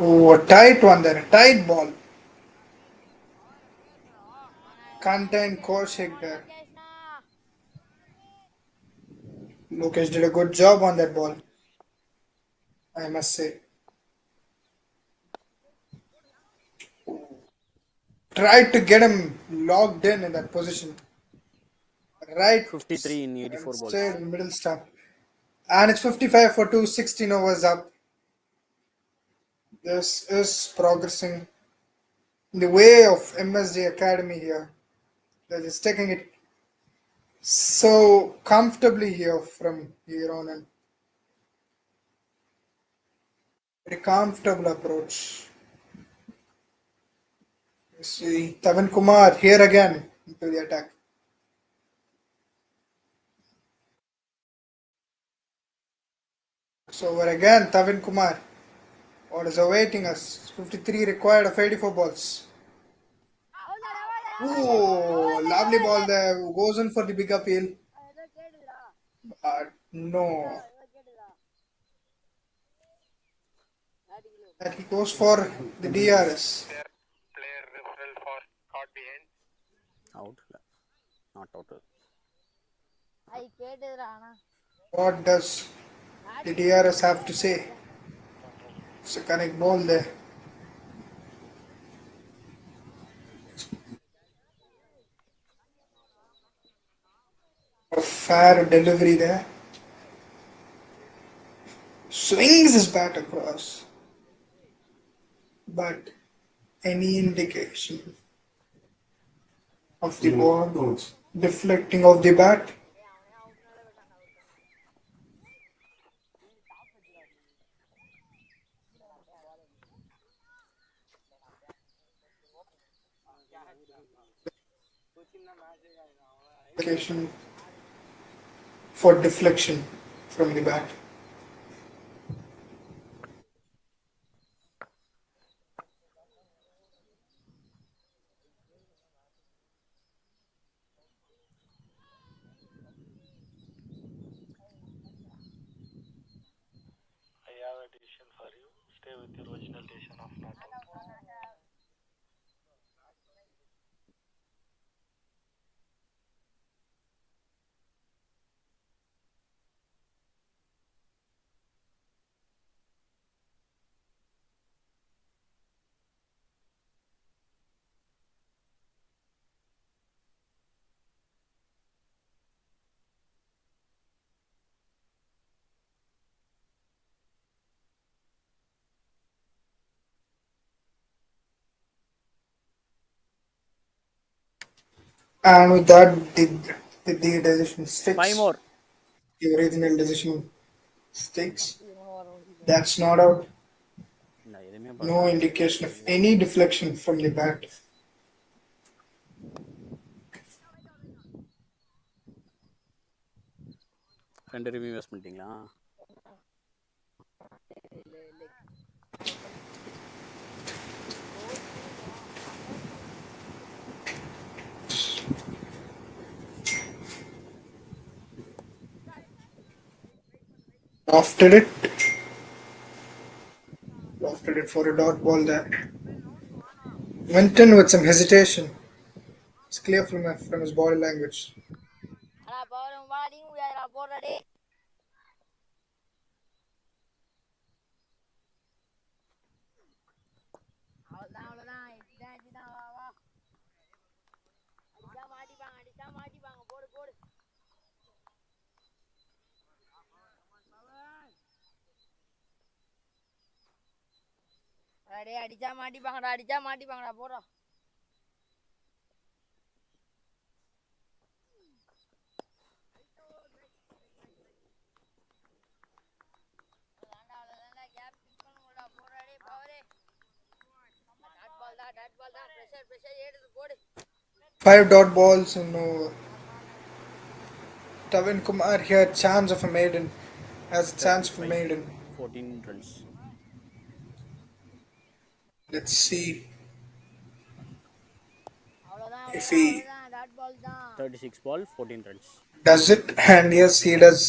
S6: Oh, a tight one there, a tight ball. Contain core shake there. Lokesh did a good job on that ball, I must say. Tried to get him locked in that position. Right
S9: 53 in 84 balls.
S6: straight middle stump. And it's 55 for 2, 16 overs up. This is progressing in the way of MSD Academy here. They're just taking it so comfortably here from here on in. Very comfortable approach. You see Tavan Kumar here again into the attack. So over again, Tavan Kumar. What is awaiting us? 53 required of 84 balls. Oh, lovely ball there. Goes in for the big appeal. But no. And he goes for the DRS.
S11: Player referral for caught behind.
S9: Out. Not out.
S6: What does the DRS have to say? It's a correct ball there. A fair delivery there. Swings his bat across. But any indication of the ball deflecting off the bat? Indication for deflection from the bat.
S11: I have a decision for you. Stay with your original decision of not out.
S6: And with that, the decision sticks.
S9: 5 more.
S6: The original decision sticks. That's not out. No indication of any deflection from the bat.
S9: ரெண்டு review use பண்ணிட்டீங்களா?
S6: Lofted it for a dot ball there. Went in with some hesitation. It's clear from his body language.
S12: அடிச்சா மாட்டிப்பாங்கடா போடா.
S6: Five dot balls and no. Tavan Kumar here, chance of a maiden has a chance for
S9: 35,
S6: maiden.
S9: 14 runs.
S6: Let's see
S12: அவ்வளோதான்
S6: if
S12: அவ்வளோதான்
S6: he
S12: அவ்வளோதான் dot ball தான்
S9: 36 ball, 14 runs.
S6: does it. And yes, he does.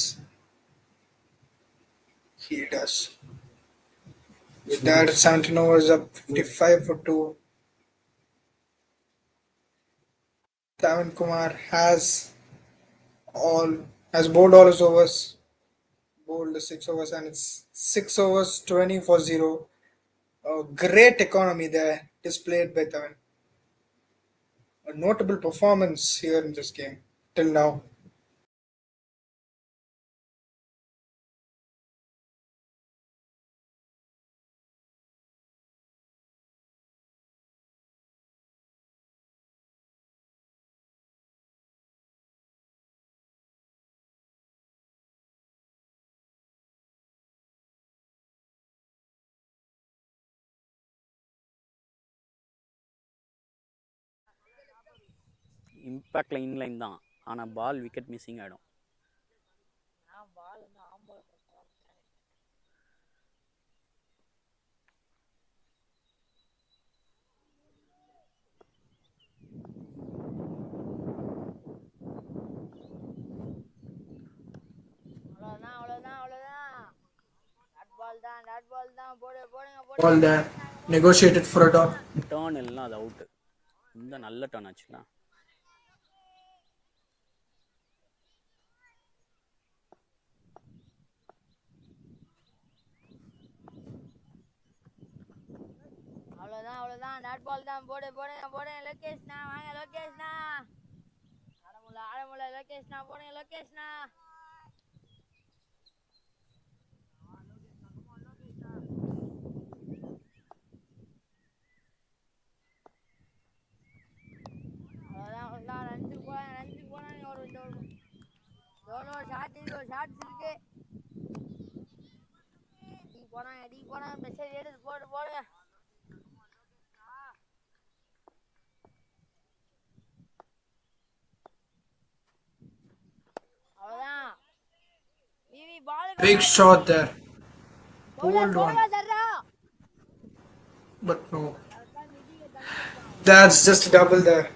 S6: He does. With that, 17 overs up, 55 for 2. Taman Kumar has bowled all his overs, bowled the 6 overs, and it's 6 overs, 20 for 0. A great economy there displayed by Taman. A notable performance here in this game till now.
S9: இம்பாக்டில் inline தான், ஆனால் பால் wicket missing ஆகிடும்.
S12: நான் பால் வந்து ஆம்பளை அவ்வளோதான் அவ்வளோதான் அவ்வளோதான் டாட் பால் தான் போடுங்க
S6: Ball there, negotiated for a dot.
S9: Turn எல்லாம் அது அவுட்டு. இந்த நல்ல டேர்ன் ஆச்சுங்களா.
S12: அவ்வளோதான் டாட் பால் தான் போடுங்க லோகேஷ்னா வாங்க லோகேஷ்னா ஆடமுள்ள லோகேஷ்னா போடுங்க லோகேஷ்னா அவ்வளோதான் ரன்ஸுக்கு போனாங்க ஒரு ஷார்ட்ஸ் இருக்கு போனாங்க மெசேஜ் எடுத்து போடுங்க அவ்வளோதான்
S6: Big shot there. Pulled one.
S12: சர்ரா
S6: But no. That's just a double there.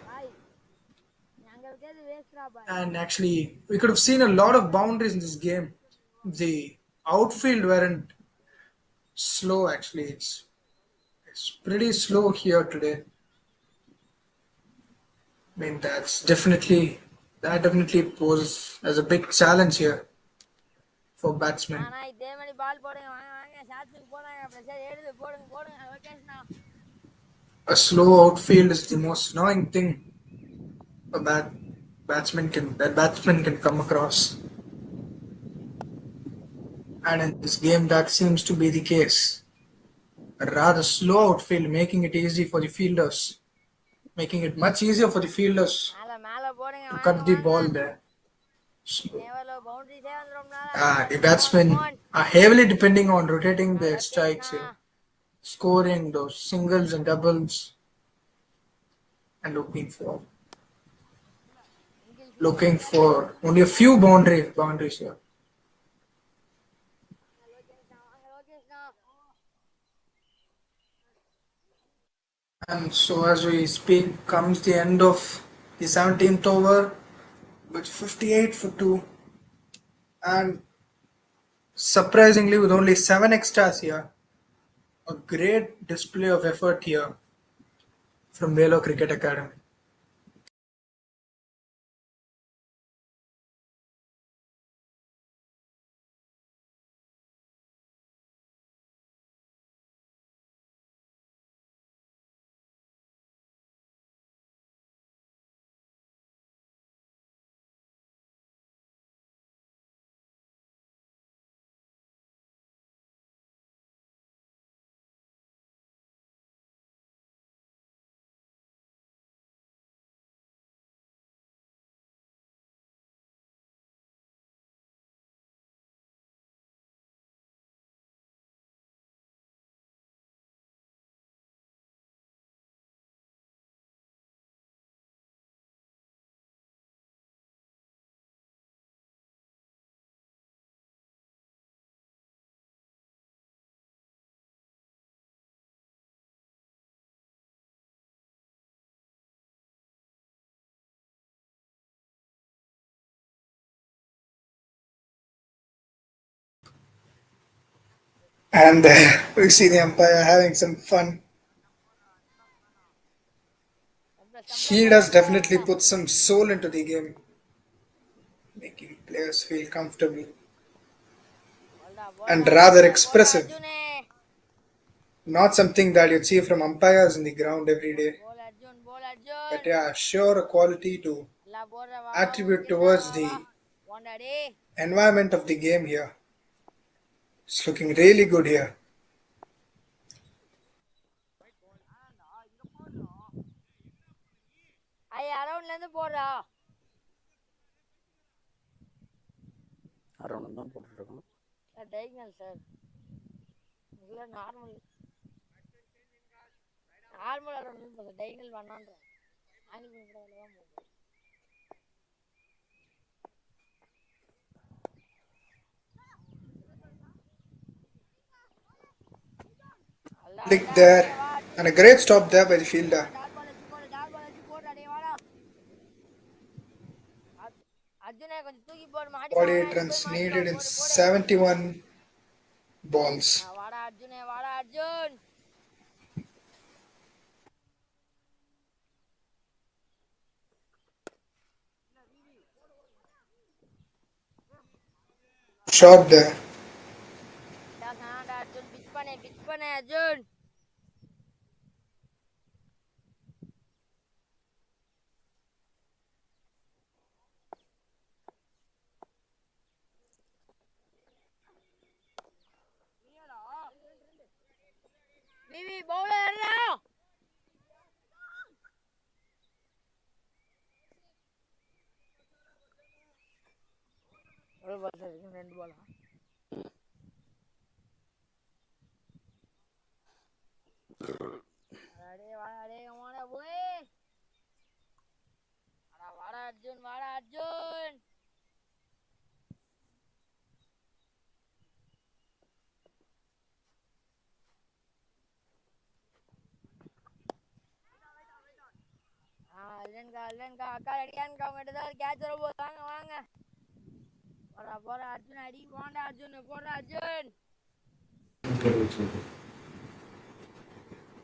S6: And actually, we could have seen a lot of boundaries in this game. The outfield weren't slow, actually. It's pretty slow here today. I mean, that definitely poses as a big challenge here for batsmen.
S12: ஆனா இதே மாதிரி பால் போடுங்க வாங்க ஷாட்ஸுக்கு போனாங்க pressure எடுத்து போடுங்க லோகேஷ்னா
S6: A slow outfield is the most annoying thing a batsman can come across. And in this game, that seems to be the case. A rather slow outfield, making it easy for the fielders, making it much easier for the fielders
S12: மேல போடுங்க
S6: to cut the ball there.
S12: பவுண்டரிஸே வந்துரும்னால
S6: The batsmen are heavily depending on rotating their strikes here, scoring those singles and doubles, and looking for only a few boundaries here. And so as we speak comes the end of the 17th over with 58 for 2, and surprisingly with only 7 extras here. A great display of effort here from Vellore Cricket Academy. And we see the umpire having some fun. He does definitely put some soul into the game, making players feel comfortable and rather expressive. Not something that you'd see from umpires in the ground every day. But yeah, sure a quality to attribute towards the environment of the game here. It's looking really good here.
S12: அரௌண்ட்லேருந்து போடுறா
S9: around தான் போட்டுருக்கோம்.
S12: Sir diagonal sir இல்லை normal around sir diagonal வேணான்றேன் angle கூட தான் போடுறேன்.
S6: Click there, and a great stop there by the fielder.
S12: அர்ஜுனே கொஞ்சம் தூக்கி போடு மாடி
S6: 48 runs needed in 71 balls.
S12: வாடா அர்ஜுனே வாடா Arjun.
S6: Shot there.
S12: Arjun pitch பண்ணு அர்ஜுன். விவி பவுலர் ஏறா. எவ்வளவு பால் சார் இருக்கு? 2 பாலா? வாடா வாடா போய். வாடா அர்ஜுன். இல்லைங்கா அக்கா அடிக்கானுக்கா அவங்ககிட்ட தான் கேட்ச் வர போது வாங்க போற அர்ஜுன் அடி போண்டா அர்ஜுன் போடுற Arjun.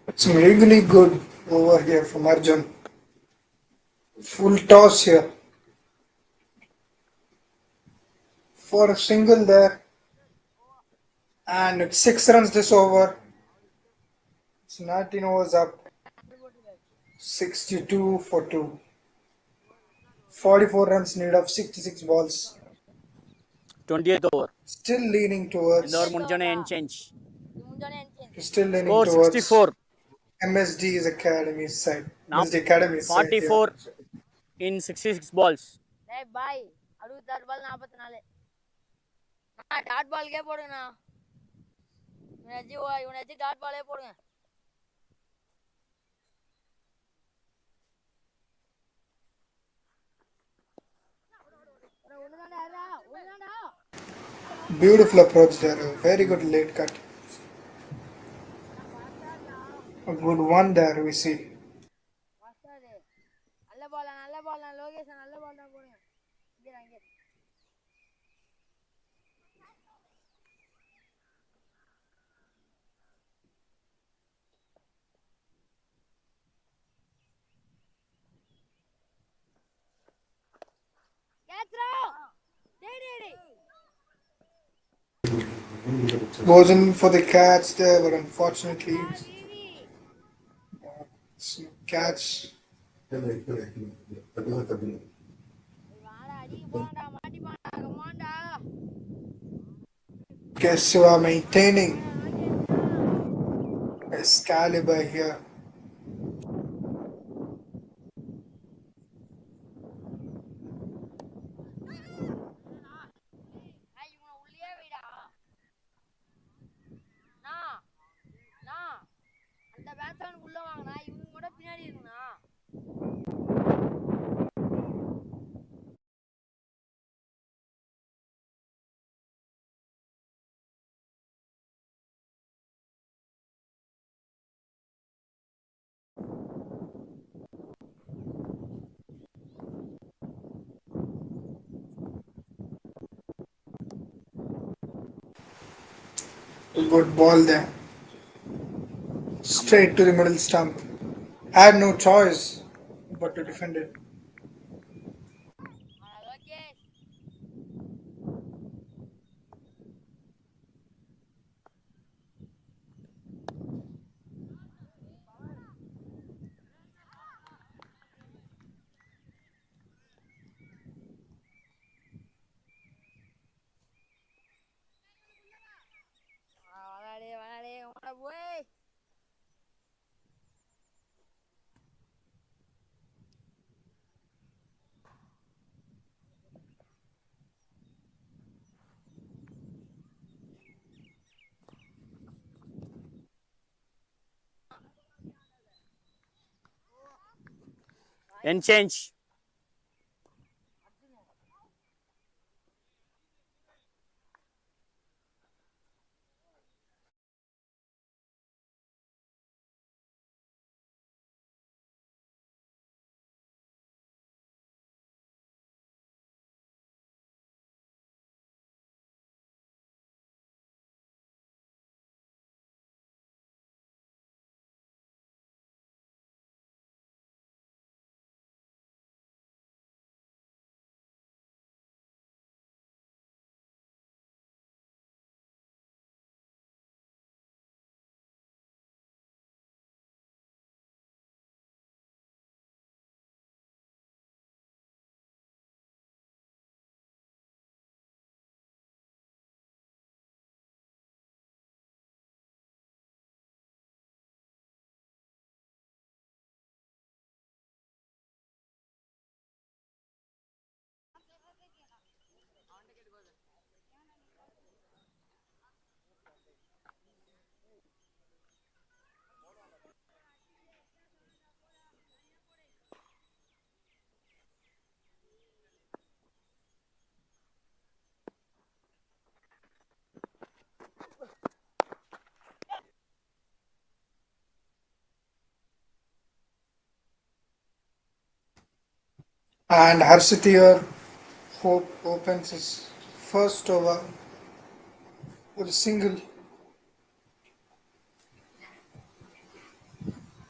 S6: It's really good over here from Arjun. Full toss here. For a single there. And it's 6 runs this over. It's 19 overs up. 62 for 2. 44 runs needed of 66 balls.
S9: 28th over.
S6: Still leaning towards.
S9: Vellore ಮುಂಜಾನೆ end change.
S6: Still leaning
S9: Score
S6: towards
S9: 64.
S6: MSD's academy side.
S9: Now
S6: MSD academy side.
S9: 44 in 66 balls.
S12: டேய் பாய் 66 பால் 44. Dot Phalke போடுங்கண்ணா. இவனாச்சு dot பாலே போடுங்க.
S6: Beautiful approach there. A very good late cut. A good one there we see.
S12: நல்ல பால் லோகேஷ் நல்ல பால் தான் போடுங்க. இங்க
S6: Goes in for the catch there, but unfortunately, catch. Guess you are maintaining his caliber here.
S12: அந்த batsman உள்ள வாங்கனா இவங்க கூட பின்னாடி இருக்குண்ணா.
S6: Good ball there. Straight to the middle stump. Had no choice but to defend it.
S9: End change.
S6: And Harshit here Hope opens his first over with a single.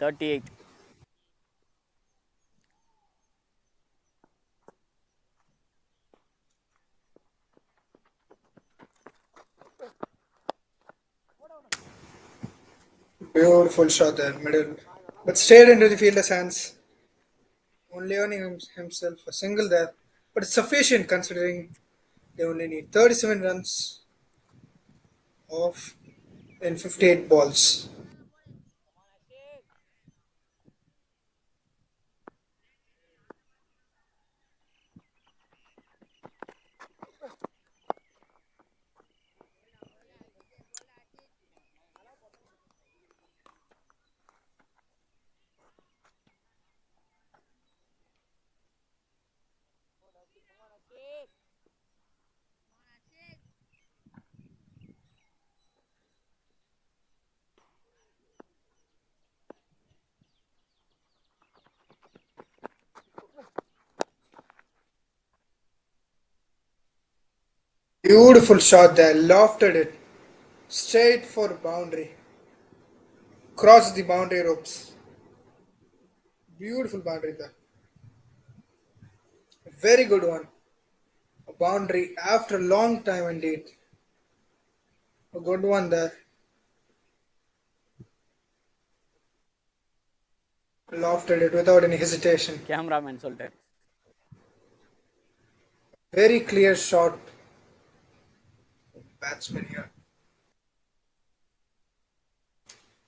S9: 38.
S6: Beautiful shot there, middle. But straight into the fielder's hands. Only earning himself a single there. But it's sufficient considering they only need 37 runs off in 58 balls. Beautiful shot there, lofted it straight for boundary. Crossed the boundary ropes. Beautiful boundary there. Very good one. A boundary after a long time indeed. A good one there. Lofted it without any hesitation.
S9: Cameraman சொல்லிட்டாரு.
S6: Very clear shot. Batsman here.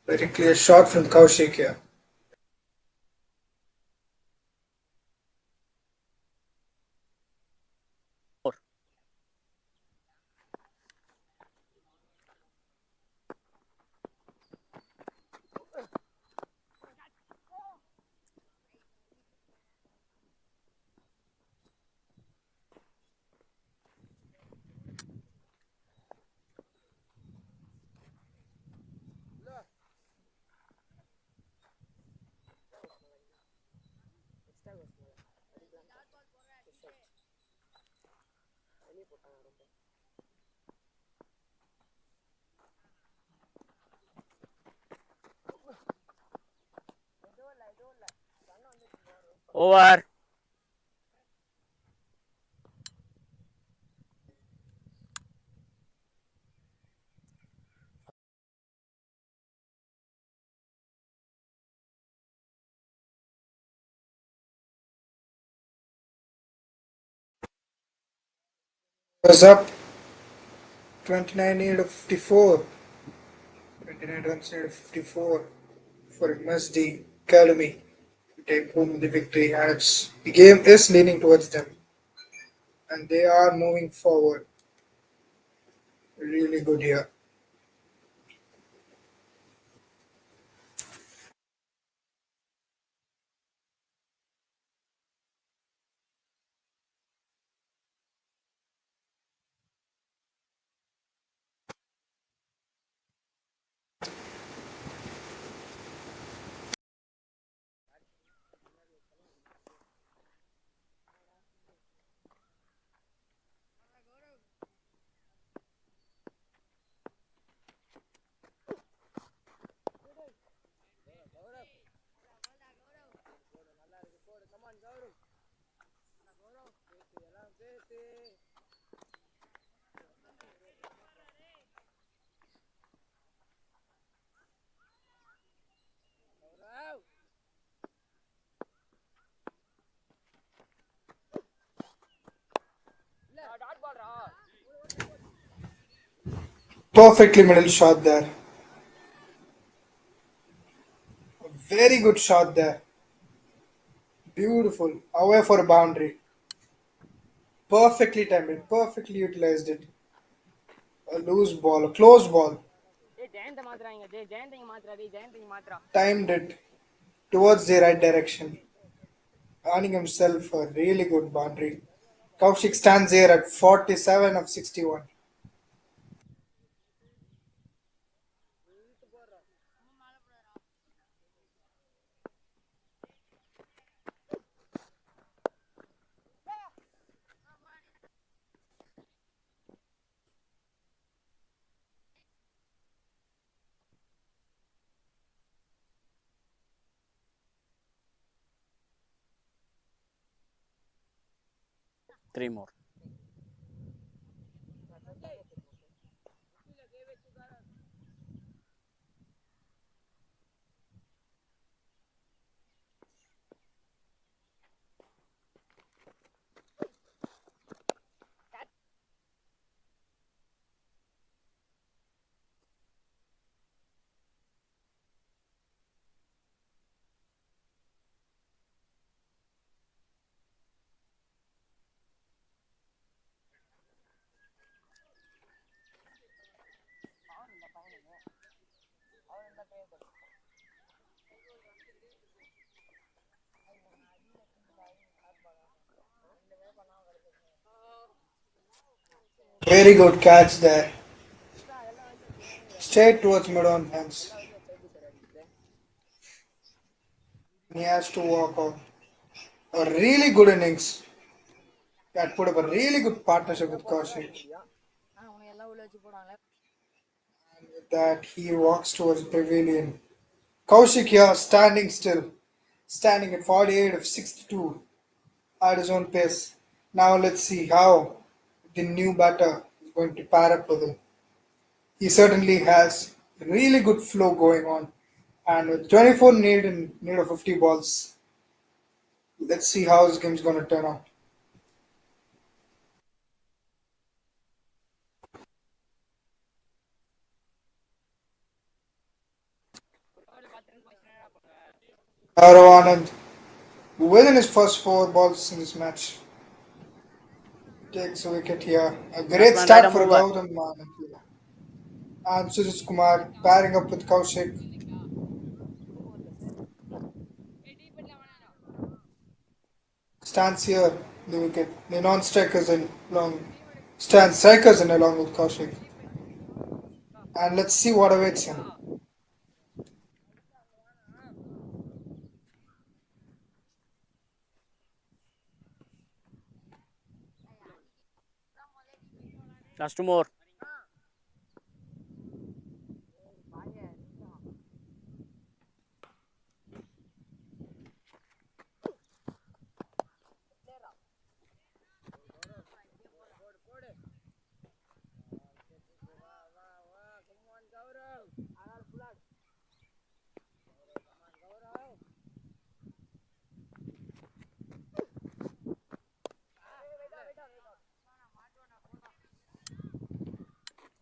S6: Very clear shot from Kaushik here.
S9: Over.
S6: Was up 29 need of 54. 29 runs need of 54 for MSD Academy to take home the victory. And the game is leaning towards them. And they are moving forward. Really good here. Perfectly middle shot there. A very good shot there. Beautiful. Away for a boundary. Perfectly timed it. Perfectly utilized it. A loose ball. A close ball. Timed it towards the right direction. Earning himself a really good boundary. Kaushik stands here at 47 of 61.
S9: Three more.
S6: Very good catch there. Straight towards mid on hands. He has to walk out. A really good innings. That put up a really good partnership with Kaushik. And with that, he walks towards pavilion. Kaushik here standing still. Standing at 48 of 62 at his own pace. Now let's see how the new batter is going to pair up with him. He certainly has really good flow going on. And with 24 need of 50 balls, let's see how this game's going to turn out. Gaurav Anand, within his first 4 balls in this match, takes a wicket here. A great
S9: Batsman right
S6: start
S9: arm
S6: for
S9: over.
S6: Gautam Anand here. And Sujit Kumar pairing up with Kaushik. Stands here, the wicket. The non-strikers in long stands strikers in along with Kaushik. And let's see what awaits him.
S9: Last two more.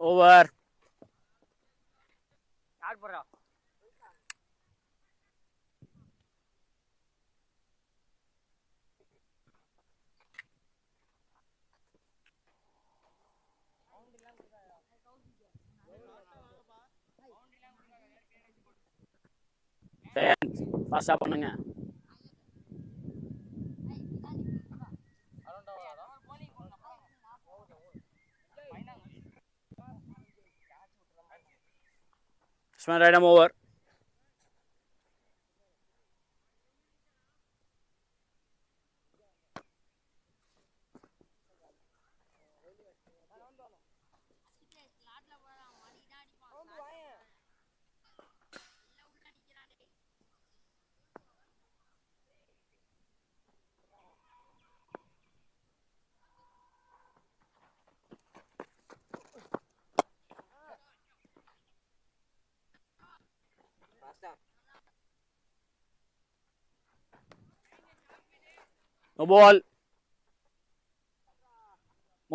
S9: Over. யார் போறா? ஃபாஸ்டா பண்ணுங்க. Right arm over. No ball.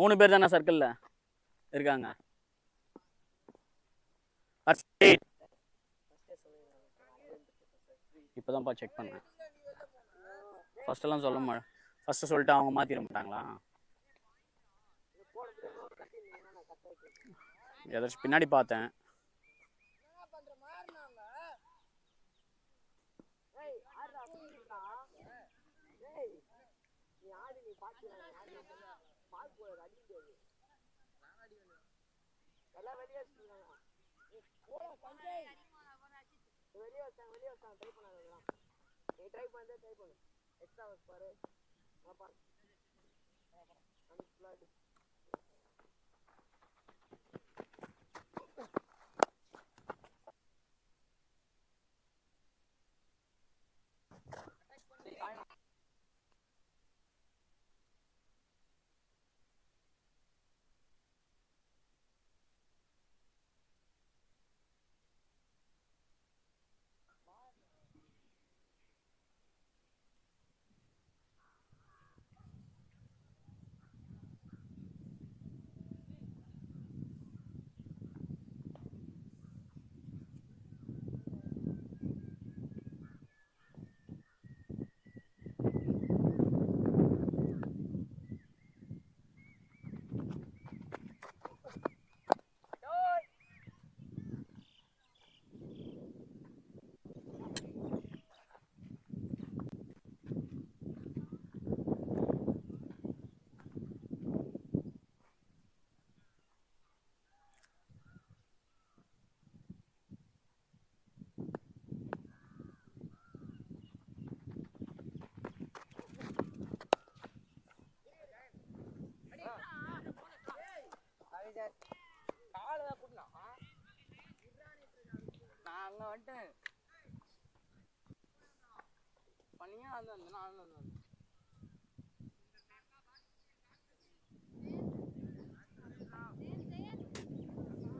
S9: 3 பேர் தானே சர்க்கிள்ல இருக்காங்க. இப்போதான்ப்பா check பண்ணேன். First எல்லாம் சொல்ல மாட்டேன். ஃபர்ஸ்ட் சொல்லிட்டு அவங்க மாத்திர மாட்டாங்களா? ஏதாச்சும் பின்னாடி பார்த்தேன்.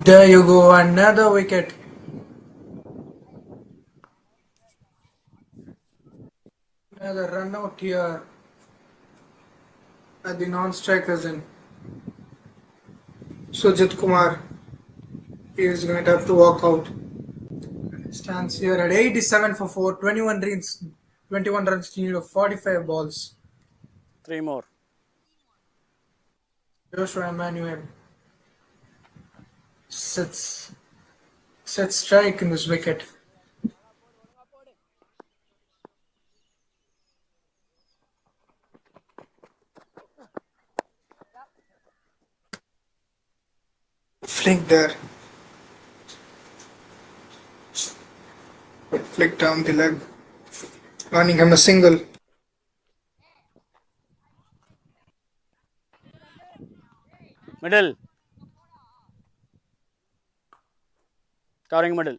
S10: There you go, another wicket. Another run out here at the non-strikers in. Sujit Kumar, he is going to have to walk out. Stands here at 87 for 4, 21 runs to need of 45 balls.
S9: 3 more.
S10: Joshua Emmanuel sets strike in this wicket. Flick there. Flick down the leg, earning him a single.
S9: Middle. Covering middle.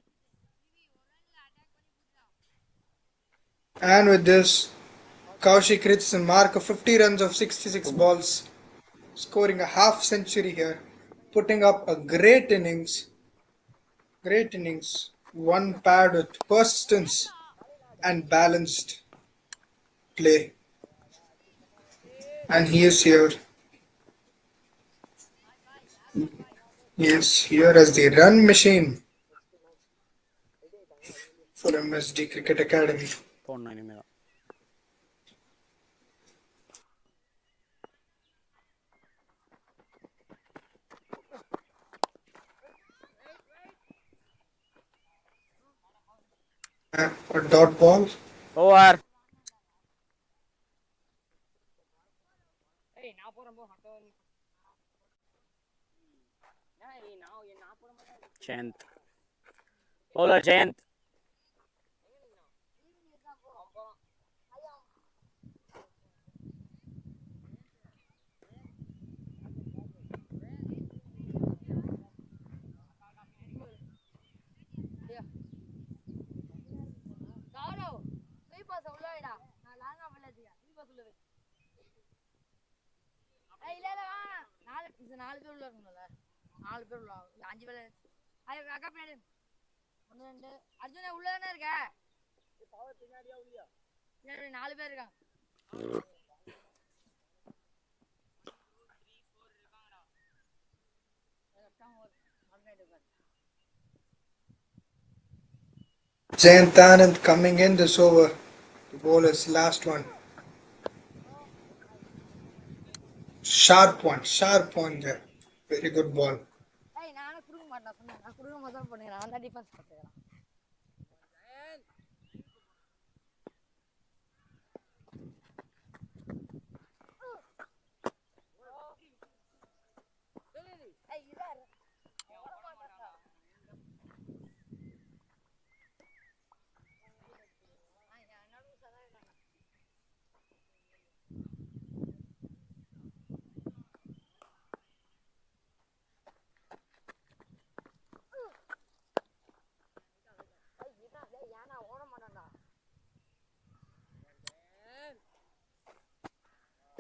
S6: And with this, Kaushik hits a mark of 50 runs of 66 balls, scoring a half century here, putting up a great innings. One paired with persistence and balanced play. And he is here. Yes, here is the run machine for MSD Cricket Academy.
S9: போடணும் இனிமேல்.
S6: A dot ball.
S9: Over. Jayant. Bowler Jayant.
S12: நாலு பேர் உள்ள இருக்கணும்ல, 4 பேர் உள்ள 5 பேர். அக்கா பின்னாடி 1 2 அர்ஜுனே உள்ள தானே இருக்க? பின்னாடி 4 பேர் இருக்காங்க.
S6: Jayant Anand coming in this over. The ball is last one. Sharp one there. Very good ball.
S12: நானும் குடுக்க மாட்டேன் சொன்னேன். நான் குடுக்க மசால் பண்ணுறேன். நான் தான் டிஃபென்ஸ் பார்த்துக்கிறேன்.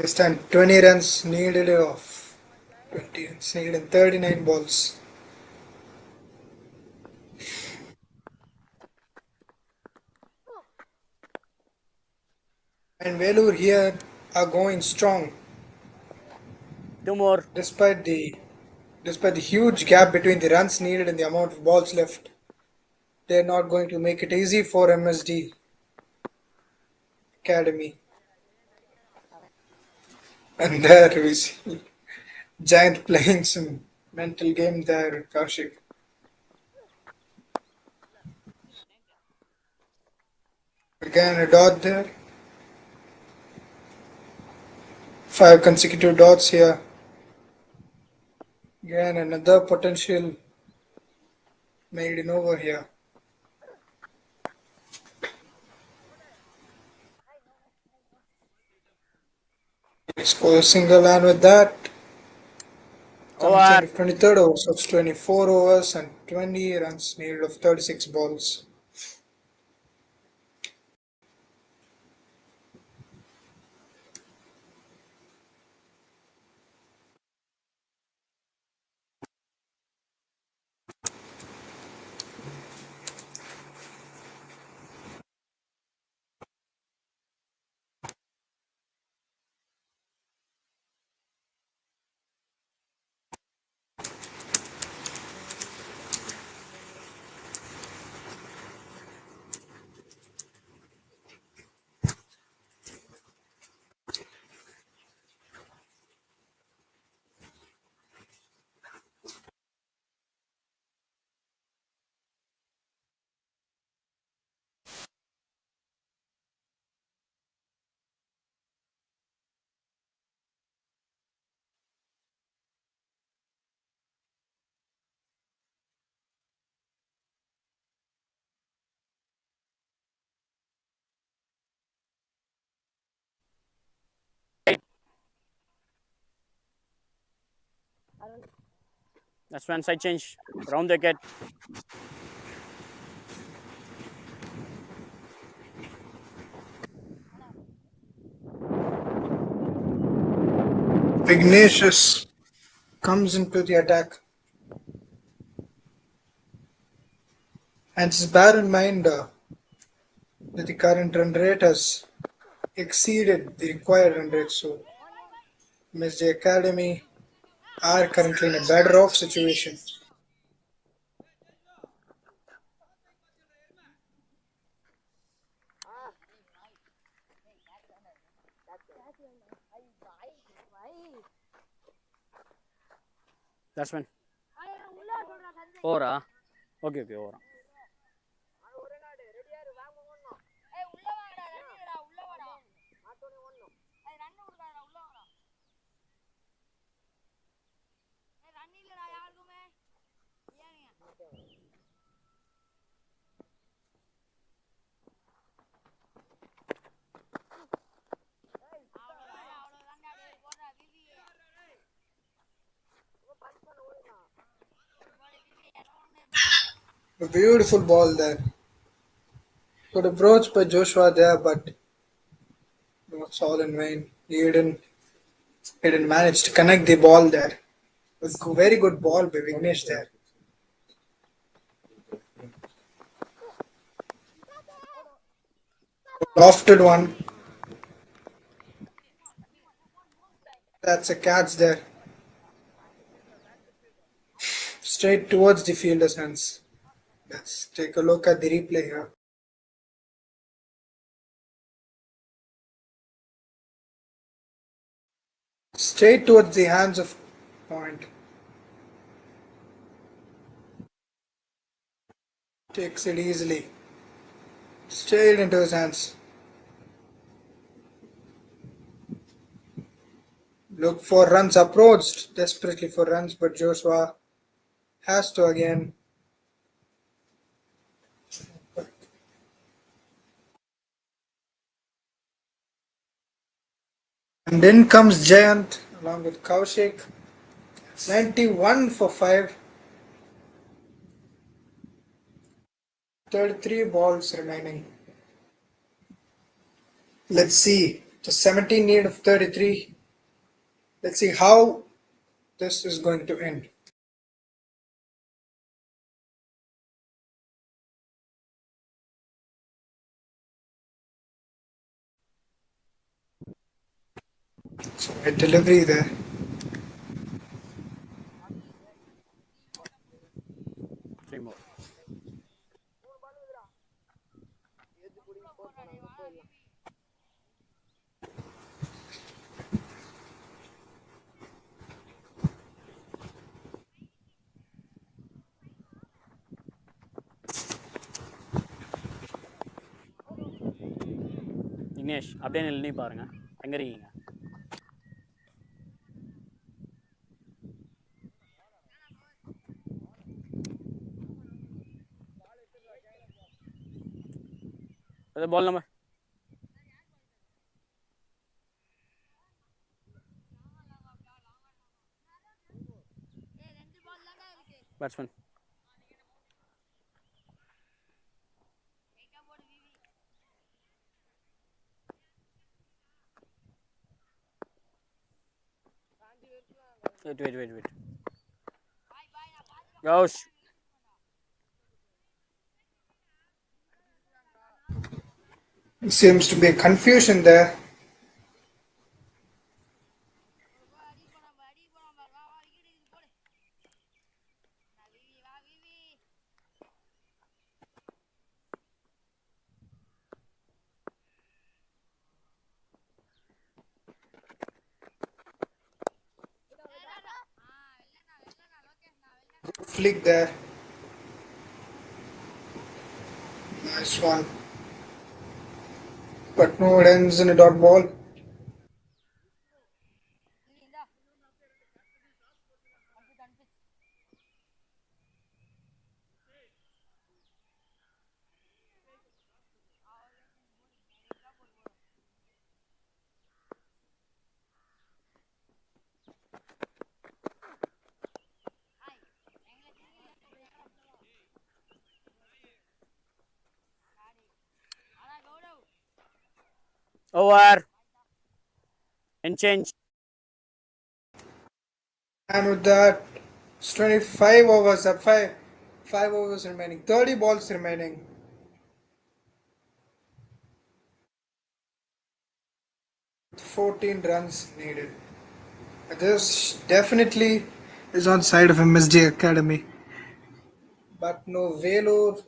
S6: This time 20 runs needed of 20 runs needed in 39 balls. And Vellore here are going strong.
S9: 2 more.
S6: Despite the huge gap between the runs needed and the amount of balls left, they're not going to make it easy for MSD Academy. And there we see Giant playing some mental game there, Kaushik. Again a dot there. 5 consecutive dots here. Again another potential made in over here. Score a single, and with that comes in the 23rd over, so it's 24 overs and 20 runs needed of 36 balls.
S9: That's one side change. Round the wicket.
S6: Ignatius comes into the attack. And just bear in mind that the current run rate has exceeded the required run rate. So MSD Academy are currently in a better off situation.
S9: Batsman. Over. Okay, over.
S6: A beautiful ball there. Good approach by Joshua there, but it was all in vain. He didn't manage to connect the ball there. It was a very good ball by Vignesh there. Lofted one. That's a catch there. Straight towards the fielder's hands. Let's take a look at the replay here. Straight towards the hands of point. Takes it easily. Straight into his hands. Look for runs, approached desperately for runs, but Joshua has to again. And in comes Jayant along with Kaushik. 91 for 5. 33 balls remaining. Let's see. The 17 need of 33. Let's see how this is going to end. So a delivery there.
S9: Three more. Vignesh, அப்படியே நின்று பாருங்க எங்க இருக்கீங்க? அது ball number. Batsman. Wait. Gosh.
S6: Seems to be a confusion there. Flick there. Nice one. But no, it ends in a dot ball.
S9: Over. And change.
S6: And with that, it's 25 overs up, 5 overs remaining, 30 balls remaining. With 14 runs needed. This definitely is on side of MSD Academy, but no Vellore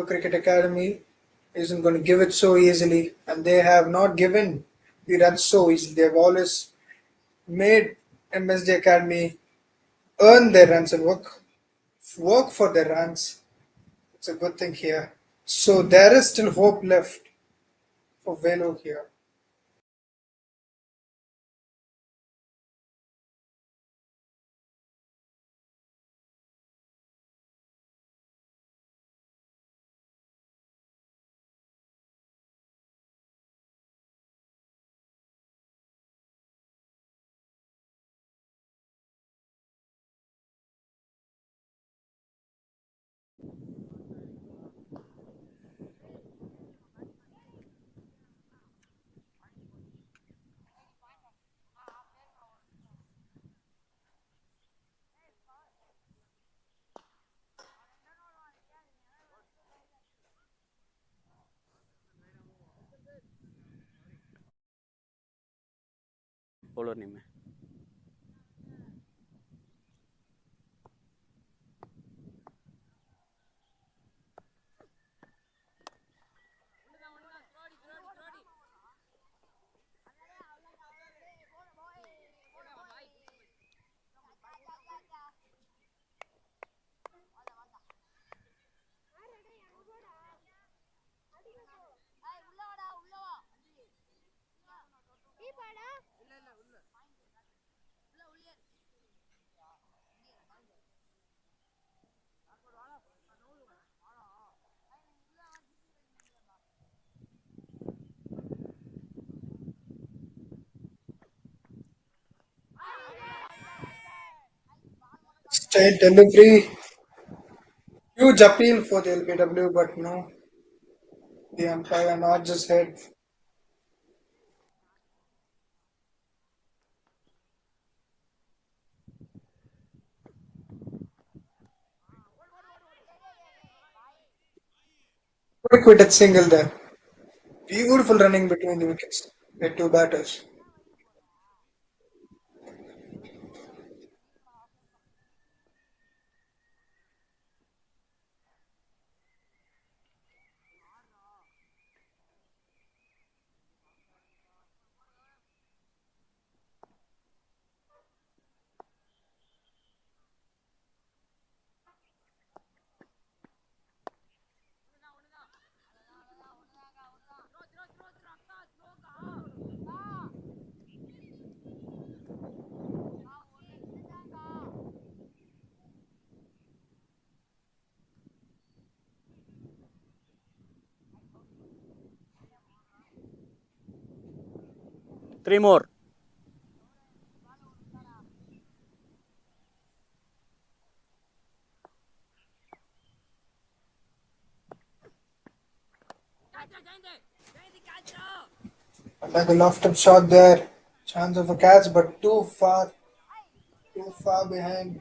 S6: Cricket Academy isn't going to give it so easily, and they have not given the runs so easily. They've always made MSD Academy earn their runs and work for their runs. It's a good thing here. So there is still hope left for Vellore here.
S9: bowler name.
S6: Straight delivery. Huge appeal for the LBW, but no. The umpire nods his head. Quick wicket single there. Beautiful running between the wickets. The two batters.
S9: Three more.
S6: Like a lofted shot there. Chance of a catch, but too far behind.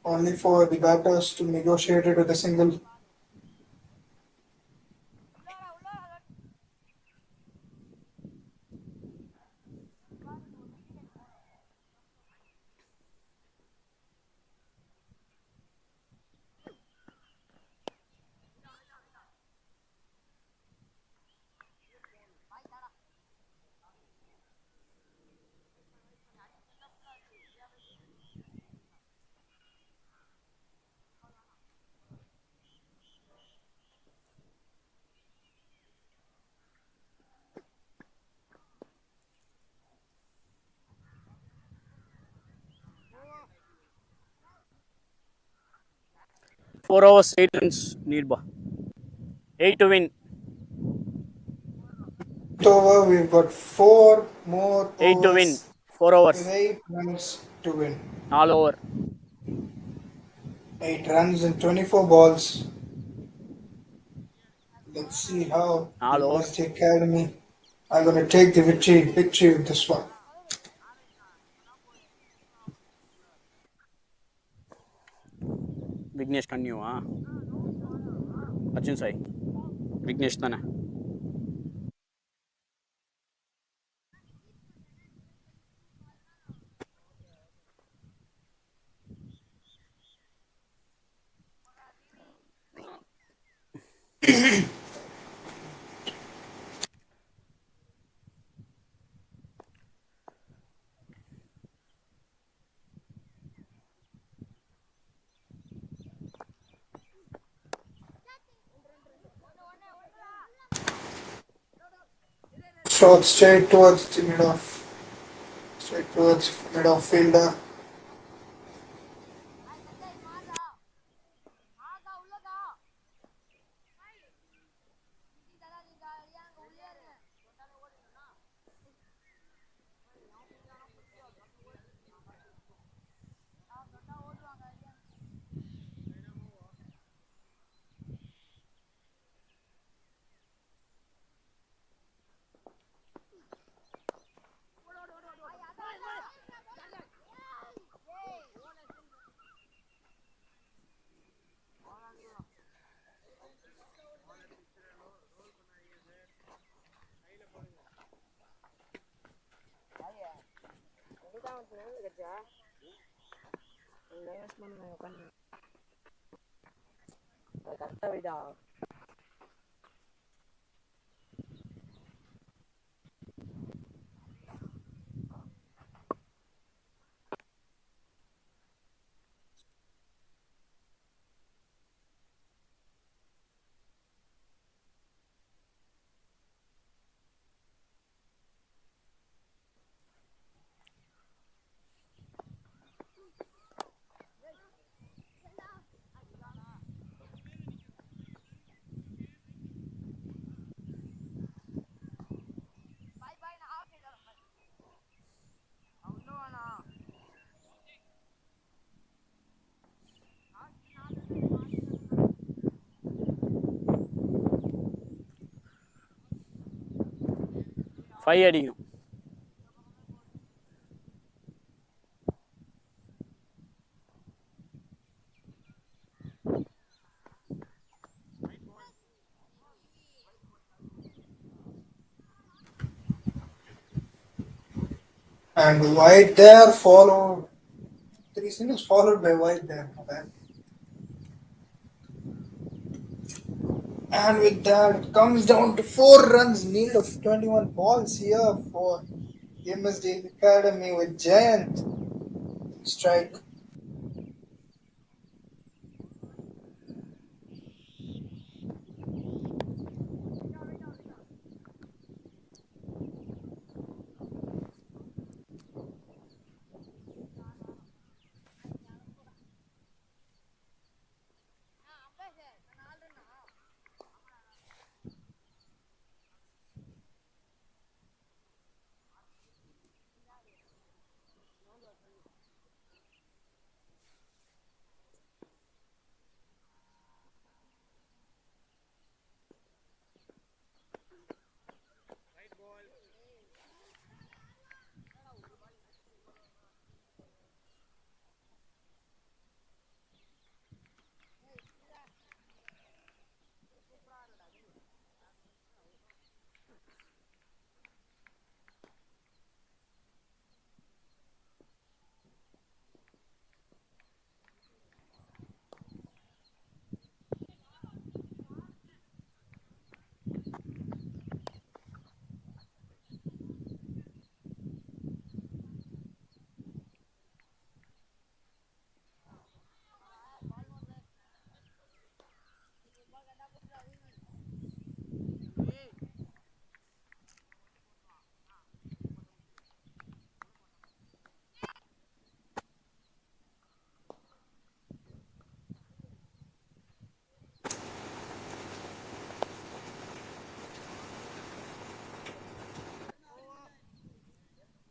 S6: Only for the batters to negotiate it with a single.
S9: Four overs, 8 runs. Need 8 to win.
S6: Over, we've got 4 more
S9: 8 to win.
S6: overs
S9: 4 overs.
S6: with 8 runs to win.
S9: All over.
S6: 8 runs in 24 balls. Let's see how the
S9: All over.
S6: MSD Academy are going to take the victory with this one.
S9: Vignesh Kanyu. Arjun Sai. Vignesh Tana.
S6: Shot straight towards the mid-off fielder.
S9: Five அடிக்கணும்.
S6: And wide there, followed. 3 singles followed by wide there. Okay. And with that, it comes down to 4 runs need of 21 balls here for the MSD Academy with Giant strike.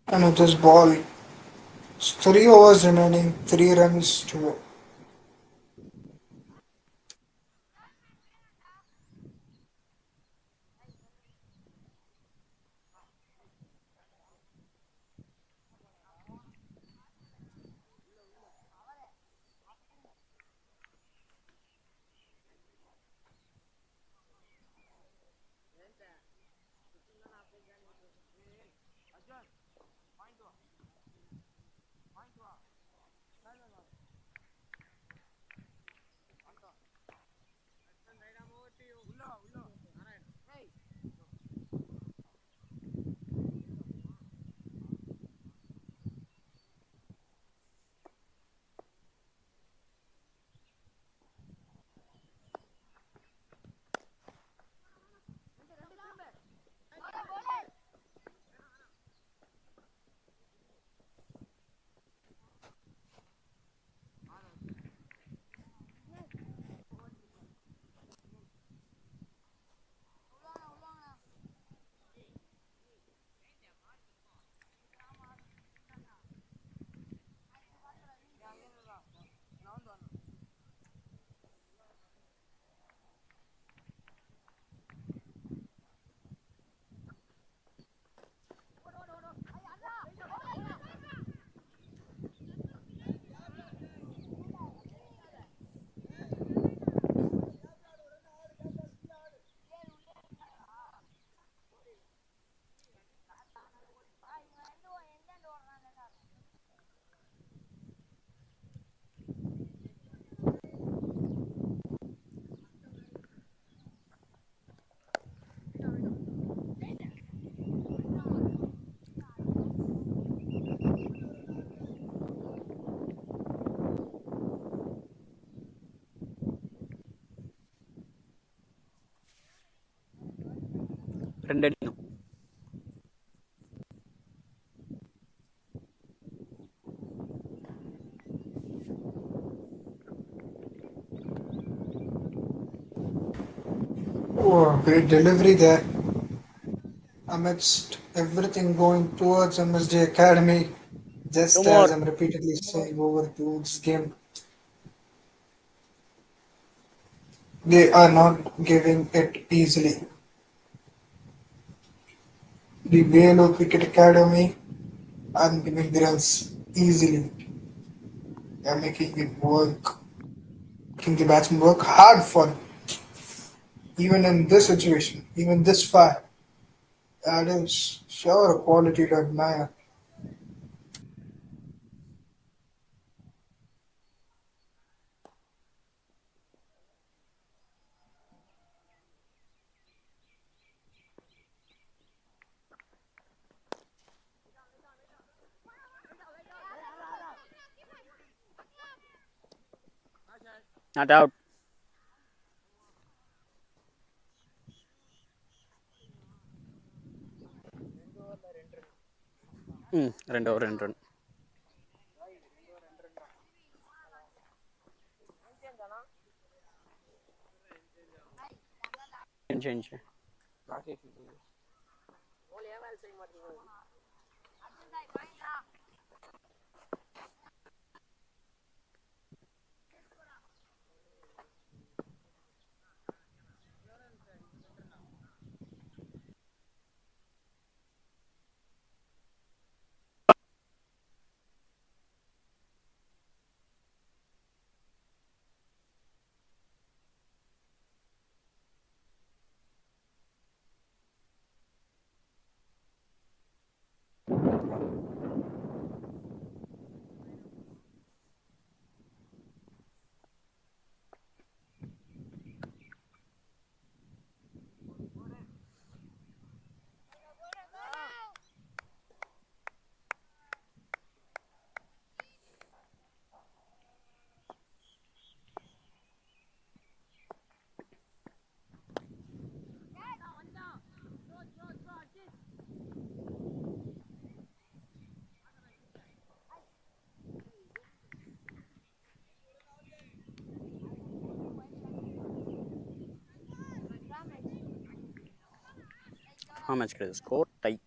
S6: And with this ball, 3 overs remaining, 3 runs to go. Oh, great delivery there. Amidst everything going towards MSD Academy,
S8: Two
S6: just
S8: more.
S6: as I'm repeatedly saying over to this game, they are not giving it easily. The Vellore Cricket Academy aren't giving the runs easily. They are making it work, making the batsman work hard for them. Even in this situation, even this far, that is sure a quality to admire.
S9: Not out. Run over and run. Change. How much credit score? Tie.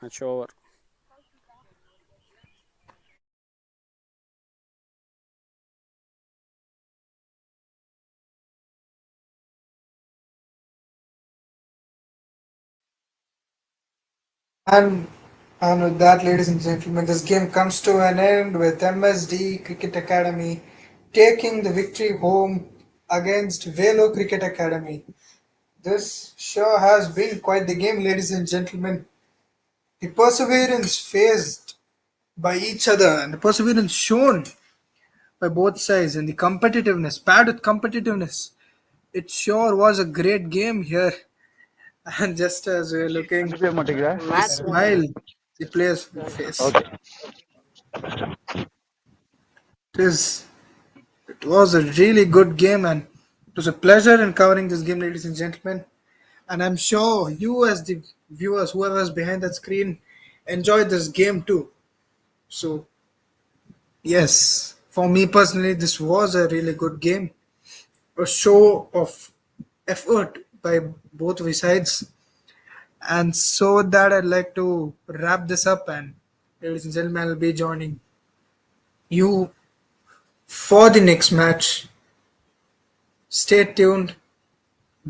S9: Match over.
S6: And, and with that, ladies and gentlemen, this game comes to an end with MSD Cricket Academy taking the victory home against Velo Cricket Academy. This sure has been quite the game, ladies and gentlemen. The perseverance faced by each other and the perseverance shown by both sides and the competitiveness, paired with competitiveness, it sure was a great game here. And just as we're looking,
S1: கண்டுக்கவே மாட்டேங்கிற
S6: the smile the players face.
S1: Okay
S6: It was a really good game, and it was a pleasure in covering this game, ladies and gentlemen. And I'm sure you, as the viewers, whoever's behind that screen, enjoyed this game too. So, yes, for me personally, this was a really good game, a show of effort by both the sides. And so, with that, I'd like to wrap this up, and ladies and gentlemen, I'll be joining you for the next match. Stay tuned.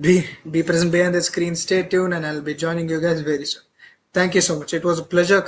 S6: Be present behind the screen. Stay tuned, and I'll be joining you guys very soon. Thank you so much. It was a pleasure.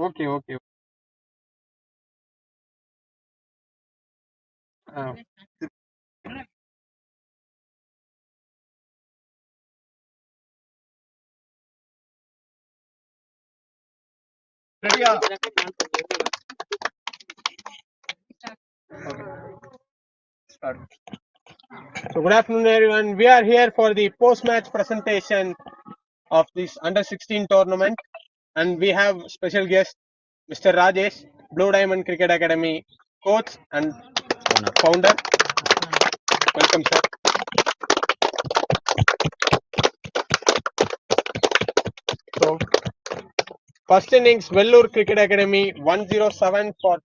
S3: Okay okay.
S1: ரெடியா? Start.
S3: So good afternoon everyone. We are here for the post-match presentation of this under-16 tournament, and we have special guest Mr. Rajesh, Blue Diamond Cricket Academy coach and founder. Welcome, sir. So first innings, Vellore Cricket Academy 107 for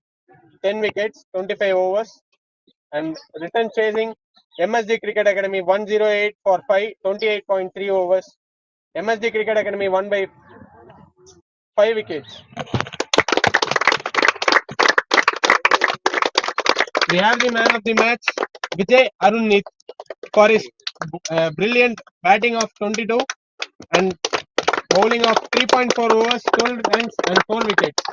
S3: 10 wickets, 25 overs, and return chasing MSD Cricket Academy 108 for 5, 28.3 overs. MSD Cricket Academy won by 5 wickets. We have the man of the match, Vijay Arunit, for his brilliant batting of 22 and bowling of 3.4 overs, 12 runs and 4 wickets.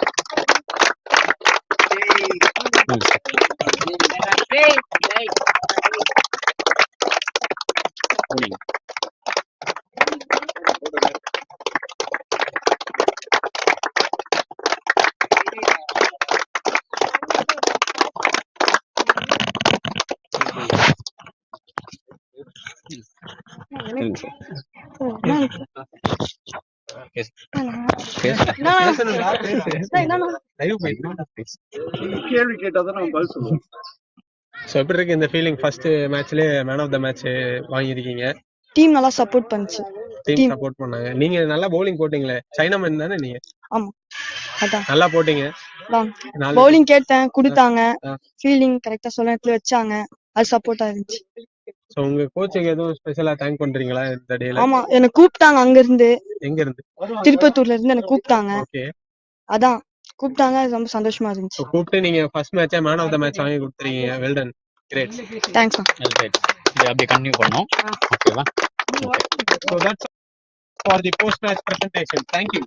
S1: கேள்வி கேட்டாதான் நம்ம பதில் சொல்லுவோம்.
S3: So எப்படி இருக்கு இந்த feeling? First மேட்ச்லேயே man of the match வாங்கியிருக்கீங்க.
S13: டீம் நல்லா சப்போர்ட் பண்ணுச்சு.
S3: டீம் சப்போர்ட் பண்ணாங்க. நீங்க நல்லா பவுலிங் போட்டீங்களே, சைனாமேன் தானே நீங்க?
S13: ஆமா, அதான்
S3: நல்லா போட்டீங்க.
S13: பவுலிங் கேட்டேன், கொடுத்தாங்க. ஃபீல்டிங் கரெக்டா சொல்ல இடத்துல வச்சாங்க, அது சப்போர்ட்டா இருந்துச்சு.
S3: ஸோ உங்க கோச்சுக்கு எதுவும் ஸ்பெஷலா தேங்க் பண்றீங்களா இந்த டேல?
S13: ஆமா, என்ன கூப்பிட்டாங்க அங்க இருந்து.
S3: எங்க இருந்து?
S13: திருப்பத்தூர்ல இருந்து என்ன கூப்பிட்டாங்க.
S3: ஓகே,
S13: அதான் கூப்பிட்டாங்க, ரொம்ப சந்தோஷமா இருந்துச்சு.
S3: கூப்பிட்டு நீங்க ஃபர்ஸ்ட் மேட்சே மேன் ஆஃப் த மேட்ச் வாங்கி கொடுத்துருக்கீங்க. Well done, great.
S13: தேங்க்ஸ்.
S9: இது அப்படியே கண்டினியூ பண்ணோம். ஓகேவா?
S3: So that's for the post match presentation. Thank you.